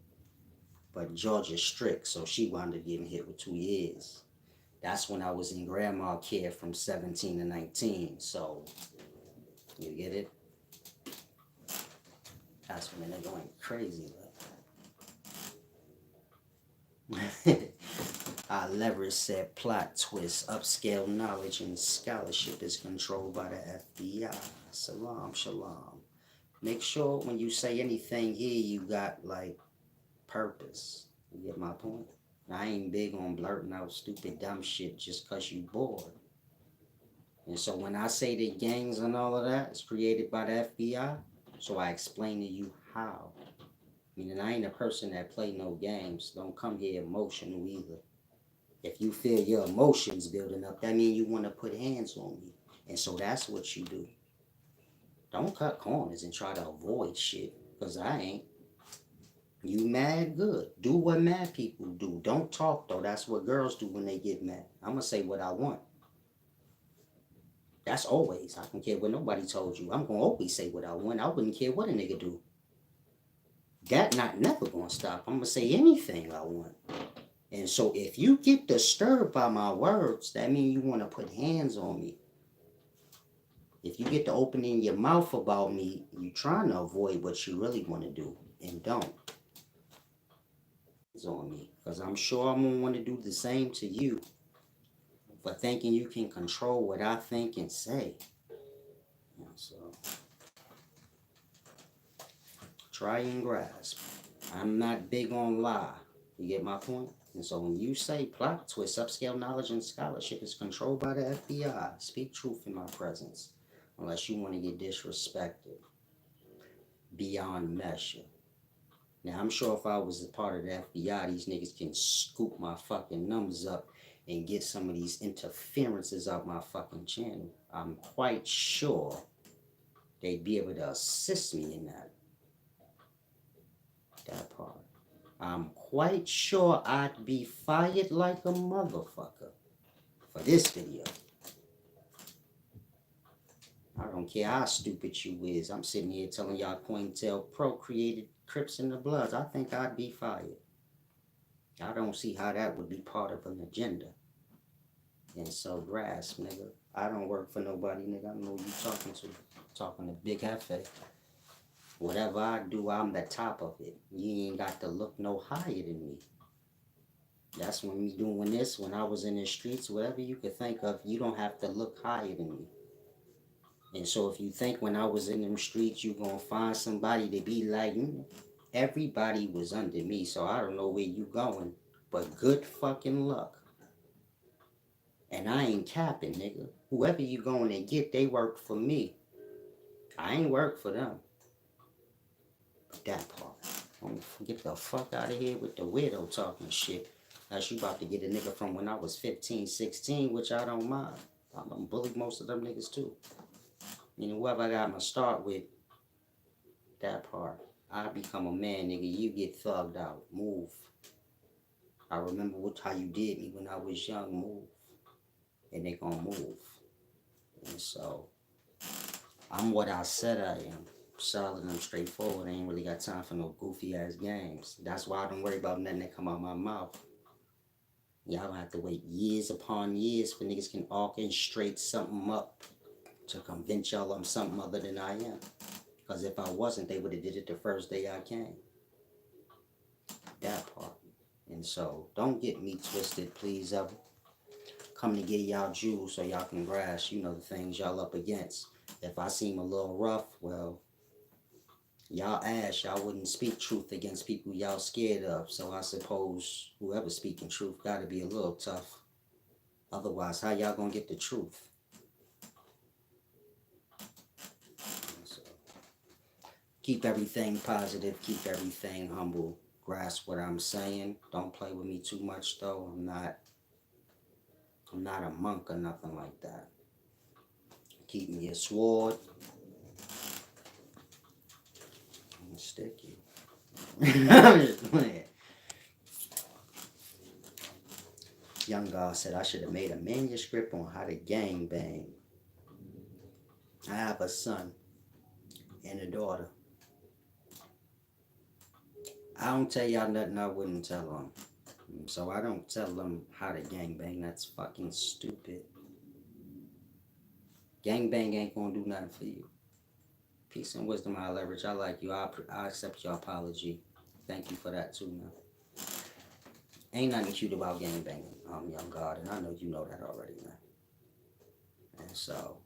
But Georgia's strict, so she wound up getting hit with 2 years. That's when I was in grandma care from 17 to 19. So, you get it? That's when they're going crazy like that. Our leverage said plot twist, upscale knowledge and scholarship is controlled by the FBI. Salam, shalom. Make sure when you say anything here, you got like purpose. You get my point? I ain't big on blurting out stupid dumb shit just cause you bored. And so when I say the gangs and all of that is created by the FBI, so I explain to you how. Meaning I ain't a person that play no games. Don't come here emotional either. If you feel your emotions building up, that means you want to put hands on me. And so that's what you do. Don't cut corners and try to avoid shit, because I ain't. You mad? Good. Do what mad people do. Don't talk, though. That's what girls do when they get mad. I'm going to say what I want. That's always. I don't care what nobody told you. I'm going to always say what I want. I wouldn't care what a nigga do. That not never going to stop. I'm going to say anything I want. And so if you get disturbed by my words, that means you want to put hands on me. If you get to opening your mouth about me, you trying to avoid what you really want to do and don't. It's on me. Because I'm sure I'm going to want to do the same to you. For thinking you can control what I think and say. So, try and grasp. I'm not big on lie. You get my point? And so when you say plot twist, upscale knowledge and scholarship is controlled by the FBI, speak truth in my presence. Unless you want to get disrespected beyond measure. Now, I'm sure if I was a part of the FBI, these niggas can scoop my fucking numbers up and get some of these interferences out my fucking channel. I'm quite sure they'd be able to assist me in that part. I'm quite sure I'd be fired like a motherfucker for this video. I don't care how stupid you is. I'm sitting here telling y'all Cointel Pro created Crips in the Bloods. I think I'd be fired. I don't see how that would be part of an agenda. And so, grasp, nigga. I don't work for nobody, nigga. I know who you talking to. Talking to Big Hefe. Whatever I do, I'm the top of it. You ain't got to look no higher than me. That's when me doing this, when I was in the streets, whatever you could think of, you don't have to look higher than me. And so if you think when I was in them streets, you gonna find somebody to be like me, everybody was under me, so I don't know where you going, but good fucking luck. And I ain't capping, nigga. Whoever you going to get, they work for me. I ain't work for them. But that part. Get the fuck out of here with the weirdo talking shit. That's you about to get a nigga from when I was 15, 16, which I don't mind. I'm gonna bully most of them niggas too. You know, whoever I got my start with, that part. I become a man, nigga. You get thugged out. Move. I remember how you did me when I was young. Move. And they gonna move. And so, I'm what I said I am. Solid and straightforward. I ain't really got time for no goofy ass games. That's why I don't worry about nothing that come out my mouth. Y'all don't have to wait years upon years for niggas can orchestrate something up to convince y'all I'm something other than I am. Because if I wasn't, they would have did it the first day I came. That part. And so, don't get me twisted, please, ever. Come to get y'all jewels so y'all can grasp, you know, the things y'all up against. If I seem a little rough, well, y'all ask, y'all wouldn't speak truth against people y'all scared of. So I suppose whoever's speaking truth got to be a little tough. Otherwise, how y'all gonna get the truth? So, keep everything positive. Keep everything humble. Grasp what I'm saying. Don't play with me too much, though. I'm not a monk or nothing like that. Keep me a sword. I'm gonna stick you. I'm just playing. Young God said I should have made a manuscript on how to gang bang. I have a son and a daughter. I don't tell y'all nothing I wouldn't tell them. So I don't tell them how to gang bang. That's fucking stupid. Gang bang ain't gonna do nothing for you. Peace and wisdom, I leverage. I like you. I accept your apology. Thank you for that too, man. Ain't nothing cute about gang banging, young God, and I know you know that already, man. And so,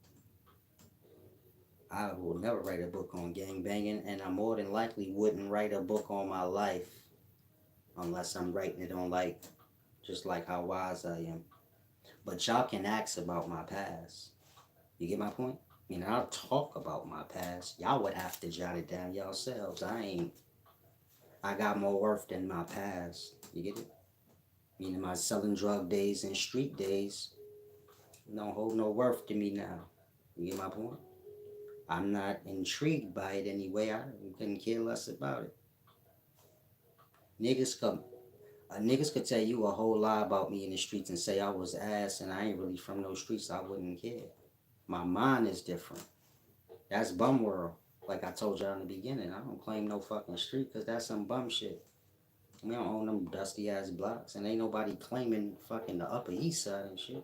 I will never write a book on gang banging, and I more than likely wouldn't write a book on my life unless I'm writing it on just like how wise I am. But y'all can ask about my past. You get my point? I mean, I'll talk about my past. Y'all would have to jot it down yourselves. I got more worth than my past. You get it? Meaning my selling drug days and street days don't hold no worth to me now. You get my point? I'm not intrigued by it anyway. I couldn't care less about it. Niggas could tell you a whole lie about me in the streets and say I was ass and I ain't really from no streets. I wouldn't care. My mind is different. That's bum world. Like I told y'all in the beginning, I don't claim no fucking street because that's some bum shit. We don't own them dusty ass blocks and ain't nobody claiming fucking the Upper East Side and shit.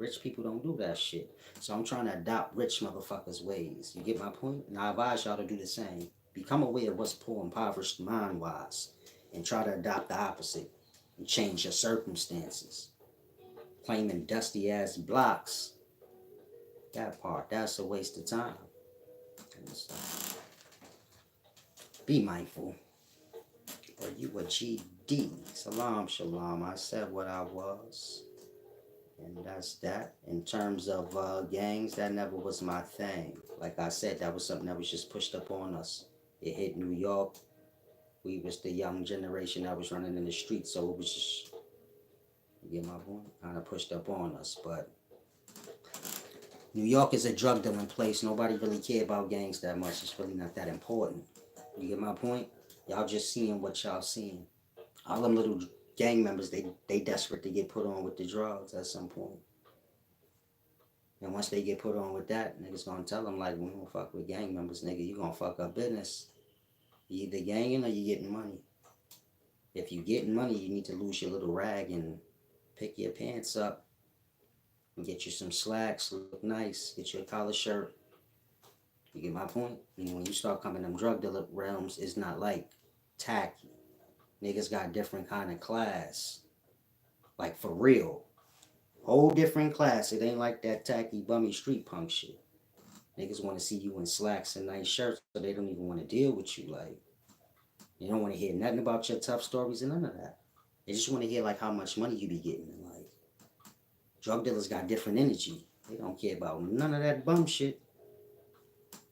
Rich people don't do that shit. So I'm trying to adopt rich motherfuckers' ways. You get my point? And I advise y'all to do the same. Become aware of what's poor, impoverished mind-wise, and try to adopt the opposite and change your circumstances. Claiming dusty-ass blocks, that part, that's a waste of time. So, be mindful. Are you a GD? Salam, shalom. I said what I was. And that's that. In terms of gangs, that never was my thing. Like I said, that was something that was just pushed up on us. It hit New York. We was the young generation that was running in the streets, so it was just, you get my point? Kind of pushed up on us. But New York is a drug dealing place. Nobody really care about gangs that much. It's really not that important. You get my point? Y'all just seeing what y'all seeing. All them little gang members, they desperate to get put on with the drugs at some point. And once they get put on with that, niggas gonna tell them, like, we don't fuck with gang members, nigga. You gonna fuck up business. You either ganging or you getting money. If you getting money, you need to lose your little rag and pick your pants up and get you some slacks, look nice, get you a collar shirt. You get my point? And when you start coming in them drug dealer realms, it's not like tacky. Niggas got different kind of class. Like, for real. Whole different class. It ain't like that tacky, bummy street punk shit. Niggas want to see you in slacks and nice shirts, so they don't even want to deal with you. Like, you don't want to hear nothing about your tough stories and none of that. They just want to hear, like, how much money you be getting. And, like, drug dealers got different energy. They don't care about none of that bum shit.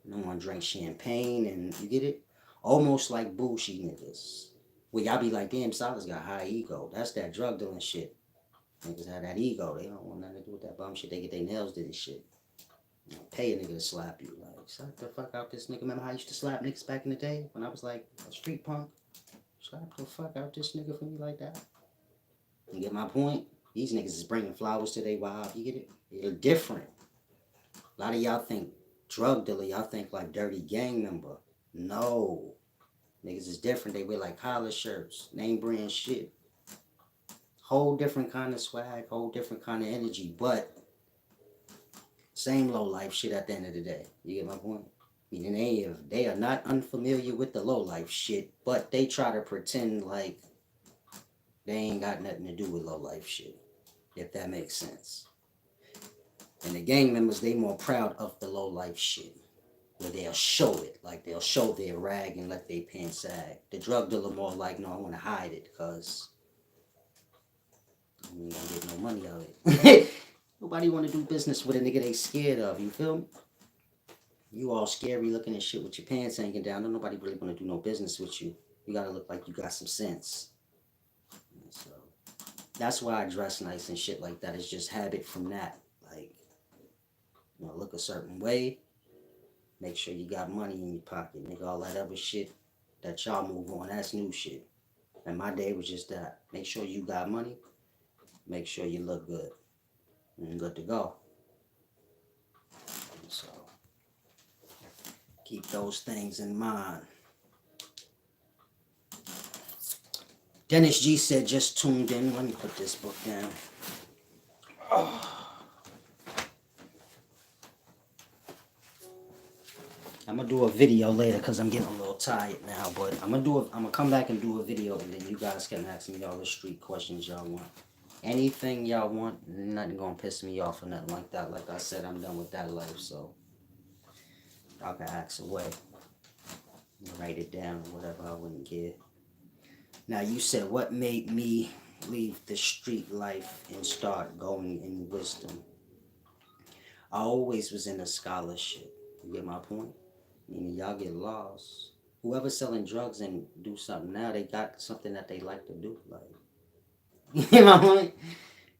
They don't want to drink champagne and, you get it? Almost like bullshit niggas. Where y'all be like, damn, Silas got high ego. That's that drug dealing shit. Niggas have that ego. They don't want nothing to do with that bum shit. They get their nails did and shit. You know, pay a nigga to slap you. Like, slap the fuck out this nigga. Remember how I used to slap niggas back in the day when I was like a street punk? Slap the fuck out this nigga for me like that. You get my point? These niggas is bringing flowers to their wife. You get it? They're different. A lot of y'all think drug dealer, y'all think like dirty gang member. No. Niggas is different. They wear like collar shirts, name brand shit. Whole different kind of swag, whole different kind of energy, but same low life shit at the end of the day. You get my point? Meaning they are not unfamiliar with the low life shit, but they try to pretend like they ain't got nothing to do with low life shit, if that makes sense. And the gang members, they more proud of the low life shit, where they'll show it, like they'll show their rag and let their pants sag. The drug dealer more like, no, I want to hide it because you ain't gonna get no money out of it. Nobody want to do business with a nigga they scared of, you feel me? You all scary looking at shit with your pants hanging down. Don't nobody really want to do no business with you. You gotta look like you got some sense. And so that's why I dress nice and shit like that. It's just habit from that. Like, you know, look a certain way. Make sure you got money in your pocket. Nigga, all that other shit that y'all move on, that's new shit. And my day was just that. Make sure you got money. Make sure you look good. And good to go. And so keep those things in mind. Dennis G said, just tuned in. Let me put this book down. I'm gonna do a video later because I'm getting a little tired now, but I'm gonna come back and do a video, and then you guys can ask me all the street questions y'all want. Anything y'all want, nothing gonna piss me off or nothing like that. Like I said, I'm done with that life, so y'all can ask away. Write it down or whatever, I wouldn't care. Now you said, what made me leave the street life and start going in wisdom? I always was in a scholarship. You get my point? Meaning y'all get lost. Whoever's selling drugs and do something now, they got something that they like to do. Like, you get my point?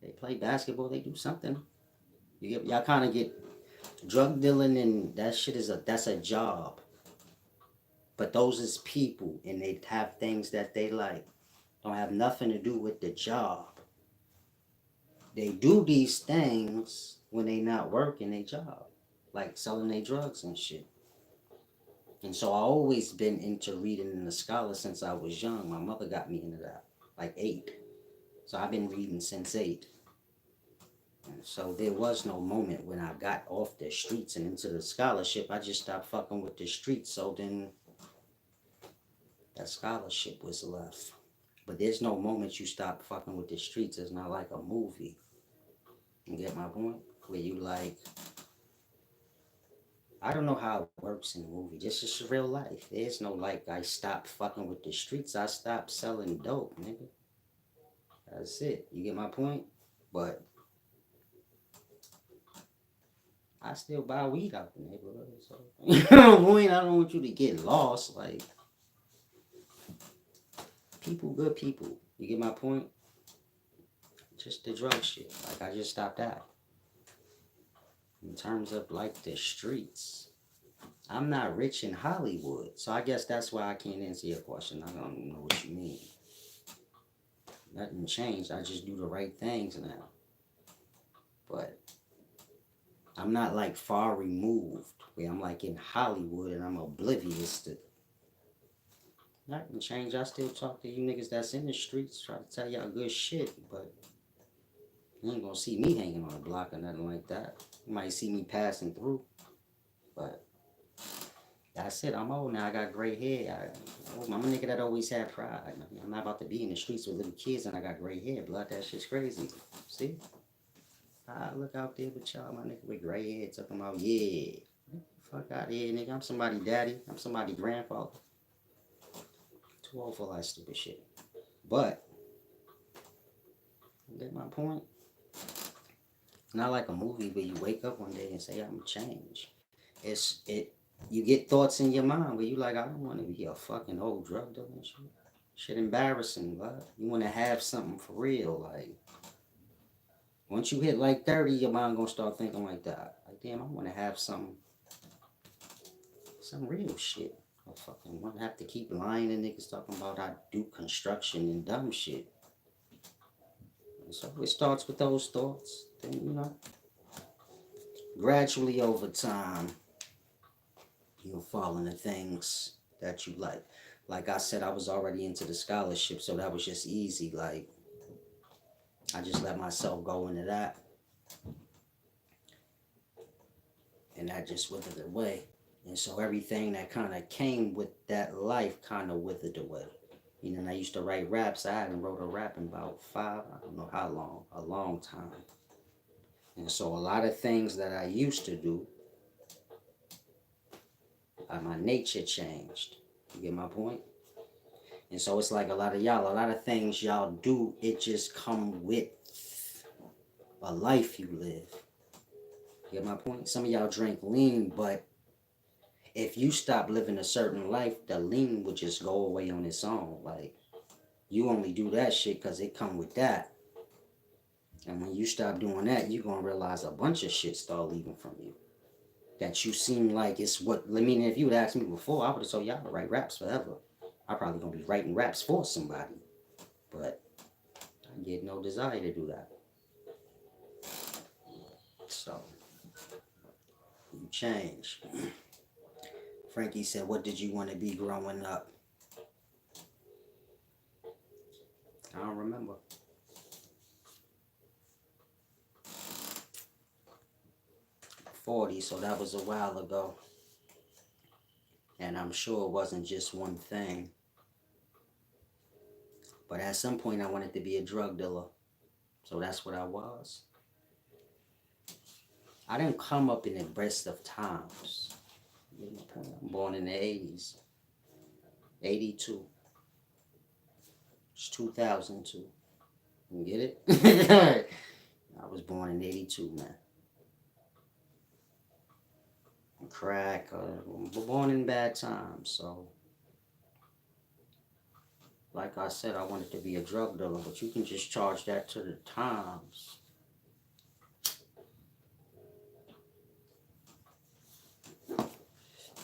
They play basketball, they do something. Y'all kind of get drug dealing, and that shit that's a job. But those is people, and they have things that they like. Don't have nothing to do with the job. They do these things when they not working their job, like selling their drugs and shit. And so I always been into reading and the scholar since I was young. My mother got me into that, like 8. So I've been reading since 8. And So there was no moment when I got off the streets and into the scholarship. I just stopped fucking with the streets. So then that scholarship was left. But there's no moment you stop fucking with the streets. It's not like a movie. You get my point? Where you like, I don't know how it works in the movie. This is real life. There's no like I stopped fucking with the streets. I stopped selling dope, nigga. That's it. You get my point? But I still buy weed out the neighborhood. So you know what I mean? I don't want you to get lost. Like people, good people. You get my point? Just the drug shit. Like I just stopped that. In terms of like the streets, I'm not rich in Hollywood, so I guess that's why I can't answer your question. I don't know what you mean. Nothing changed. I just do the right things now. But I'm not like far removed where I'm like in Hollywood and I'm oblivious to nothing changed. I still talk to you niggas that's in the streets, try to tell y'all good shit, but you ain't gonna see me hanging on the block or nothing like that. You might see me passing through, but that's it. I'm old now. I got gray hair. I'm a nigga that always had pride. I'm not about to be in the streets with little kids and I got gray hair. Blood, that shit's crazy. See? I look out there with y'all, my nigga with gray hair, talking about, yeah. Fuck out of here, nigga. I'm somebody daddy. I'm somebody grandfather. Too old for all that stupid shit. But, you get my point? It's not like a movie where you wake up one day and say, I'm change. You get thoughts in your mind where you like, I don't want to be a fucking old drug dealer and shit. Shit embarrassing, but you want to have something for real. Like, once you hit like 30, your mind gonna start thinking like that. Like, damn, I want to have some real shit. I fucking want to have to keep lying to niggas talking about I do construction and dumb shit. And so it starts with those thoughts. Then, you know, gradually over time, you'll fall into things that you like. Like I said, I was already into the scholarship, so that was just easy. Like, I just let myself go into that. And that just withered away. And so everything that kind of came with that life kind of withered away. You know, and I used to write raps. I hadn't wrote a rap in about I don't know how long, a long time. And so a lot of things that I used to do, my nature changed. You get my point? And so it's like a lot of things y'all do, it just come with a life you live. You get my point? Some of y'all drink lean, but if you stop living a certain life, the lean would just go away on its own. Like, you only do that shit because it come with that. And when you stop doing that, you're going to realize a bunch of shit start leaving from you. That you seem like it's what, I mean, if you would ask me before, I would have told y'all to write raps forever. I'm probably going to be writing raps for somebody. But I get no desire to do that. So, you change. Frankie said, what did you want to be growing up? I don't remember. 40, so that was a while ago. And I'm sure it wasn't just one thing. But at some point I wanted to be a drug dealer. So that's what I was. I didn't come up in the best of times. I'm born in the 80s. 82. It's 2002. You get it? I was born in 82, man. Crack. Born in bad times, so like I said, I wanted to be a drug dealer, but you can just charge that to the times.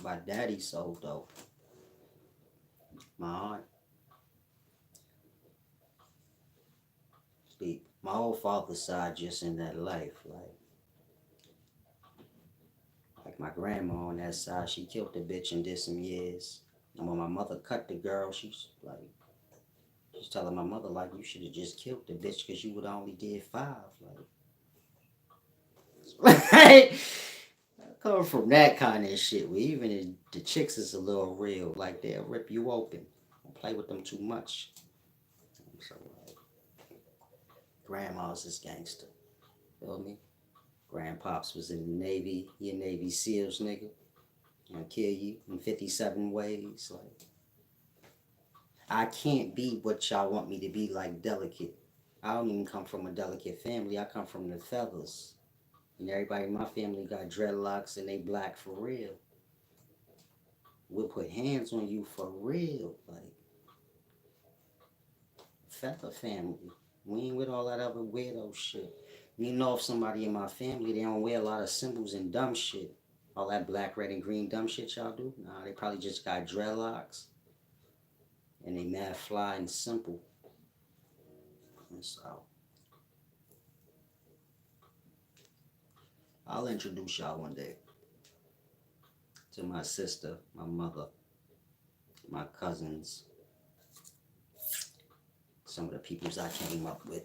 My daddy sold dope. My aunt. My whole father's side just in that life, like my grandma on that side, she killed the bitch and did some years. And when my mother cut the girl, she's telling my mother, like, you should have just killed the bitch because you would only did 5. Like, Coming from that kind of shit, where even if the chicks is a little real, like they'll rip you open. Don't play with them too much. So, like, grandma's is gangster. Feel me? Grandpops was in the Navy. He a Navy SEALs nigga. Gonna kill you in 57 ways. Like, I can't be what y'all want me to be, like delicate. I don't even come from a delicate family. I come from the feathers. And everybody in my family got dreadlocks and they black for real. We'll put hands on you for real. Like, feather family. We ain't with all that other weirdo shit. You know, if somebody in my family, they don't wear a lot of symbols and dumb shit. All that black, red, and green dumb shit y'all do? Nah, they probably just got dreadlocks. And they mad fly and simple. And so, I'll introduce y'all one day to my sister, my mother, my cousins, some of the peoples I came up with,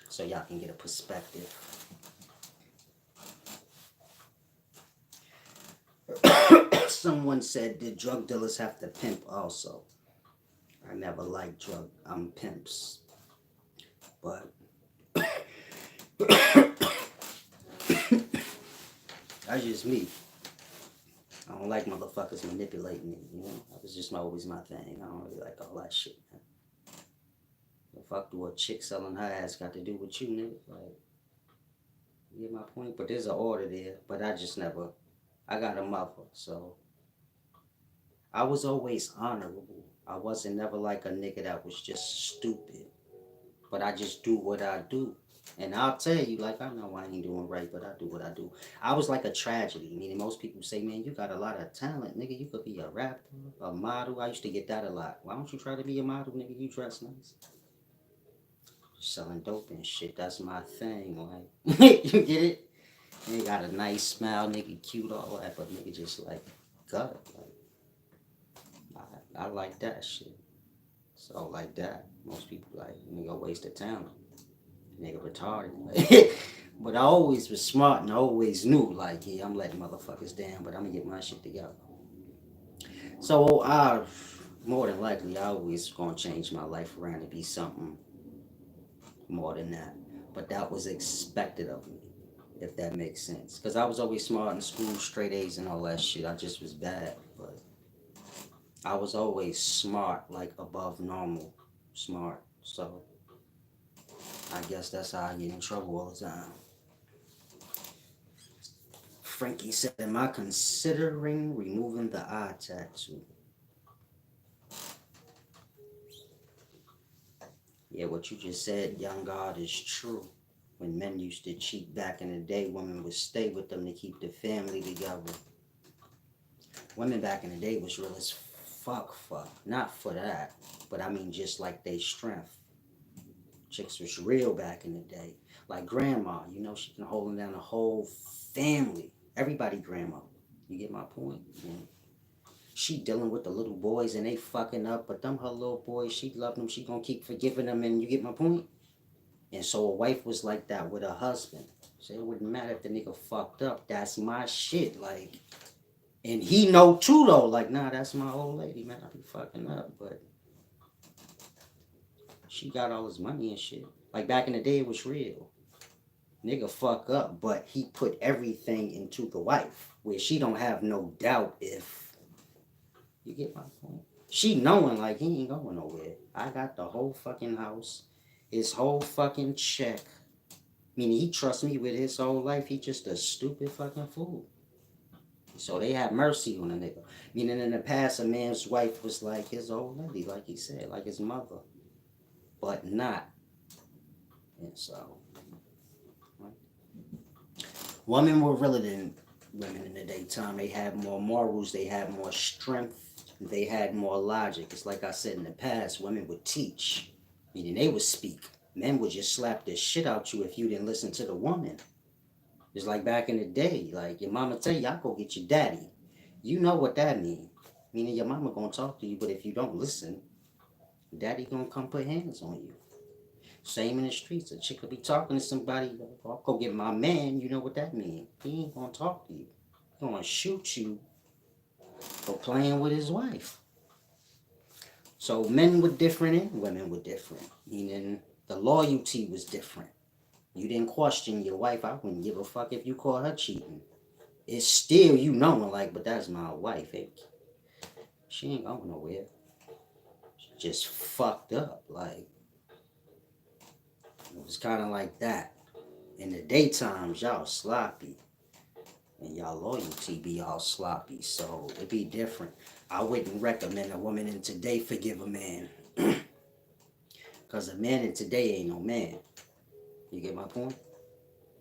so y'all can get a perspective. Someone said, did drug dealers have to pimp also? I never liked pimps, but that's just me. I don't like motherfuckers manipulating me, you know? That was just always my thing. I don't really like all that shit, man. The fuck do a chick selling her ass got to do with you, nigga? Like, you get my point? But there's an order there, but I got a mother, so I was always honorable. I wasn't never like a nigga that was just stupid, but I just do what I do. And I'll tell you, like, I know I ain't doing right, but I do what I do. I was like a tragedy. Meaning most people say, man, you got a lot of talent, nigga. You could be a rapper, a model. I used to get that a lot. Why don't you try to be a model, nigga? You dress nice. Selling dope and shit, that's my thing. Like, you get it? Nigga got a nice smile, nigga cute, all that, but nigga just like, gut. Like, I like that shit. So like that, most people like, nigga waste of talent. Nigga retarded. But I always was smart and I always knew, like, yeah, I'm letting motherfuckers down, but I'm gonna get my shit together. So more than likely, I always gonna change my life around to be something more than that. But that was expected of me, if that makes sense. Because I was always smart in school, straight A's and all that shit. I just was bad, but I was always smart, like above normal smart. So I guess that's how I get in trouble all the time. Frankie said, am I considering removing the eye tattoo? Yeah, what you just said, young God, is true. When men used to cheat back in the day, women would stay with them to keep the family together. Women back in the day was real as fuck. Not for that, but I mean just like they strength. Chicks was real back in the day. Like grandma, you know, she can hold down the whole family. Everybody grandma. You get my point? Yeah. She dealing with the little boys and they fucking up, but them her little boys, she love them, she gonna keep forgiving them, and you get my point? And so a wife was like that with her husband. So it wouldn't matter if the nigga fucked up. That's my shit, like. And he know too though, like, nah, that's my old lady, man. I be fucking up, but she got all his money and shit. Like back in the day, it was real. Nigga fuck up, but he put everything into the wife, where she don't have no doubt if you get my point. She knowing like he ain't going nowhere. I got the whole fucking house, his whole fucking check. Meaning he trusts me with his whole life. He just a stupid fucking fool. So they have mercy on a nigga. Meaning in the past, a man's wife was like his old lady, like he said, like his mother. But not. And so, right? Women were realer than women in the daytime. They had more morals, they had more strength, they had more logic. It's like I said in the past, women would teach, meaning they would speak. Men would just slap the shit out you if you didn't listen to the woman. It's like back in the day, like your mama tell you, I go get your daddy. You know what that means. Meaning your mama gonna talk to you, but if you don't listen, daddy gonna come put hands on you. Same in the streets. A chick could be talking to somebody, I'll go get my man, you know what that means. He ain't gonna talk to you. He gonna shoot you for playing with his wife. So men were different and women were different. Meaning the loyalty was different. You didn't question your wife. I wouldn't give a fuck if you caught her cheating. It's still you knowing like, but that's my wife. She ain't going nowhere. She just fucked up. Like, it was kind of like that. In the daytimes, y'all sloppy. And y'all loyalty be all sloppy. So it be different. I wouldn't recommend a woman in today forgive a man. Because a man in today ain't no man. You get my point?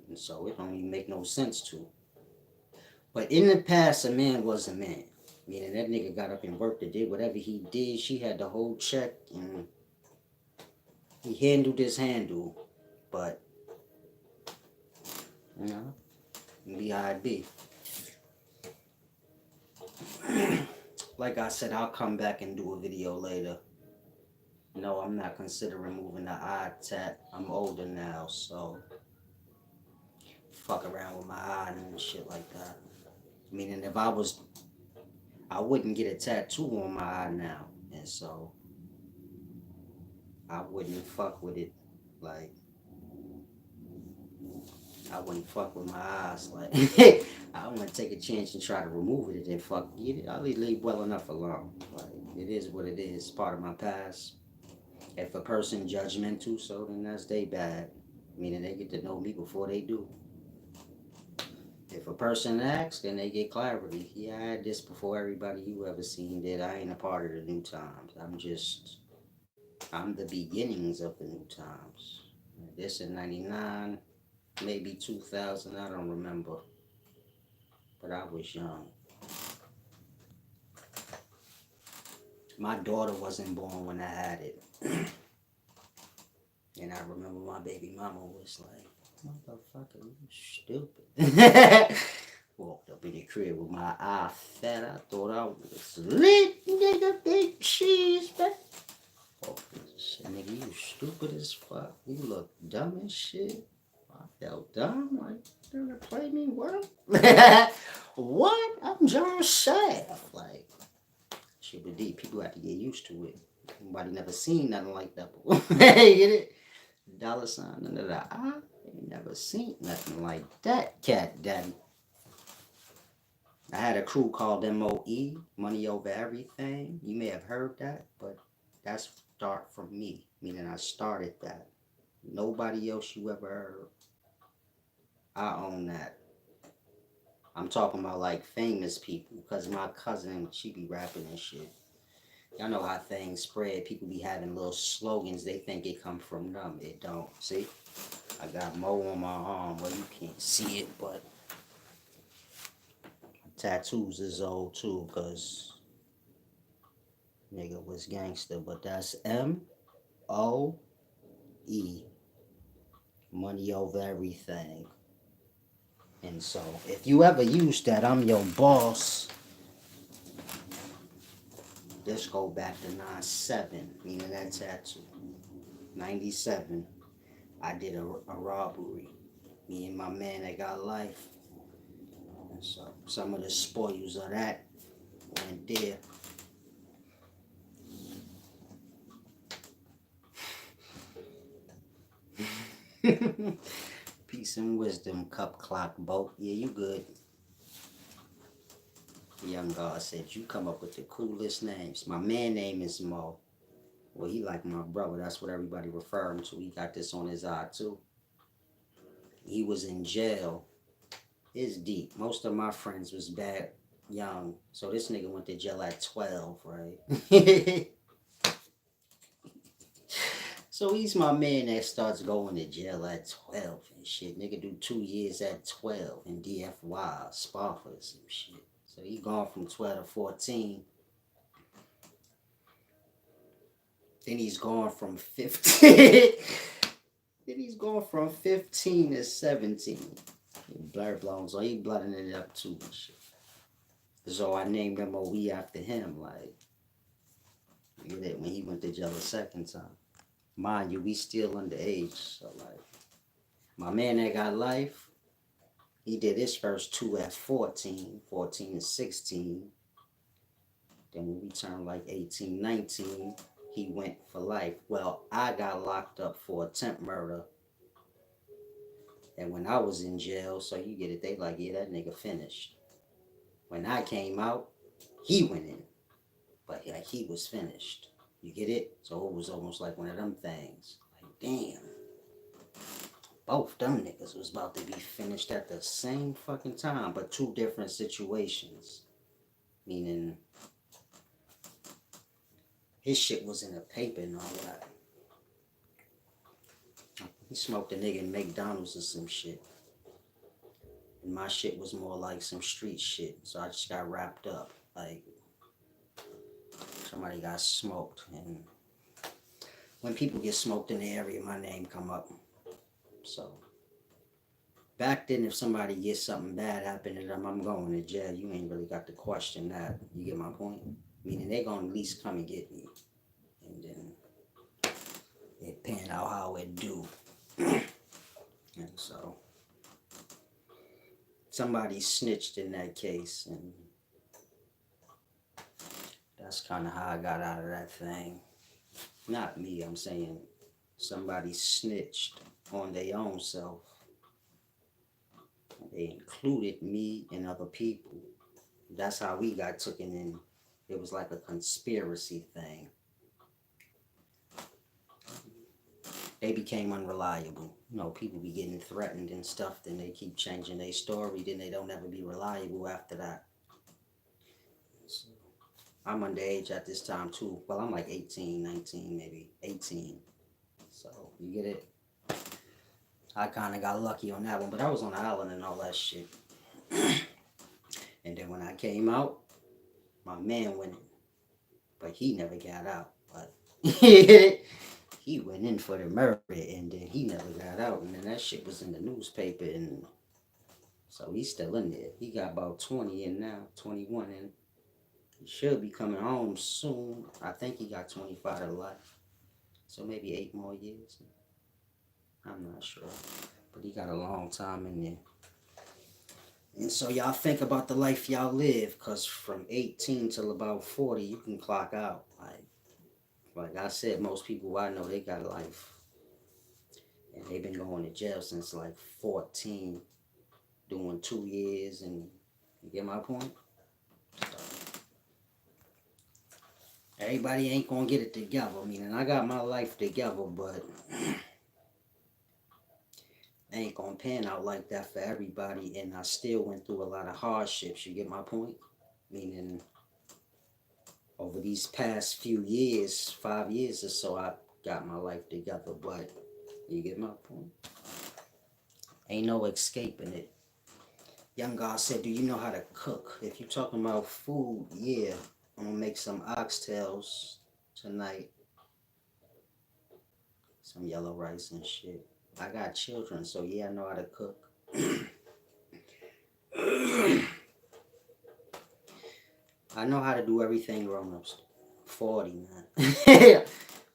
And so it don't even make no sense to. But in the past, a man was a man. Meaning that nigga got up and worked and did whatever he did. She had the whole check and he handled his handle. But, you know, be how it be. Like I said, I'll come back and do a video later. No, I'm not considering moving the eye tat. I'm older now, so fuck around with my eye and shit like that. Meaning if I wouldn't get a tattoo on my eye now. And so I wouldn't fuck with it. Like, I wouldn't fuck with my eyes. Like, I want to take a chance and try to remove it and then fuck get it. I'll leave well enough alone. Like, it is what it is. Part of my past. If a person judgmental, so then that's they bad. Meaning they get to know me before they do. If a person asks, then they get clarity. Yeah, I had this before everybody you ever seen did. I ain't a part of the new times. I'm the beginnings of the new times. This in 99, maybe 2000, I don't remember. But I was young. My daughter wasn't born when I had it. And I remember my baby mama was like, motherfucker, you stupid. Walked up in the crib with my eye fat. I thought I was lit, nigga, big cheese, man. Oh, shit, nigga, you stupid as fuck. You look dumb as shit. I felt dumb. Like, they're gonna play me what? What? I'm John Shaft. Like, shit, but deep. People have to get used to it. Nobody never seen nothing like that before. Get it? Dollar sign under the eye. Ain't never seen nothing like that, cat daddy. I had a crew called MOE, Money Over Everything. You may have heard that, but that's start from me, meaning I started that. Nobody else you ever heard. I own that. I'm talking about like famous people, because my cousin, she be rapping and shit. Y'all know how things spread. People be having little slogans. They think it come from them. It don't. See? I got Mo on my arm. Well, you can't see it, but tattoos is old too, because nigga was gangster. But that's MOE. Money over everything. And so, if you ever use that, I'm your boss. This go back to 97, meaning that tattoo. 97, I did a robbery. Me and my man that got life. And so, some of the spoils of that went there. Peace and wisdom, cup clock, boat. Yeah, you good. The young God said, you come up with the coolest names. My man name is Mo. Well, he like my brother. That's what everybody refer him to. He got this on his eye, too. He was in jail. It's deep. Most of my friends was bad young. So this nigga went to jail at 12, right? So he's my man that starts going to jail at 12 and shit. Nigga do 2 years at 12 in DFY, Sparta or some shit. So he gone from 12 to 14. Then he's gone from 15. Then he's gone from 15 to 17. Blur blown, so he blooding it up too and shit. So I named him OE after him, like, you get it, when he went to jail a second time. Mind you, we still underage. So like, my man that got life, he did his first two at 14, 14 and 16. Then when we turned like 18, 19, he went for life. Well, I got locked up for attempt murder. And when I was in jail, so you get it, they like, yeah, that nigga finished. When I came out, he went in. But like he was finished. You get it? So it was almost like one of them things. Like, damn. Both them niggas was about to be finished at the same fucking time, but two different situations. Meaning, his shit was in the paper and all that. He smoked a nigga in McDonald's or some shit. And my shit was more like some street shit. So I just got wrapped up. Like, somebody got smoked. And when people get smoked in the area, my name come up. So, back then, if somebody gets something bad happen to them, I'm going to jail. You ain't really got to question that. You get my point? Meaning they gonna at least come and get me. And then it pan out how it do. And so somebody snitched in that case, and that's kind of how I got out of that thing. Not me, I'm saying somebody snitched on their own self. They included me and other people. That's how we got taken in. It was like a conspiracy thing. They became unreliable. You know, people be getting threatened and stuff, then they keep changing their story, then they don't ever be reliable after that. So, I'm underage at this time too. Well, I'm like 18, 19, maybe 18. So, you get it? I kind of got lucky on that one, but I was on the island and all that shit. And then when I came out, my man went in. But he never got out. But he went in for the murder, and then he never got out. And then that shit was in the newspaper, and so he's still in there. He got about 20 in now, 21 in. He should be coming home soon. I think he got 25 to life. So maybe 8 more years. I'm not sure. But he got a long time in there. And so y'all think about the life y'all live, because from 18 till about 40, you can clock out. Like I said, most people I know, they got life. And they've been going to jail since like 14, doing 2 years, and you get my point? So, everybody ain't gonna get it together. I mean, I got my life together, but ain't gonna pan out like that for everybody, and I still went through a lot of hardships. You get my point? Meaning, over these past few years, 5 years or so, I got my life together, but you get my point? Ain't no escaping it. Young God said, do you know how to cook? If you're talking about food, yeah, I'm gonna make some oxtails tonight. Some yellow rice and shit. I got children, so yeah, I know how to cook. I know how to do everything grown-ups. 40, man.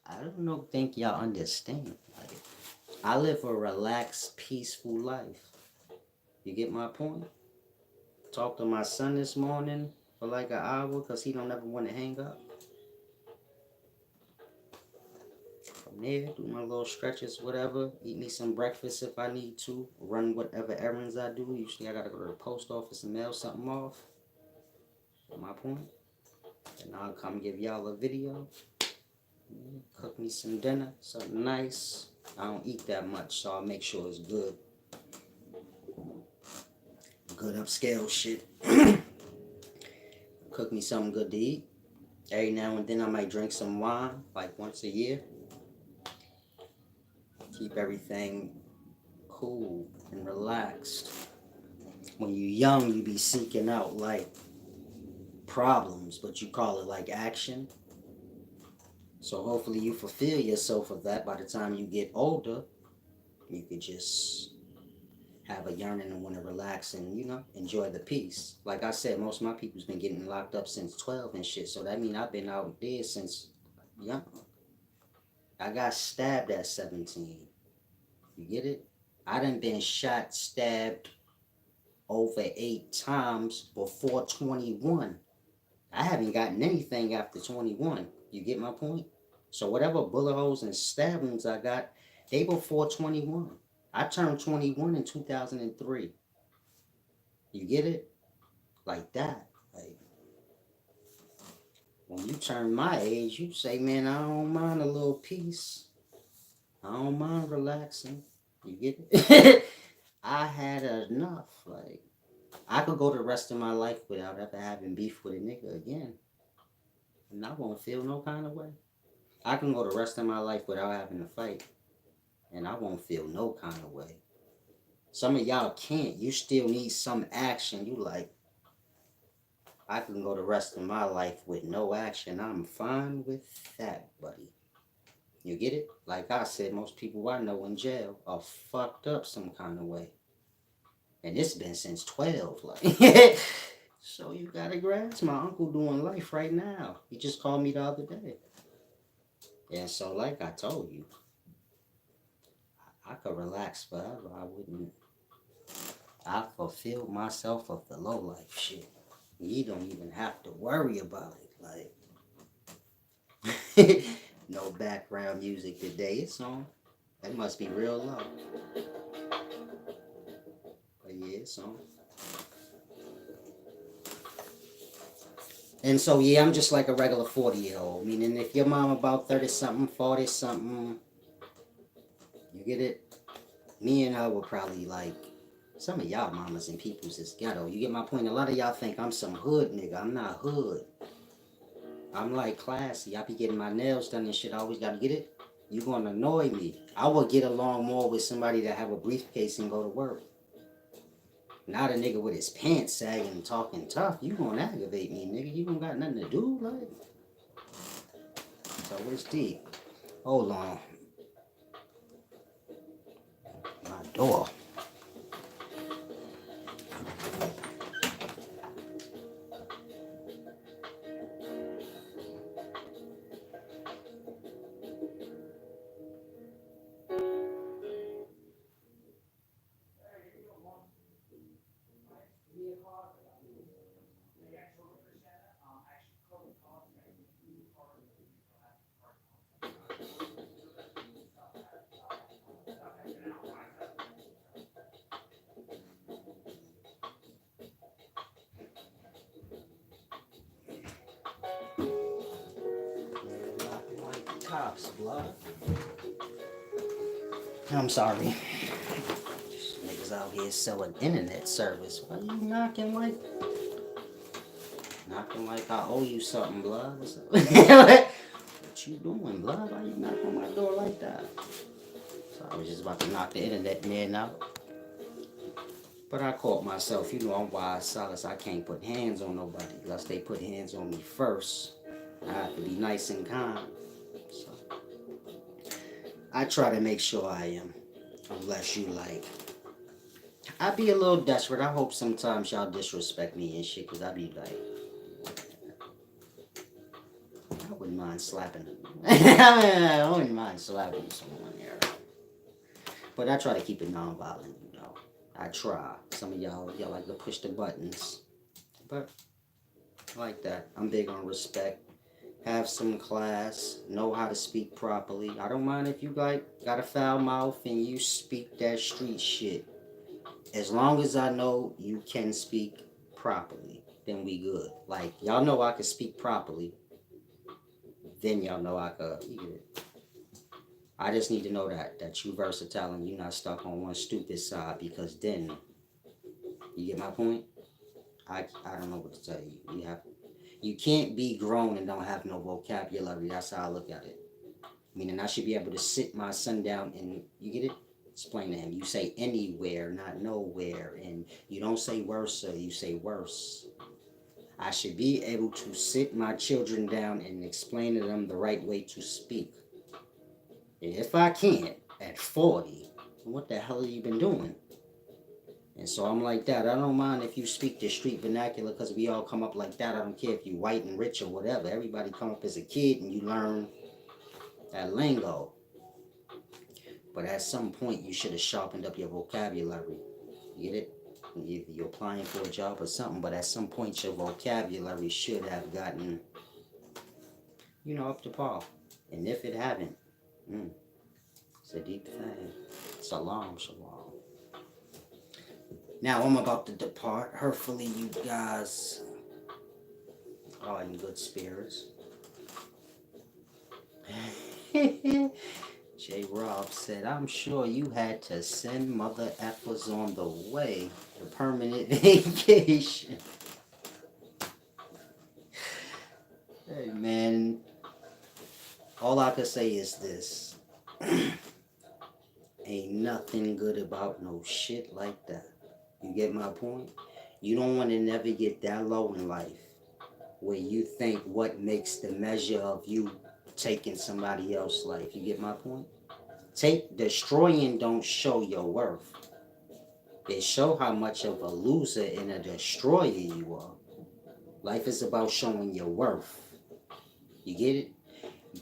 I don't think y'all understand. Like, I live a relaxed, peaceful life. You get my point? Talked to my son this morning for like an hour because he don't ever want to hang up. From there, do my little stretches, whatever. Eat me some breakfast if I need to. Run whatever errands I do. Usually I got to go to the post office and mail something off. Get my point? And I'll come give y'all a video. Cook me some dinner, something nice. I don't eat that much, so I'll make sure it's good. Good upscale shit. Cook me something good to eat. Every now and then I might drink some wine, like once a year. Keep everything cool and relaxed. When you're young, you be seeking out like problems, but you call it like action. So hopefully you fulfill yourself of that. By the time you get older, you could just have a yearning and want to relax and, you know, enjoy the peace. Like I said, most of my people's been getting locked up since 12 and shit. So that means I've been out there since young. I got stabbed at 17. You get it? I done been shot, stabbed over 8 times before 21. I haven't gotten anything after 21. You get my point? So whatever bullet holes and stabbings I got, they before 21. I turned 21 in 2003. You get it? Like that. Like, when you turn my age, you say, man, I don't mind a little peace. I don't mind relaxing. You get it? I had enough. Like, I could go the rest of my life without ever having beef with a nigga again. And I won't feel no kind of way. I can go the rest of my life without having to fight. And I won't feel no kind of way. Some of y'all can't. You still need some action. You like, I can go the rest of my life with no action. I'm fine with that, buddy. You get it? Like I said, most people I know in jail are fucked up some kind of way. And it's been since 12. Like, so you gotta grasp. My uncle doing life right now. He just called me the other day. And so, like I told you, I could relax forever. I wouldn't. I fulfilled myself of the low life shit. You don't even have to worry about it. Like, no background music today. It's on. That must be real low. But yeah, it's on. And so, yeah, I'm just like a regular 40-year-old. Meaning, if your mom about 30-something, 40-something, you get it? Me and her were probably like, some of y'all mamas and peoples is ghetto. You get my point? A lot of y'all think I'm some hood nigga. I'm not hood. I'm like classy. I be getting my nails done and shit. I always gotta get it. You gonna annoy me. I would get along more with somebody that have a briefcase and go to work. Not a nigga with his pants sagging and talking tough. You gonna aggravate me, nigga. You don't got nothing to do, like. So it's deep. Hold on. My door. Cops, blood. I'm sorry. Niggas out here selling internet service. Why you knocking like I owe you something, blood? What's up? What you doing, blood? Why you knocking on my door like that? So I was just about to knock the internet man out. But I caught myself, you know, I'm wise, solace. I can't put hands on nobody unless they put hands on me first. I have to be nice and kind. So I try to make sure I am. Unless you like. I be a little desperate. I hope sometimes y'all disrespect me and shit, because I be like, I wouldn't mind slapping them. I wouldn't mind slapping someone here. But I try to keep it nonviolent, you know. I try. Some of y'all like to push the buttons. But I like that. I'm big on respect. Have some class. Know how to speak properly. I don't mind if you like got a foul mouth and you speak that street shit. As long as I know you can speak properly, then we good. Like, y'all know I can speak properly. Then y'all know I could. I just need to know that you versatile and you're not stuck on one stupid side, because then you get my point. I don't know what to tell you. You can't be grown and don't have no vocabulary. That's how I look at it. Meaning I should be able to sit my son down and, you get it? Explain to him. You say anywhere, not nowhere, and you don't say worse, you say worse. I should be able to sit my children down and explain to them the right way to speak. And if I can't, at 40, what the hell have you been doing? And so I'm like that. I don't mind if you speak the street vernacular, because we all come up like that. I don't care if you're white and rich or whatever. Everybody come up as a kid and you learn that lingo. But at some point, you should have sharpened up your vocabulary. You get it? Either you're applying for a job or something, but at some point, your vocabulary should have gotten, up to par. And if it haven't, it's a deep thing. Salam, shalom. Now I'm about to depart. Hopefully, you guys are in good spirits. J. Rob said, I'm sure you had to send mother effers on the way to permanent vacation. Hey, man. All I can say is this. Ain't nothing good about no shit like that. You get my point? You don't want to never get that low in life where you think what makes the measure of you taking somebody else's life. You get my point? Destroying don't show your worth. It show how much of a loser and a destroyer you are. Life is about showing your worth. You get it?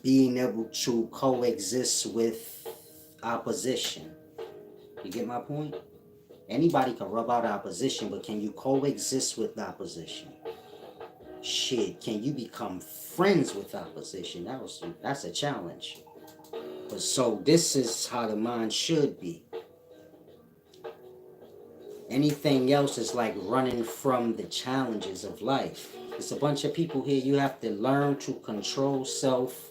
Being able to coexist with opposition. You get my point? Anybody can rub out opposition, but can you coexist with opposition? Shit, can you become friends with opposition? That's a challenge. But so this is how the mind should be. Anything else is like running from the challenges of life. It's a bunch of people here. You have to learn to control self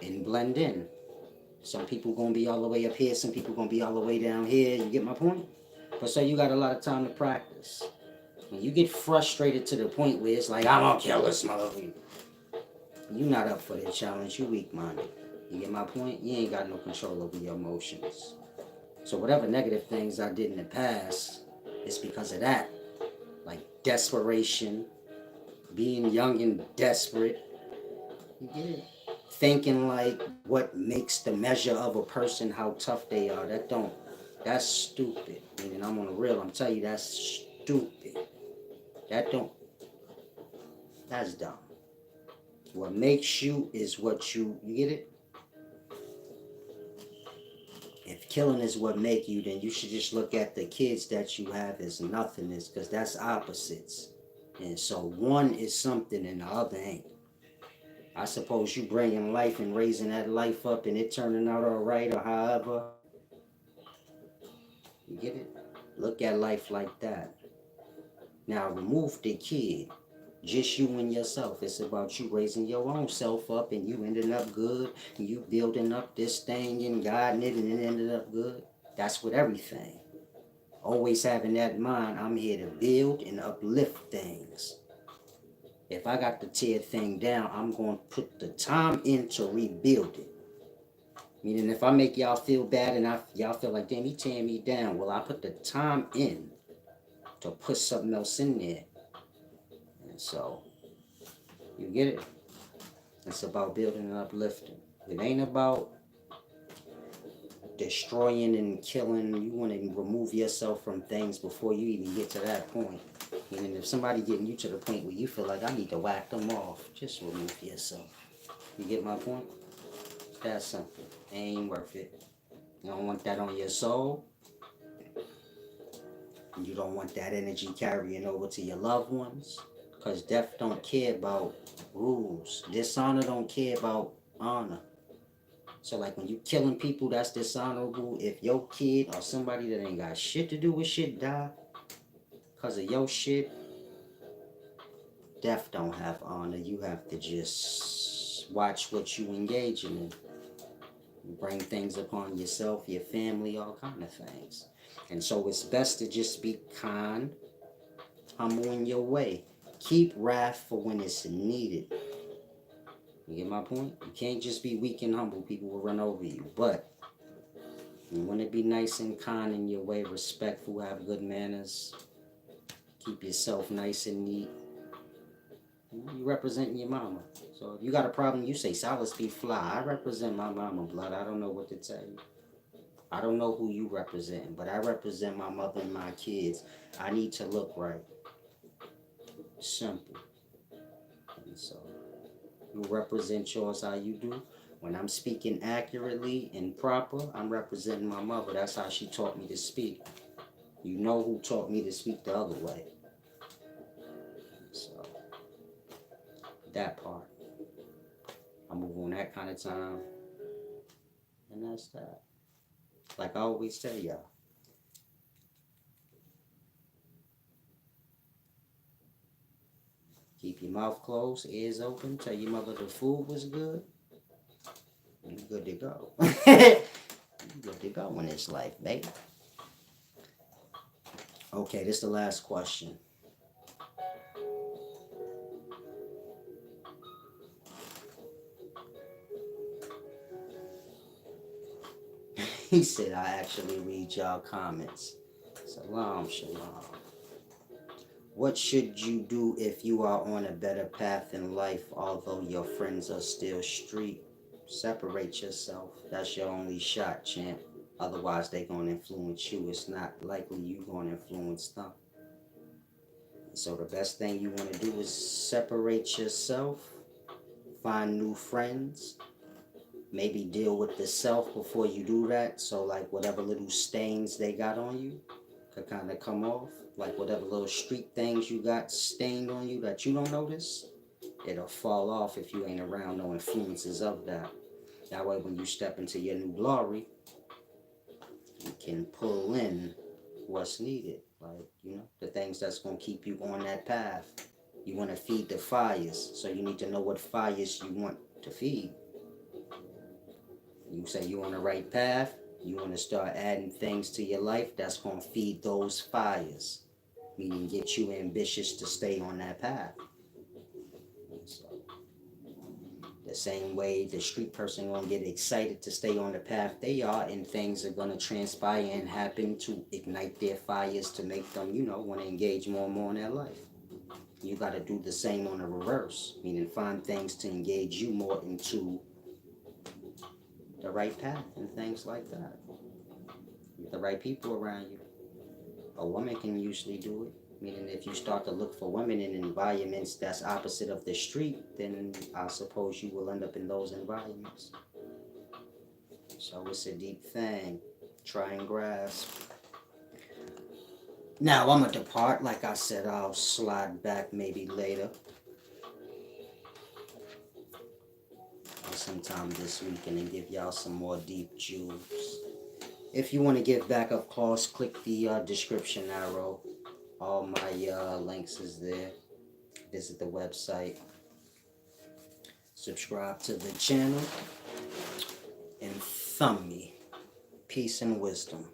and blend in. Some people gonna be all the way up here. Some people gonna be all the way down here. You get my point? But so you got a lot of time to practice. When you get frustrated to the point where it's like, I'm gonna kill this motherfucker. You're not up for the challenge. You weak-minded. You get my point? You ain't got no control over your emotions. So whatever negative things I did in the past, it's because of that. Like desperation, being young and desperate. You get it? Thinking like what makes the measure of a person how tough they are. That's stupid. Meaning I'm on the real. I'm telling you that's stupid. That's dumb. What makes you is what you get it? If killing is what make you, then you should just look at the kids that you have as nothingness, because that's opposites. And so one is something and the other ain't. I suppose you bringing life and raising that life up and it turning out all right or however. You get it? Look at life like that. Now remove the kid. Just you and yourself. It's about you raising your own self up and you ending up good. And you building up this thing and guiding it and it ended up good. That's with everything. Always having that in mind, I'm here to build and uplift things. If I got to tear a thing down, I'm going to put the time in to rebuild it. Meaning if I make y'all feel bad and y'all feel like, damn, he tearing me down. Well, I put the time in to put something else in there. And so, you get it? It's about building and uplifting. It ain't about destroying and killing. You want to remove yourself from things before you even get to that point. And if somebody getting you to the point where you feel like I need to whack them off, just remove yourself. You get my point? That's simple. It ain't worth it. You don't want that on your soul. You don't want that energy carrying over to your loved ones. Because death don't care about rules. Dishonor don't care about honor. So like when you killing people, that's dishonorable. If your kid or somebody that ain't got shit to do with shit die because of your shit, death don't have honor. You have to just watch what you engage in. You bring things upon yourself, your family, all kind of things. And so it's best to just be kind, humble in your way. Keep wrath for when it's needed. You get my point? You can't just be weak and humble. People will run over you. But you want to be nice and kind in your way, respectful, have good manners. Keep yourself nice and neat. You representing your mama. So if you got a problem, you say, Silas be fly. I represent my mama, blood. I don't know what to tell you. I don't know who you represent, but I represent my mother and my kids. I need to look right. Simple. And so you represent yours how you do. When I'm speaking accurately and proper, I'm representing my mother. That's how she taught me to speak. You know who taught me to speak the other way. So, that part. I move on that kind of time. And that's that. Like I always tell y'all. Keep your mouth closed, ears open. Tell your mother the food was good. You good to go. You good to go in this life, baby. Okay, this is the last question. He said I actually read y'all comments. Salam, shalom. What should you do if you are on a better path in life, although your friends are still street? Separate yourself. That's your only shot, champ. Otherwise, they gonna influence you. It's not likely you gonna influence them. So the best thing you want to do is separate yourself, find new friends, maybe deal with the self before you do that. So like whatever little stains they got on you could kind of come off. Like whatever little street things you got stained on you that you don't notice, it'll fall off if you ain't around no influences of that. That way when you step into your new glory, you can pull in what's needed. Like, you know, the things that's going to keep you on that path. You want to feed the fires, so you need to know what fires you want to feed. You say you're on the right path, you want to start adding things to your life that's going to feed those fires, meaning get you ambitious to stay on that path. So, the same way the street person going to get excited to stay on the path they are, and things are going to transpire and happen to ignite their fires to make them, you know, want to engage more and more in their life. You got to do the same on the reverse, meaning find things to engage you more into the right path and things like that. With the right people around you. A woman can usually do it, meaning if you start to look for women in environments that's opposite of the street, then I suppose you will end up in those environments. So it's a deep thing. Try and grasp. Now I'm gonna depart. Like I said, I'll slide back maybe later. Sometime this weekend and give y'all some more deep jewels. If you want to get back up close, click the description arrow. All my links is there. Visit the website. Subscribe to the channel. And thumb me. Peace and wisdom.